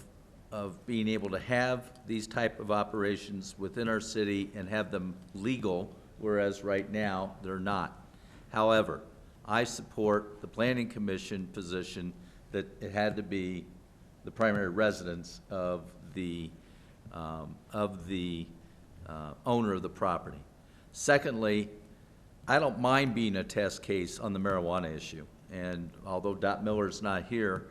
being able to have these type of operations within our city and have them legal, whereas right now they're not. However, I support the Planning Commission position that it had to be the primary residence of the owner of the property. Secondly, I don't mind being a test case on the marijuana issue. And although Dot Miller's not here,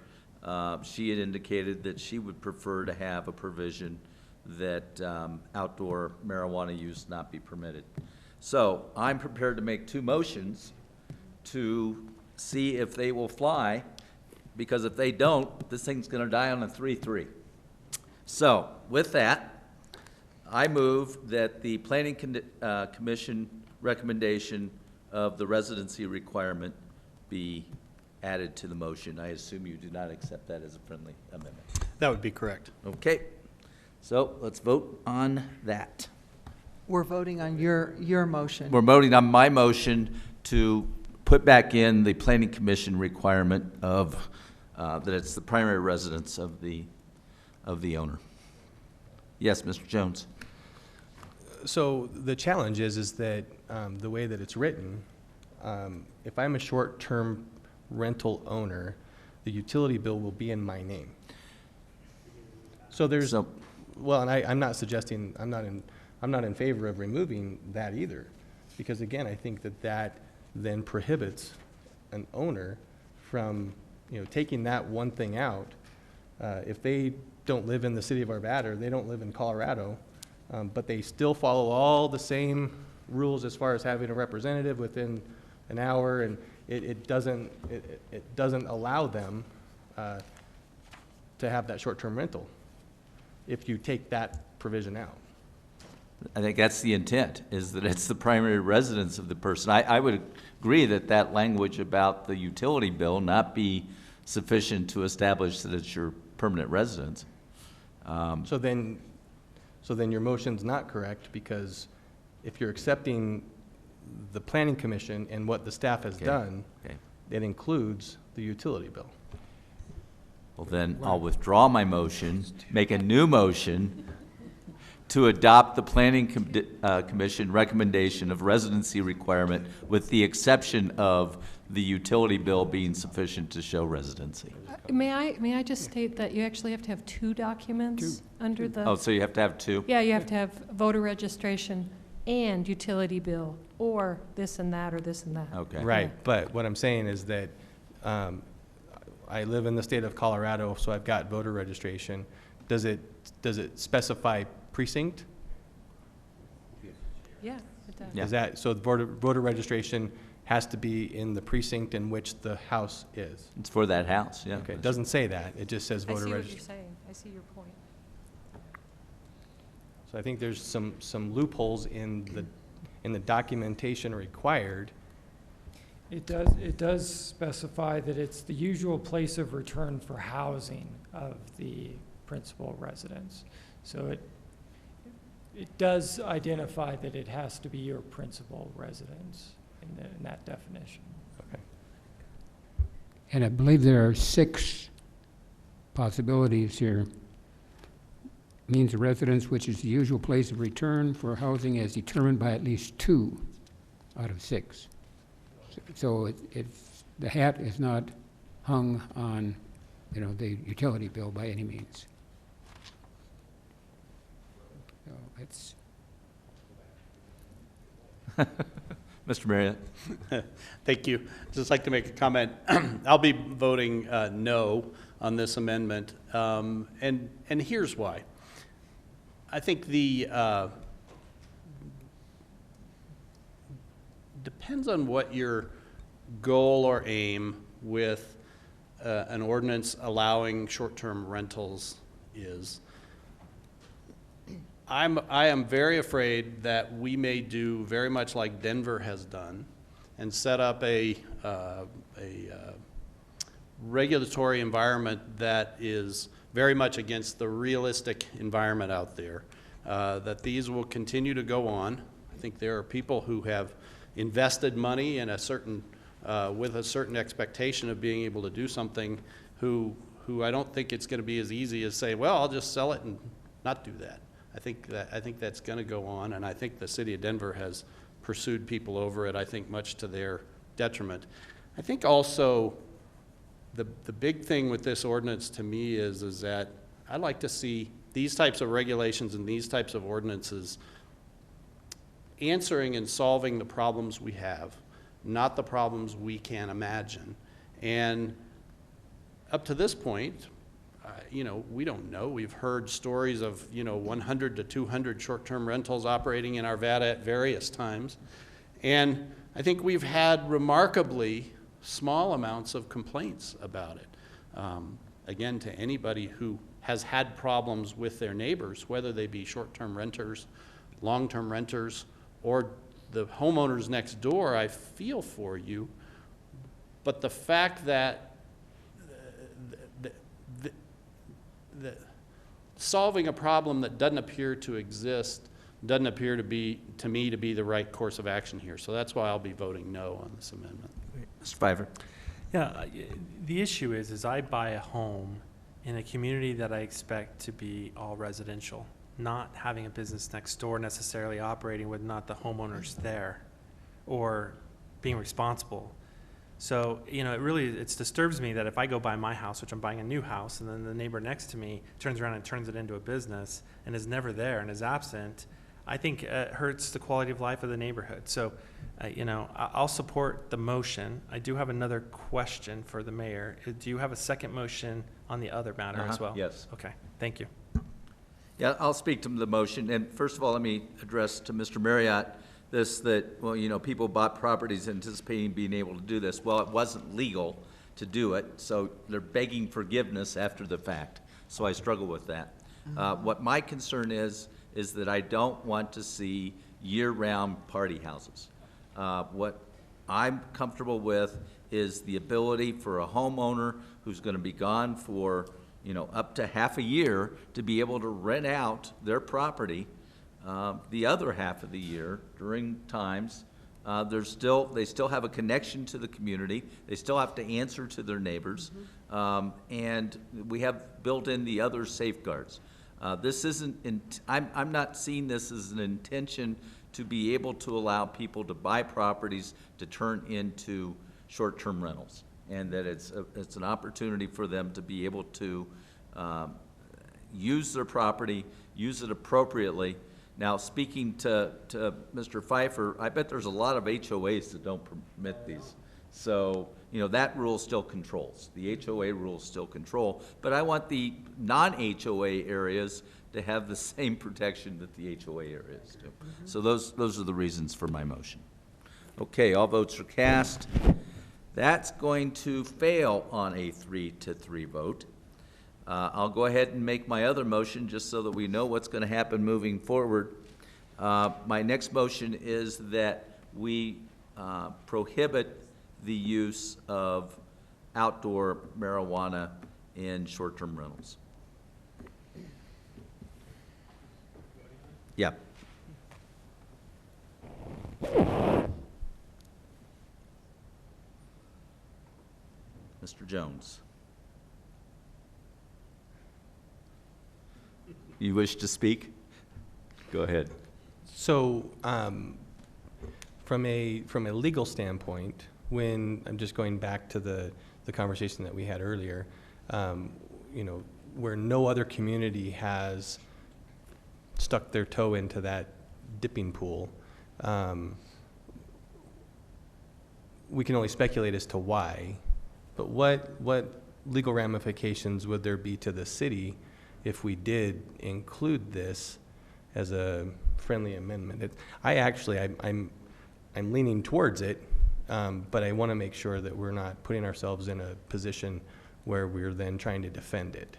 she had indicated that she would prefer to have a provision that outdoor marijuana use not be permitted. So I'm prepared to make two motions to see if they will fly, because if they don't, this thing's gonna die on a 3-3. So with that, I move that the Planning Commission recommendation of the residency requirement be added to the motion. I assume you do not accept that as a friendly amendment. That would be correct. Okay, so let's vote on that. We're voting on your motion. We're voting on my motion to put back in the Planning Commission requirement of, that it's the primary residence of the owner. Yes, Mr. Jones. So the challenge is that the way that it's written, if I'm a short-term rental owner, the utility bill will be in my name. So there's, well, and I'm not suggesting, I'm not in favor of removing that either, because again, I think that then prohibits an owner from, taking that one thing out. If they don't live in the city of Arvada, or they don't live in Colorado, but they still follow all the same rules as far as having a representative within an hour, and it doesn't allow them to have that short-term rental if you take that provision out. I think that's the intent, is that it's the primary residence of the person. I would agree that that language about the utility bill not be sufficient to establish that it's your permanent residence. So then your motion's not correct, because if you're accepting the Planning Commission and what the staff has done, it includes the utility bill. Well, then I'll withdraw my motion, make a new motion to adopt the Planning Commission recommendation of residency requirement with the exception of the utility bill being sufficient to show residency. May I just state that you actually have to have two documents under the... Oh, so you have to have two? Yeah, you have to have voter registration and utility bill, or this and that, or this and that. Okay. Right, but what I'm saying is that I live in the state of Colorado, so I've got voter registration. Does it specify precinct? Yeah, it does. Is that, so the voter registration has to be in the precinct in which the house is? It's for that house, yeah. Okay, it doesn't say that, it just says I voter see what registration. you're saying. I see your point. So I think there's some loopholes in the documentation required. It does specify that it's the usual place of return for housing of the principal residence. So it does identify that it has to be your principal residence in that definition. Okay. And I believe there are 6 possibilities here. Means of residence, which is the usual place of return for housing as determined by at least 2 out of 6. So the hat is not hung on, the utility bill by any means. So it's Mr. Marriott. Thank you. Just like to make a comment. I'll be voting no on this amendment, and here's why. I think depends on what your goal or aim with an ordinance allowing short-term rentals is. I am very afraid that we may do very much like Denver has done and set up a regulatory environment that is very much against the realistic environment out there, that these will continue to go on. I think there are people who have invested money in a certain, with a certain expectation of being able to do something who I don't think it's going to be as easy as say, well, I'll just sell it and not do that. I think that's going to go on, and I think the city of Denver has pursued people over it, I think much to their detriment. I think also the big thing with this ordinance to me is that I'd like to see these types of regulations and these types of ordinances answering and solving the problems we have, not the problems we can imagine. And up to this point, you know, we don't know. We've heard stories of, you know, 100 to 200 short-term rentals operating in Arvada at various times. And I think we've had remarkably small amounts of complaints about it. Again, to anybody who has had problems with their neighbors, whether they be short-term renters, long-term renters, or the homeowners next door, I feel for you. But the fact that solving a problem that doesn't appear to exist doesn't appear to be, to me, to be the right course of action here. So that's why I'll be voting no on this amendment. Mr. Pfeiffer. Yeah, the issue is I buy a home in a community that I expect to be all residential, not having a business next door necessarily operating with not the homeowners there or being responsible. So, you know, it disturbs me that if I go buy my house, which I'm buying a new house, and then the neighbor next to me turns around and turns it into a business and is never there and is absent, I think it hurts the quality of life of the neighborhood. So, you know, I'll support the motion. I do have another question for the mayor. Do you have a second motion on the other matter as well? Yes. Okay, thank you. Yeah, I'll speak to the motion. And first of all, let me address to Mr. Marriott well, you know, people bought properties anticipating being able to do this. Well, it wasn't legal to do it, so they're begging forgiveness after the fact. So I struggle with that. What my concern is that I don't want to see year-round party houses. What I'm comfortable with is the ability for a homeowner who's going to be gone for, you know, up to half a year to be able to rent out their property the other half of the year during times. They still have a connection to the community. They still have to answer to their neighbors. And we have built in the other safeguards. This isn't, I'm not seeing this as an intention to be able to allow people to buy properties to turn into short-term rentals. And that it's an opportunity for them to be able to use their property, use it appropriately. Now, speaking to Mr. Pfeiffer, I bet there's a lot of HOAs that don't permit these. So, you know, that rule still controls. The HOA rules still control. But I want the non-HOA areas to have the same protection that the HOA areas do. So those are the reasons for my motion. Okay, all votes are cast. That's going to fail on a 3-3 vote. I'll go ahead and make my other motion just so that we know what's going to happen moving forward. My next motion is that we prohibit the use of outdoor marijuana in short-term rentals. Yeah. Mr. Jones. You wish to speak? Go ahead. So, from a legal standpoint, when I'm just going back to the conversation that we had earlier, you know, where no other community has stuck their toe into that dipping pool, we can only speculate as to why. But what legal ramifications would there be to the city if we did include this as a friendly amendment? I'm leaning towards it, but I want to make sure that we're not putting ourselves in a position where we're then trying to defend it.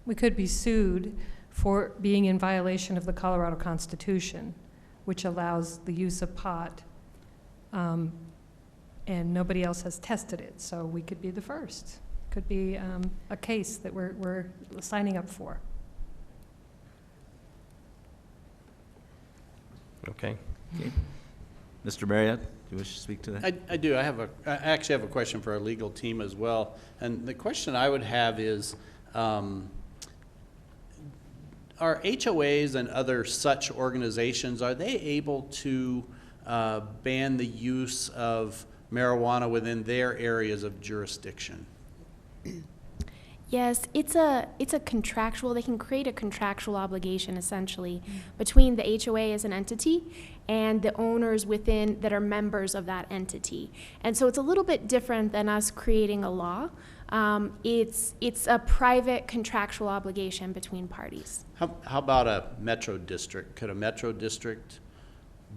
We could be sued for being in violation of the Colorado Constitution, which allows the use of pot, and nobody else has tested it, so we could be the first. Could be a case that we're signing up for. Okay. Mr. Marriott, do you wish to speak to that? I do. I actually have a question for our legal team as well. And the question I would have is, are HOAs and other such organizations, are they able to ban the use of marijuana within their areas of jurisdiction? Yes, it's a contractual, they can create a contractual obligation essentially between the HOA as an entity and the owners within that are members of that entity. And so it's a little bit different than us creating a law. It's a private contractual obligation between parties. How about a metro district? Could a metro district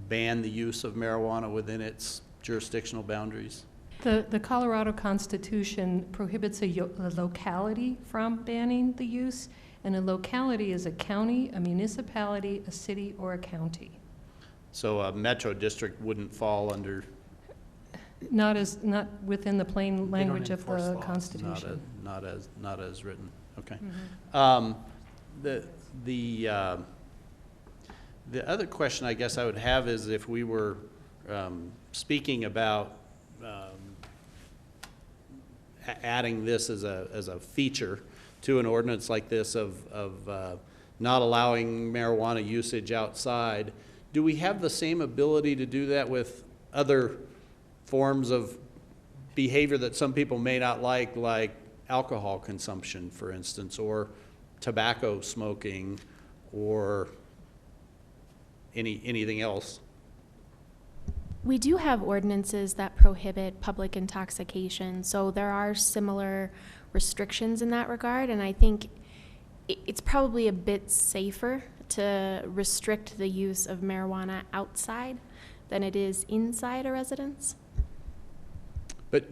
ban the use of marijuana within its jurisdictional boundaries? The Colorado Constitution prohibits a locality from banning the use, and a locality is a county, a municipality, a city, or a county. So a metro district wouldn't fall under? Not within the plain language of the Constitution. Not as written. Okay. Mm-hmm. The other question I guess I would have is if we were speaking about adding this as a feature to an ordinance like this of not allowing marijuana usage outside, do we have the same ability to do that with other forms of behavior that some people may not like alcohol consumption, for instance, or tobacco smoking, or anything else? We do have ordinances that prohibit public intoxication, so there are similar restrictions in that regard, and I think it's probably a bit safer to restrict the use of marijuana outside than it is inside a residence. But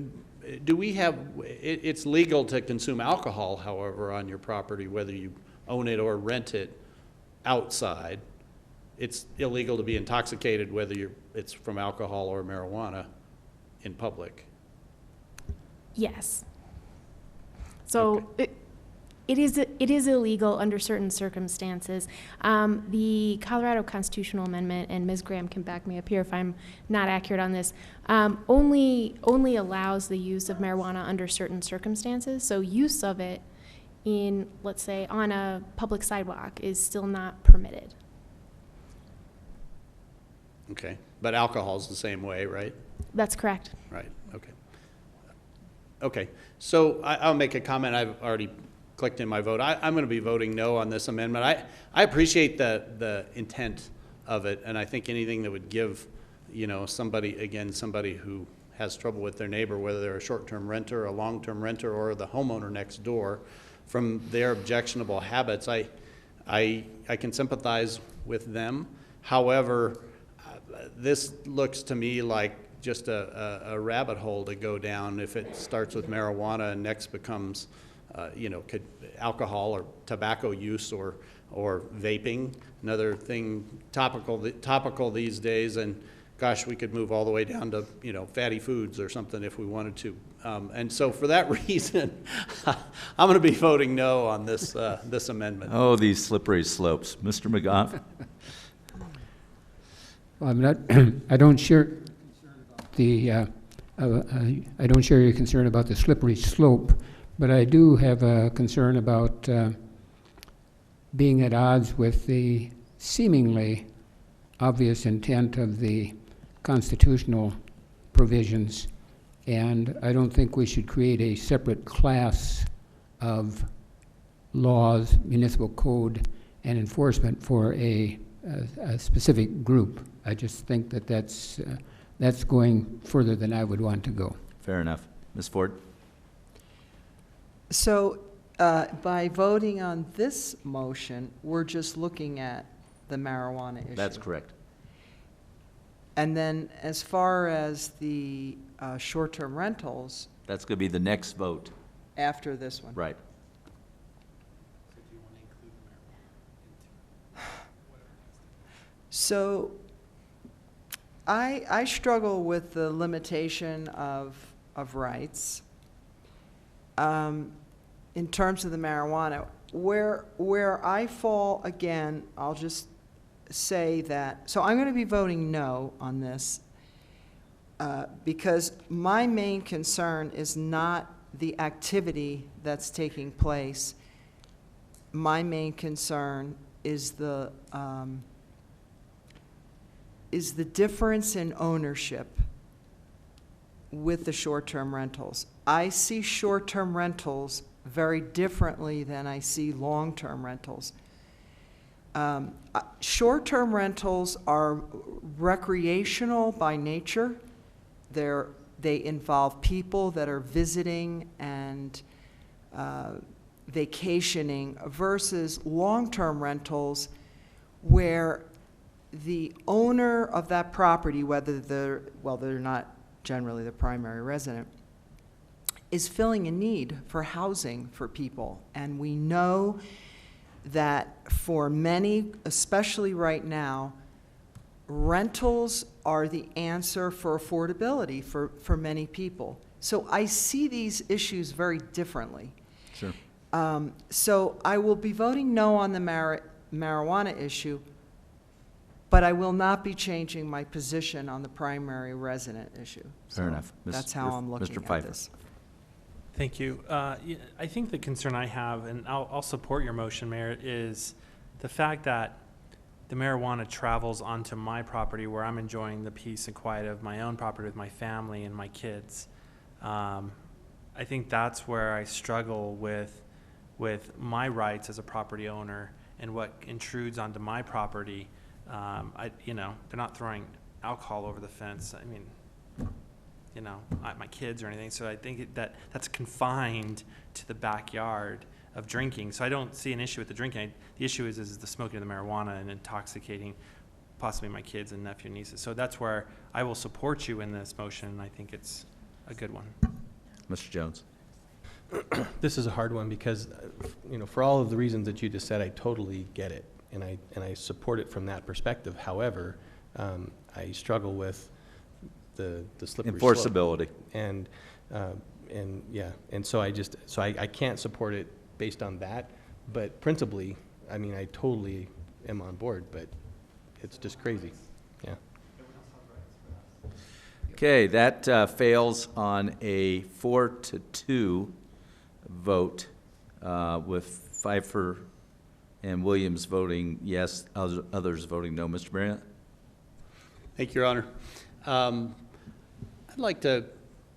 do we have, it's legal to consume alcohol, however, on your property, whether you own it or rent it outside. It's illegal to be intoxicated whether it's from alcohol or marijuana in public. Yes. So it is illegal under certain circumstances. The Colorado Constitutional Amendment, and Ms. Graham can back me up here if I'm not accurate on this, only allows the use of marijuana under certain circumstances. So use of it in, let's say, on a public sidewalk is still not permitted. Okay, but alcohol's the same way, right? That's correct. Right, okay. Okay, so I'll make a comment. I've already clicked in my vote. I'm going to be voting no on this amendment. I appreciate the intent of it, and I think anything that would give, somebody who has trouble with their neighbor, whether they're a short-term renter, a long-term renter, or the homeowner next door, from their objectionable habits, I can sympathize with them. However, this looks to me like just a rabbit hole to go down if it starts with marijuana and next becomes, alcohol or tobacco use or vaping, another thing topical these days. And gosh, we could move all the way down to, fatty foods or something if we wanted to. And so for that reason, I'm going to be voting no on this amendment. Oh, these slippery slopes. Mr. McGoff? Well, I don't share I don't share your concern about the slippery slope, but I do have a concern about being at odds with the seemingly obvious intent of the constitutional provisions, and I don't think we should create a separate class of laws, municipal code, and enforcement for a specific group. I just think that that's going further than I would want to go. Fair enough. Ms. Ford? So by voting on this motion, we're just looking at the marijuana issue. That's correct. And then as far as the short-term rentals. That's going to be the next vote. After this one. Right. So I struggle with the limitation of rights in terms of the marijuana. Where I fall, again, I'll just say that, so I'm going to be voting no on this because my main concern is not the activity that's taking place. My main concern is the difference in ownership with the short-term rentals. I see short-term rentals very differently than I see long-term rentals. Short-term rentals are recreational by nature. They involve people that are visiting and vacationing versus long-term rentals where the owner of that property, whether they're not generally the primary resident, is filling a need for housing for people. And we know that for many, especially right now, rentals are the answer for affordability for many people. So I see these issues very differently. Sure. So I will be voting no on the marijuana issue, but I will not be changing my position on the primary resident issue. Fair So enough. That's how I'm looking at this. Thank you. I think the concern I have, and I'll support your motion, Mayor, is the fact that the marijuana travels onto my property where I'm enjoying the peace and quiet of my own property with my family and my kids. I think that's where I struggle with my rights as a property owner and what intrudes onto my property. They're not throwing alcohol over the fence. I mean, my kids or anything. So I think that's confined to the backyard of drinking. So I don't see an issue with the drinking. The issue is the smoking of the marijuana and intoxicating possibly my kids and nephew and nieces. So that's where I will support you in this motion, and I think it's a good one. Mr. Jones. This is a hard one because, for all of the reasons that you just said, I totally get it, and I support it from that perspective. However, I struggle with the slippery enforceability, slope. And so I can't support it based on that. But principally, I mean, I totally am on board, but it's just crazy. Yeah. Okay, that fails on a 4-2 vote, with Pfeiffer and Williams voting yes, others voting no. Mr. Marriott? Thank you, Your Honor. I'd like to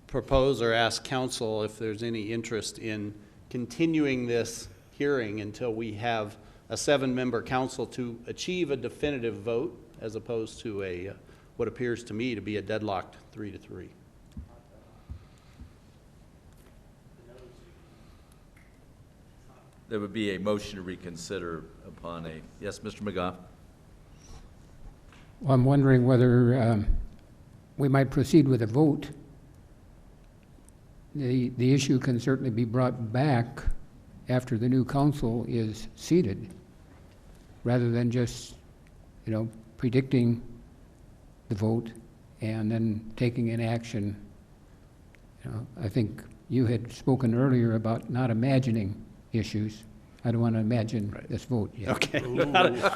propose or ask council if there's any interest in continuing this hearing until we have a 7-member council to achieve a definitive vote as opposed to what appears to me to be a deadlocked 3-3. There would be a motion to reconsider upon yes, Mr. McGoff? Well, I'm wondering whether we might proceed with a vote. The issue can certainly be brought back after the new council is seated, rather than just, predicting the vote and then taking an action. I think you had spoken earlier about not imagining issues. I don't want to imagine this vote yet. Okay,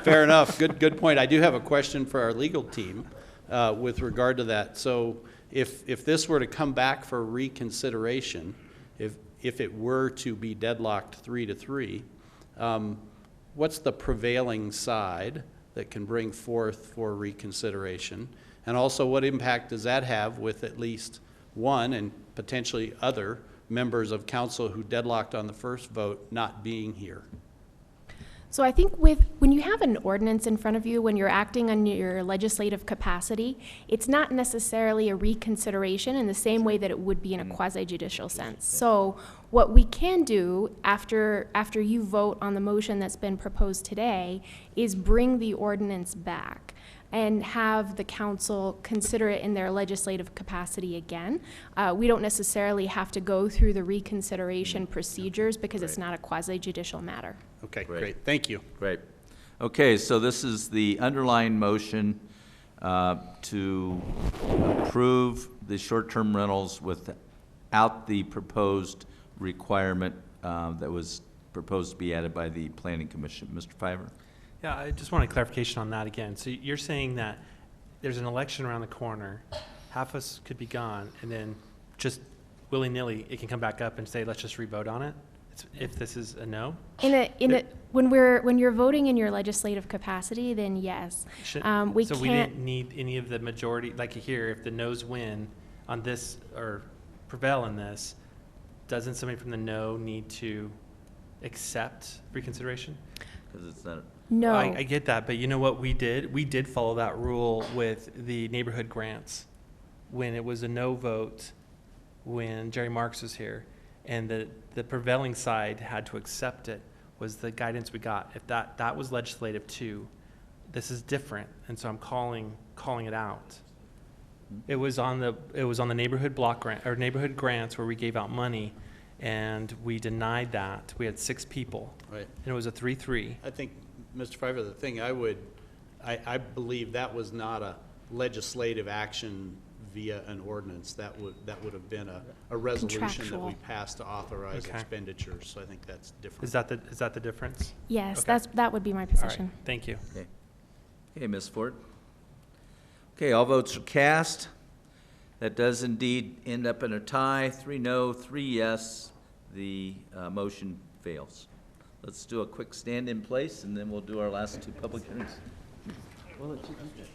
fair enough. Good point. I do have a question for our legal team with regard to that. So if this were to come back for reconsideration, if it were to be deadlocked 3-3, what's the prevailing side that can bring forth for reconsideration? And also, what impact does that have with at least one and potentially other members of council who deadlocked on the first vote not being here? So I think when you have an ordinance in front of you, when you're acting on your legislative capacity, it's not necessarily a reconsideration in the same way that it would be in a quasi-judicial sense. So what we can do after you vote on the motion that's been proposed today is bring the ordinance back and have the council consider it in their legislative capacity again. We don't necessarily have to go through the reconsideration procedures because it's not a quasi-judicial matter. Okay, great. Thank you. Great. Okay, so this is the underlying motion to approve the short-term rentals without the proposed requirement that was proposed to be added by the Planning Commission. Mr. Fiver? Yeah, I just wanted clarification on that again. So you're saying that there's an election around the corner, half us could be gone, and then just willy-nilly, it can come back up and say, let's just re-vote on it? If this is a no? When you're voting in your legislative capacity, then yes. We didn't need any of the majority, like here, if the noes win on this or prevail in this, doesn't somebody from the no need to accept reconsideration? Because it's not. No. I get that, but you know what we did? We did follow that rule with the neighborhood grants when it was a no vote when Jerry Marks was here, and the prevailing side had to accept it, was the guidance we got. If that was legislative too, this is different, and so I'm calling it out. It was on the neighborhood block grant or neighborhood grants where we gave out money, and we denied that. We had 6 people, Right. and it was a 3-3. I think, Mr. Fiver, the thing I believe that was not a legislative action via an ordinance. That would have been a resolution that we passed to authorize expenditures. So I think that's different. Is that the difference? Yes, Okay. that would be my All right. position. Thank you. Okay, Ms. Ford. Okay, all votes are cast. That does indeed end up in a tie. 3 no, 3 yes. The motion fails. Let's do a quick stand in place, and then we'll do our last 2 public hearings. We'll let you do that.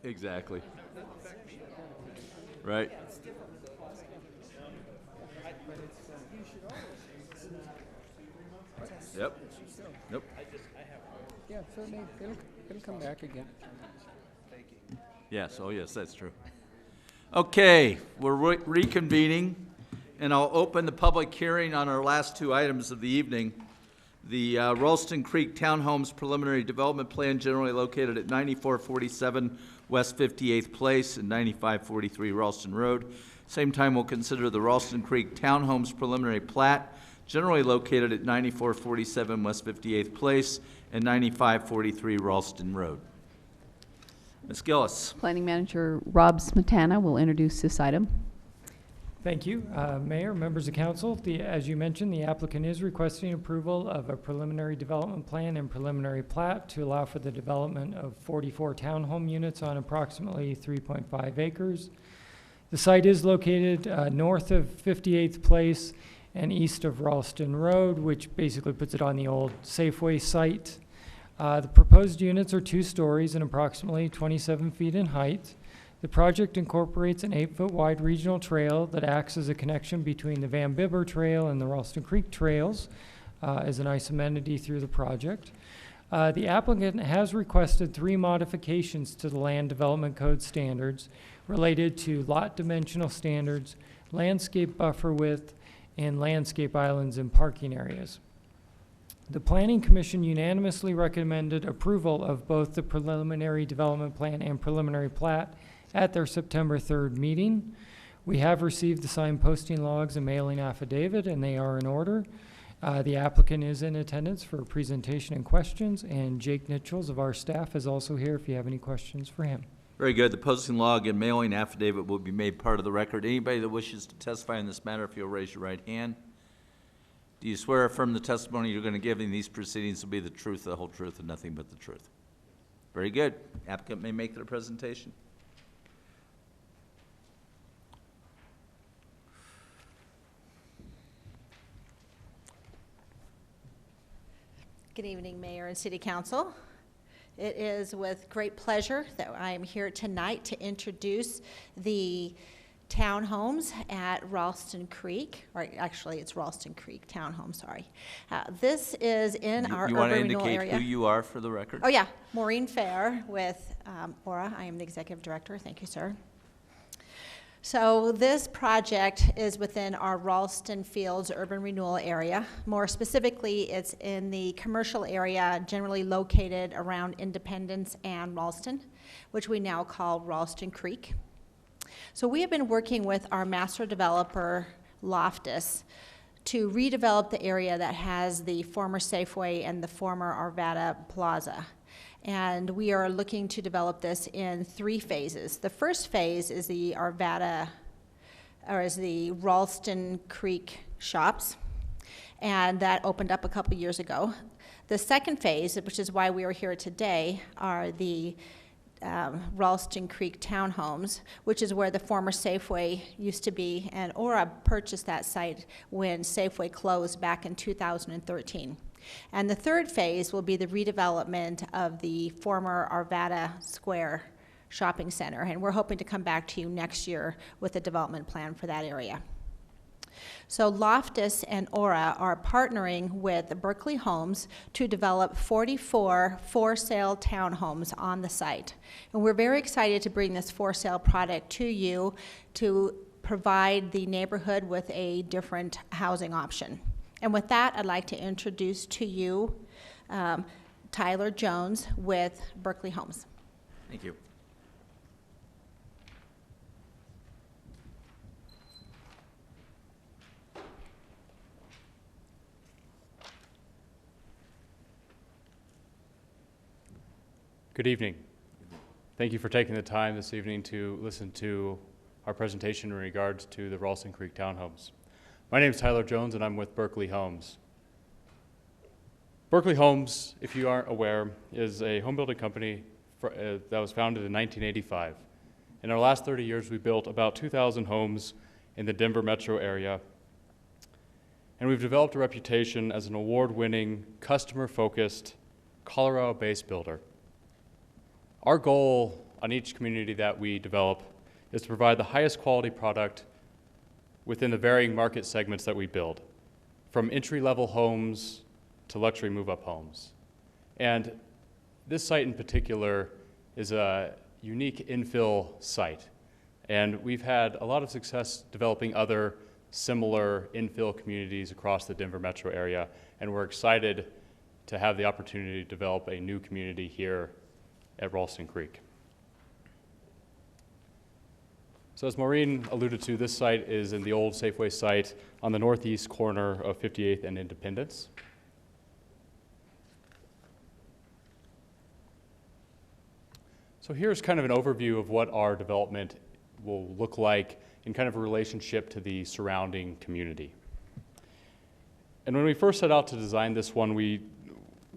Exactly. Right. Yep. Nope. Yeah, so it'll come back again. Yes, oh yes, that's true. Okay, we're reconvening, and I'll open the public hearing on our last two items of the evening. The Ralston Creek Townhomes Preliminary Development Plan, generally located at 9447 West 58th Place and 9543 Ralston Road. Same time, we'll consider the Ralston Creek Townhomes Preliminary Plat, generally located at 9447 West 58th Place and 9543 Ralston Road. Ms. Gillis. Planning Manager Rob Smetana will introduce this item. Thank you. Mayor, members of council, as you mentioned, the applicant is requesting approval of a preliminary development plan and preliminary plat to allow for the development of 44 townhome units on approximately 3.5 acres. The site is located north of 58th Place and east of Ralston Road, which basically puts it on the old Safeway site. The proposed units are 2 stories and approximately 27 feet in height. The project incorporates an 8-foot wide regional trail that acts as a connection between the Van Bibber Trail and the Ralston Creek Trails as a nice amenity through the project. The applicant has requested 3 modifications to the Land Development Code standards related to lot dimensional standards, landscape buffer width, and landscape islands and parking areas. The Planning Commission unanimously recommended approval of both the preliminary development plan and preliminary plat at their September 3rd meeting. We have received the signed posting logs and mailing affidavit, and they are in order. The applicant is in attendance for a presentation and questions, and Jake Nichols of our staff is also here if you have any questions for him. Very good. The posting log and mailing affidavit will be made part of the record. Anybody that wishes to testify in this matter, if you'll raise your right hand. Do you swear or affirm the testimony you're going to give in these proceedings will be the truth, the whole truth, and nothing but the truth? Very good. Applicant may make their presentation. Good evening, Mayor and City Council. It is with great pleasure that I am here tonight to introduce the townhomes at Ralston Creek, or actually it's Ralston Creek Townhome, sorry. This is in our You urban want to renewal indicate area. who you are for the record? Oh yeah, Maureen Fair with Aura. I am the Executive Director. Thank you, sir. So this project is within our Ralston Fields urban renewal area. More specifically, it's in the commercial area generally located around Independence and Ralston, which we now call Ralston Creek. So we have been working with our master developer, Loftus, to redevelop the area that has the former Safeway and the former Arvada Plaza. And we are looking to develop this in 3 phases. The first phase is the Arvada, or is the Ralston Creek shops, and that opened up a couple years ago. The second phase, which is why we are here today, are the Ralston Creek Townhomes, which is where the former Safeway used to be, and Aura purchased that site when Safeway closed back in 2013. And the third phase will be the redevelopment of the former Arvada Square shopping center, and we're hoping to come back to you next year with a development plan for that area. So Loftus and Aura are partnering with Berkeley Homes to develop 44 for-sale townhomes on the site. And we're very excited to bring this for-sale product to you to provide the neighborhood with a different housing option. And with that, I'd like to introduce to you Tyler Jones with Berkeley Homes. Thank you. Good evening. Thank you for taking the time this evening to listen to our presentation in regards to the Ralston Creek Townhomes. My name is Tyler Jones, and I'm with Berkeley Homes. Berkeley Homes, if you aren't aware, is a home building company that was founded in 1985. In our last 30 years, we built about 2,000 homes in the Denver metro area, and we've developed a reputation as an award-winning, customer-focused, Colorado-based builder. Our goal on each community that we develop is to provide the highest quality product within the varying market segments that we build, from entry-level homes to luxury move-up homes. And this site in particular is a unique infill site. And we've had a lot of success developing other similar infill communities across the Denver metro area, and we're excited to have the opportunity to develop a new community here at Ralston Creek. So as Maureen alluded to, this site is in the old Safeway site on the northeast corner of 58th and Independence. So here's kind of an overview of what our development will look like in kind of a relationship to the surrounding community. And when we first set out to design this one, we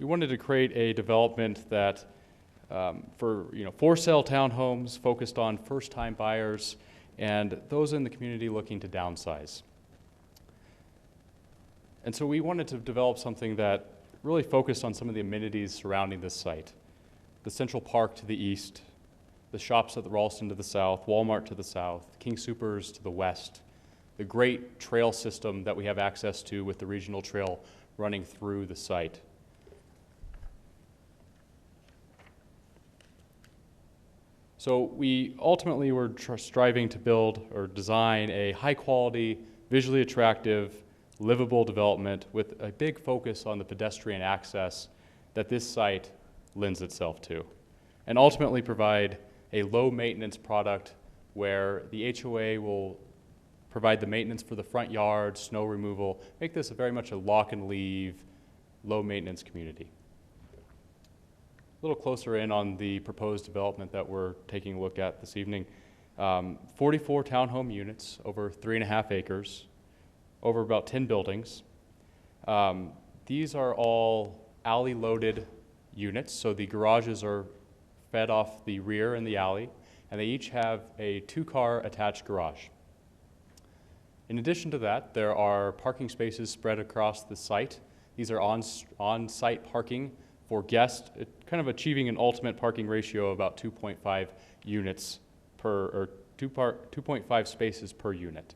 wanted to create a development that for sale townhomes focused on first-time buyers and those in the community looking to downsize. And so we wanted to develop something that really focused on some of the amenities surrounding this site. The Central Park to the east, the shops at the Ralston to the south, Walmart to the south, King Soopers to the west, the great trail system that we have access to with the regional trail running through the site. So we ultimately were striving to build or design a high-quality, visually attractive, livable development with a big focus on the pedestrian access that this site lends itself to, and ultimately provide a low-maintenance product where the HOA will provide the maintenance for the front yard, snow removal, make this very much a lock-and-leave, low-maintenance community. A little closer in on the proposed development that we're taking a look at this evening. 44 townhome units over 3.5 acres, over about 10 buildings. These are all alley-loaded units, so the garages are fed off the rear and the alley, and they each have a 2-car attached garage. In addition to that, there are parking spaces spread across the site. These are on-site parking for guests, kind of achieving an ultimate parking ratio of about 2.5 units per, or 2.5 spaces per unit.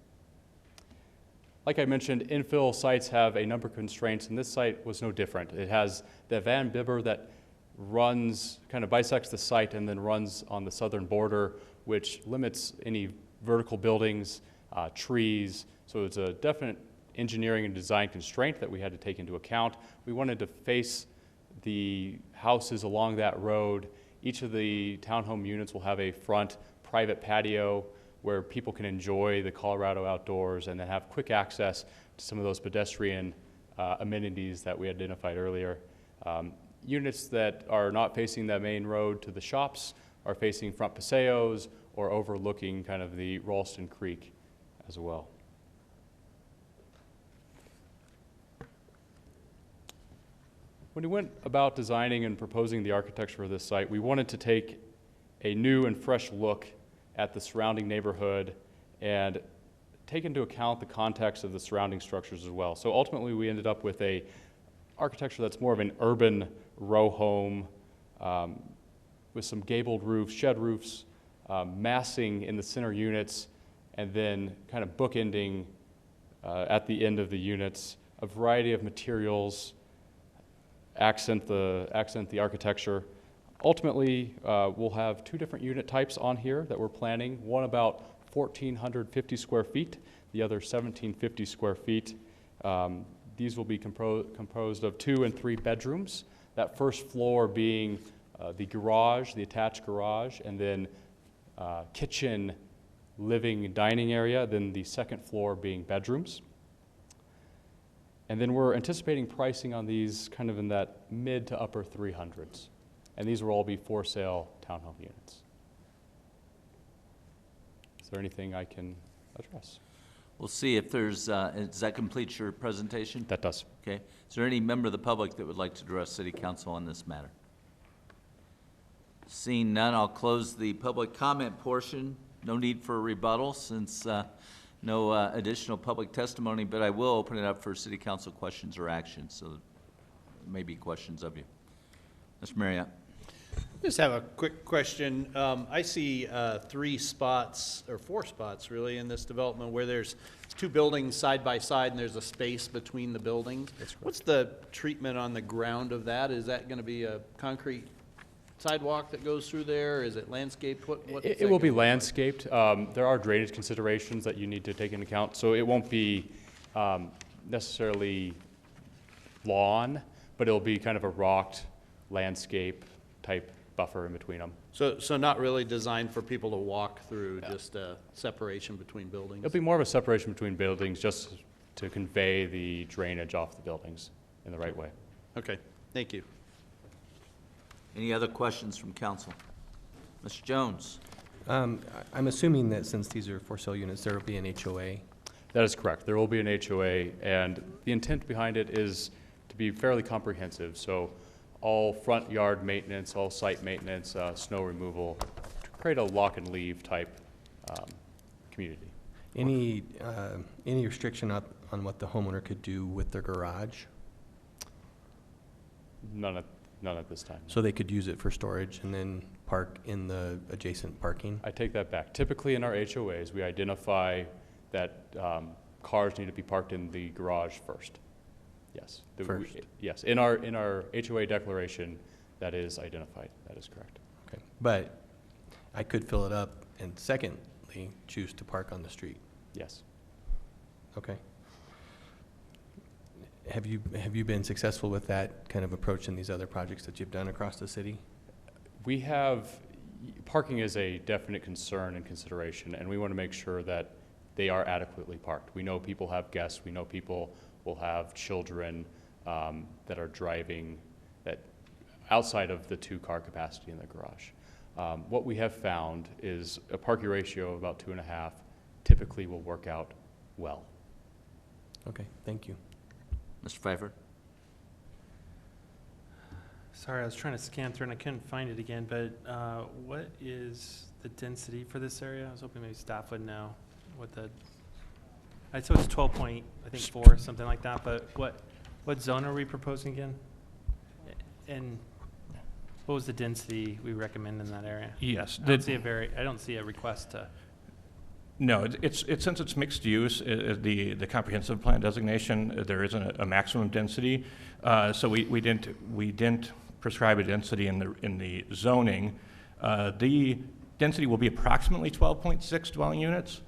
Like I mentioned, infill sites have a number of constraints, and this site was no different. It has the Van Bibber that runs, kind of bisects the site and then runs on the southern border, which limits any vertical buildings, trees. So it's a definite engineering and design constraint that we had to take into account. We wanted to face the houses along that road. Each of the townhome units will have a front private patio where people can enjoy the Colorado outdoors and then have quick access to some of those pedestrian amenities that we identified earlier. Units that are not facing the main road to the shops are facing front paseos or overlooking kind of the Ralston Creek as well. When we went about designing and proposing the architecture of this site, we wanted to take a new and fresh look at the surrounding neighborhood and take into account the context of the surrounding structures as well. So ultimately, we ended up with a architecture that's more of an urban row home with some gabled roofs, shed roofs, massing in the center units, and then kind of bookending at the end of the units, a variety of materials, accent the architecture. Ultimately, we'll have 2 different unit types on here that we're planning, one about 1,450 square feet, the other 1,750 square feet. These will be composed of 2 and 3 bedrooms, that first floor being the garage, the attached garage, and then kitchen, living, dining area, then the second floor being bedrooms. And then we're anticipating pricing on these kind of in that mid to upper 300s. And these will all be for sale townhome units. Is there anything I can address? We'll see if there's, does that complete your presentation? That does. Okay. Is there any member of the public that would like to address City Council on this matter? Seeing none, I'll close the public comment portion. No need for a rebuttal since no additional public testimony, but I will open it up for City Council questions or actions, so there may be questions of you. Mr. Marriott. Just have a quick question. I see 3 spots, or 4 spots really, in this development where there's two buildings side by side and there's a space between the buildings. What's the treatment on the ground of that? Is that gonna be a concrete sidewalk that goes through there? Is it landscaped? It will be landscaped. There are drainage considerations that you need to take into account, so it won't be necessarily lawn, but it'll be kind of a rocked landscape type buffer in between them. So not really designed for people to walk through, just a separation between buildings? It'll be more of a separation between buildings just to convey the drainage off the buildings in the right way. Okay, thank you. Any other questions from council? Mr. Jones? I'm assuming that since these are for sale units, there will be an HOA. That is correct. There will be an HOA, and the intent behind it is to be fairly comprehensive. So all front yard maintenance, all site maintenance, snow removal, to create a lock and leave type community. Any restriction on what the homeowner could do with their garage? None at this time. So they could use it for storage and then park in the adjacent parking? I take that back. Typically in our HOAs, we identify that cars need to be parked in the garage first. Yes. First? Yes. In our HOA declaration, that is identified. That is correct. Okay. But I could fill it up and secondly, choose to park on the street? Yes. Okay. Have you been successful with that kind of approach in these other projects that you've done across the city? We have, parking is a definite concern and consideration, and we want to make sure that they are adequately parked. We know people have guests. We know people will have children that are driving that outside of the 2-car capacity in the garage. What we have found is a parking ratio of about 2.5 typically will work out well. Okay, thank you. Mr. Pfeiffer? Sorry, I was trying to scan through and I couldn't find it again, but what is the density for this area? I was hoping maybe staff would know what the, I saw it's 12.4, something like that, but what zone are we proposing again? And what was the density we recommend in that area? Yes. I don't see a request to. No, it's since it's mixed use, the comprehensive plan designation, there isn't a maximum density. So we didn't prescribe a density in the zoning. The density will be approximately 12.6 dwelling units.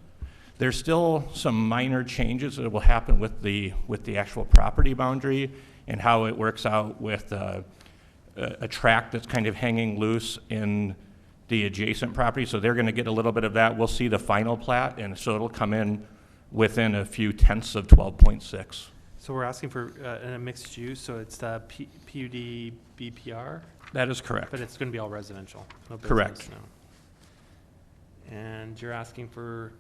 There's still some minor changes that will happen with the actual property boundary and how it works out with a tract that's kind of hanging loose in the adjacent property, so they're going to get a little bit of that. We'll see the final plat, and so it'll come in within a few tenths of 12.6. So we're asking for a mixed use, so it's the PUD BPR? That is correct. But it's going to be all residential? No business, Correct. No. And you're asking for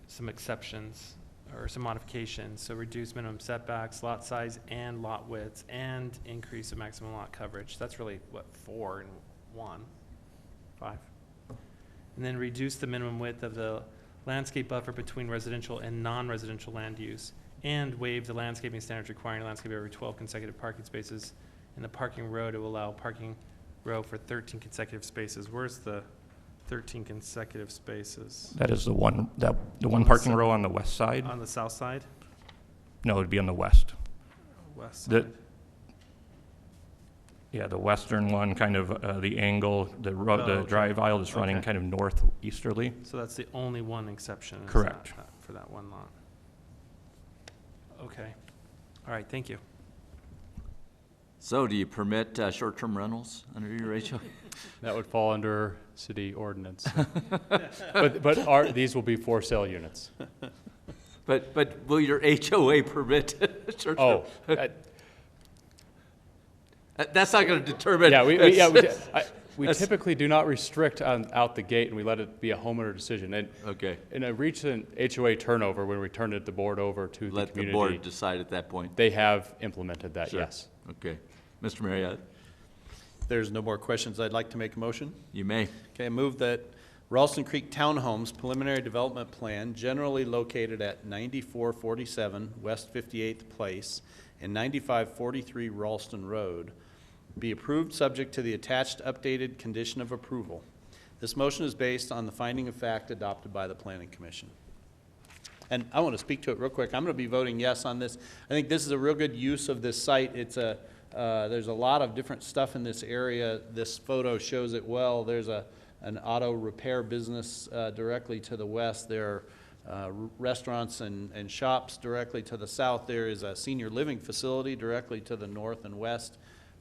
some exceptions or some modifications, so reduce minimum setbacks, lot size, and lot widths, and increase of maximum lot coverage. That's really, what, 4 and 1? 5. And then reduce the minimum width of the landscape buffer between residential and non-residential land use, and waive the landscaping standards requiring landscape every 12 consecutive parking spaces in the parking row to allow parking row for 13 consecutive spaces. Where's the 13 consecutive spaces? That is the one parking row on the west side. On the south side? No, it would be on the west. West side. Yeah, the western one, kind of the angle, the okay. drive aisle is running Okay. kind of northeasterly. So that's the only one exception? Is Correct. that, for that one lot? Okay. All right, thank you. So do you permit short-term rentals under your HOA? That would fall under city ordinance. but these will be for sale units. But will your HOA permit short-term? That's not going to determine. Yeah, we typically do not restrict out the gate, and we let it be a homeowner decision. And okay. In a recent HOA turnover, when we turned the board over to the community, let the board decide at that point. They have implemented that. Sure. Yes. Okay, Mr. Marriott. There's no more questions. I'd like to make a motion. You may. Okay, I move that Ralston Creek Townhomes preliminary development plan, generally located at 9447 West 58th Place and 9543 Ralston Road, be approved subject to the attached updated condition of approval. This motion is based on the finding of fact adopted by the Planning Commission. And I want to speak to it real quick. I'm going to be voting yes on this. I think this is a real good use of this site. It's there's a lot of different stuff in this area. This photo shows it well. There's an auto repair business directly to the west. There are restaurants and shops directly to the south. There is a senior living facility directly to the north and west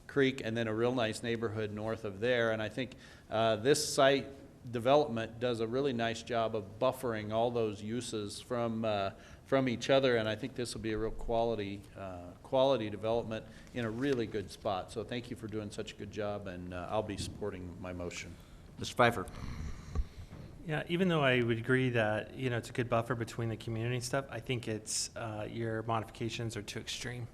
creek, and then a real nice neighborhood north of there. And I think this site development does a really nice job of buffering all those uses from each other, and I think this will be a real quality development in a really good spot. So thank you for doing such a good job, and I'll be supporting my motion. Mr. Pfeiffer. Yeah, even though I would agree that, you know, it's a good buffer between the community stuff, I think it's, your modifications are too extreme.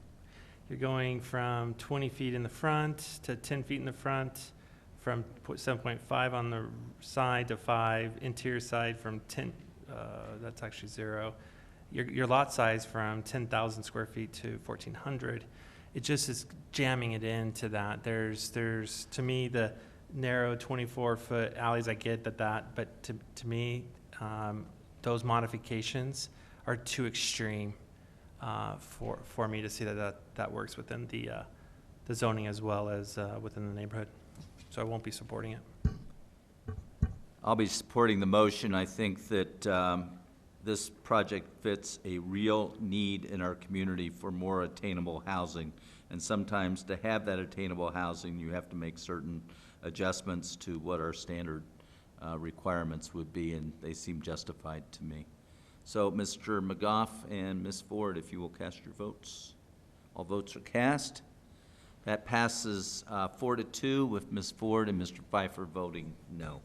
You're going from 20 feet in the front to 10 feet in the front, from 7.5 on the side to 5, interior side from 10, that's actually 0. Your lot size from 10,000 square feet to 1,400. It just is jamming it into that. There's to me, the narrow 24-foot alleys, I get that, but to me, those modifications are too extreme for me to see that works within the zoning as well as within the neighborhood. So I won't be supporting it. I'll be supporting the motion. I think that this project fits a real need in our community for more attainable housing. And sometimes to have that attainable housing, you have to make certain adjustments to what our standard requirements would be, and they seem justified to me. So Mr. McGoff and Ms. Ford, if you will cast your votes. All votes are cast. That passes 4-2 with Ms. Ford and Mr. Pfeiffer voting no.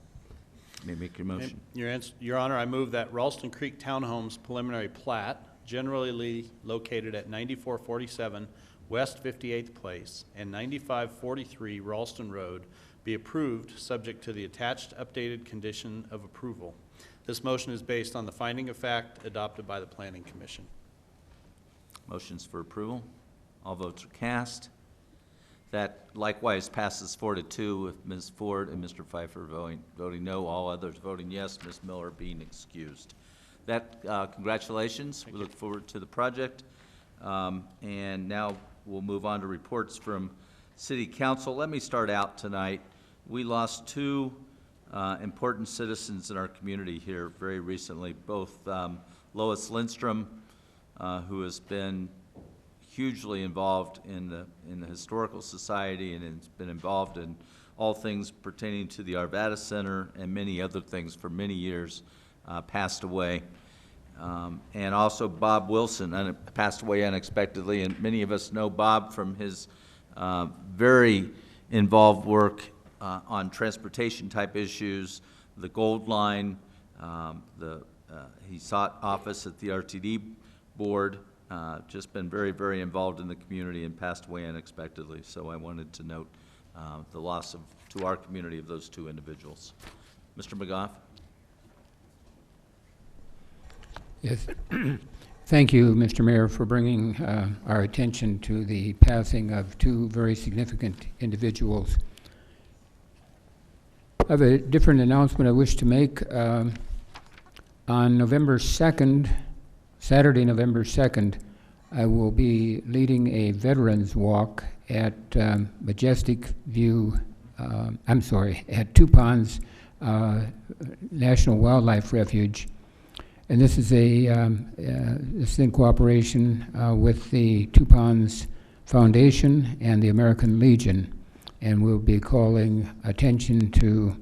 You may make your motion. Your Honor, I move that Ralston Creek Townhomes preliminary plat, generally located at 9447 West 58th Place and 9543 Ralston Road, be approved subject to the attached updated condition of approval. This motion is based on the finding of fact adopted by the Planning Commission. Motions for approval. All votes are cast. That likewise passes 4-2 with Ms. Ford and Mr. Pfeiffer voting no, all others voting yes, Ms. Miller being excused. That, congratulations. We look forward to the project. And now we'll move on to reports from City Council. Let me start out tonight. We lost two important citizens in our community here very recently, both Lois Lindstrom, who has been hugely involved in the Historical Society and has been involved in all things pertaining to the Arvada Center and many other things for many years, passed away. And also Bob Wilson passed away unexpectedly, and many of us know Bob from his very involved work on transportation type issues, the Gold Line, he sought office at the RTD board, just been very, very involved in the community and passed away unexpectedly. So I wanted to note the loss to our community of those two individuals. Mr. McGoff? Yes. Thank you, Mr. Mayor, for bringing our attention to the passing of two very significant individuals. I have a different announcement I wish to make. On November 2nd, Saturday, November 2nd, I will be leading a veterans walk at Majestic View, at Two Ponds National Wildlife Refuge. And this is this is in cooperation with the Two Ponds Foundation and the American Legion. And we'll be calling attention to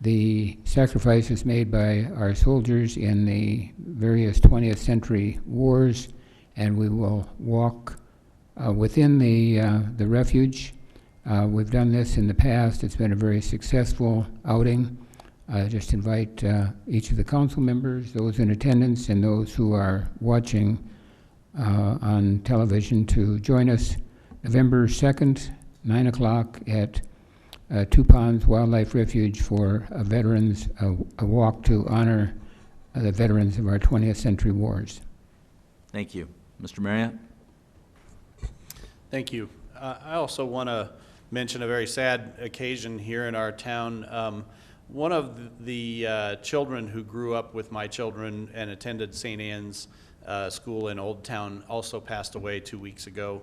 the sacrifices made by our soldiers in the various 20th century wars, and we will walk within the refuge. We've done this in the past. It's been a very successful outing. I just invite each of the council members, those in attendance, and those who are watching on television to join us November 2nd, 9 o'clock at Two Ponds Wildlife Refuge for a walk to honor the veterans of our 20th century wars. Thank you. Mr. Marriott? Thank you. I also want to mention a very sad occasion here in our town. One of the children who grew up with my children and attended St. Anne's School in Old Town also passed away 2 weeks ago.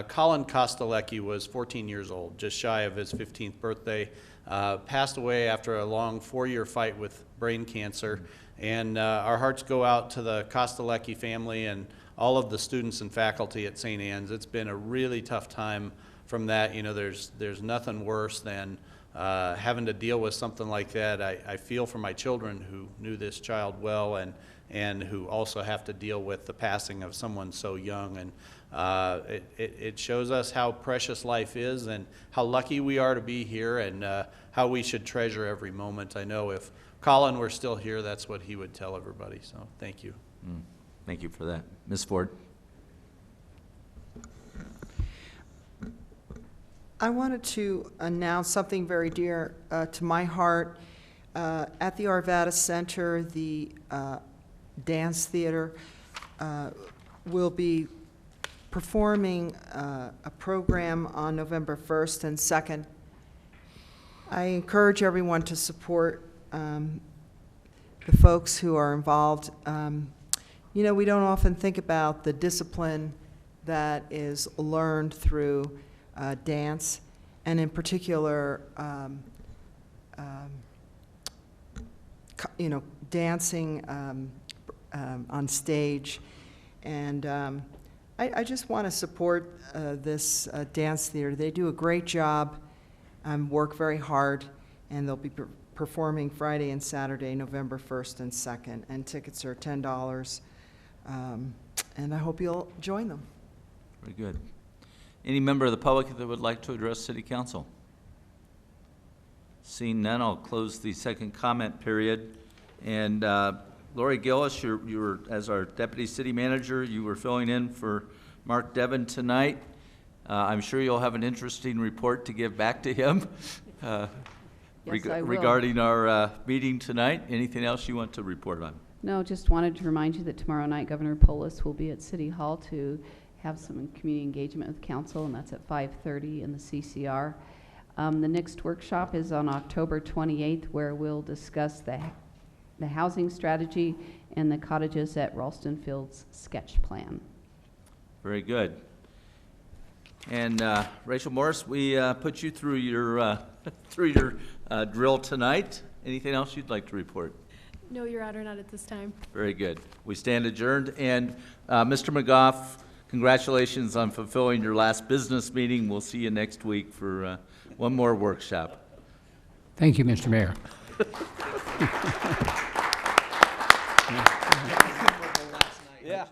Colin Kostelecki was 14 years old, just shy of his 15th birthday. Passed away after a long 4-year fight with brain cancer. And our hearts go out to the Kostelecki family and all of the students and faculty at St. Anne's. It's been a really tough time from that. You know, there's nothing worse than having to deal with something like that. I feel for my children who knew this child well and who also have to deal with the passing of someone so young. And it shows us how precious life is and how lucky we are to be here and how we should treasure every moment. I know if Colin were still here, that's what he would tell everybody. So thank you. Thank you for that. Ms. Ford? I wanted to announce something very dear to my heart. At the Arvada Center, the dance theater will be performing a program on November 1st and 2nd. I encourage everyone to support the folks who are involved. You know, we don't often think about the discipline that is learned through dance, and in particular, you know, dancing on stage. And I just want to support this dance theater. They do a great job, work very hard, and they'll be performing Friday and Saturday, November 1st and 2nd, and tickets are $10. And I hope you'll join them. Very good. Any member of the public that would like to address City Council? Seeing none, I'll close the second comment period. And Lori Gillis, you were, as our Deputy City Manager, you were filling in for Mark Devon tonight. I'm sure you'll have an interesting report to give back to him Yes, I will. regarding our meeting tonight. Anything else you want to report on? No, just wanted to remind you that tomorrow night Governor Polis will be at City Hall to have some community engagement with council, and that's at 5:30 in the CCR. The next workshop is on October 28th, where we'll discuss the housing strategy and the cottages at Ralston Fields sketch plan. Very good. And Rachel Morris, we put you through your drill tonight. Anything else you'd like to report? No, Your Honor, not at this time. Very good. We stand adjourned. And Mr. McGoff, congratulations on fulfilling your last business meeting. We'll see you next week for one more workshop. Thank you, Mr. Mayor. Yeah.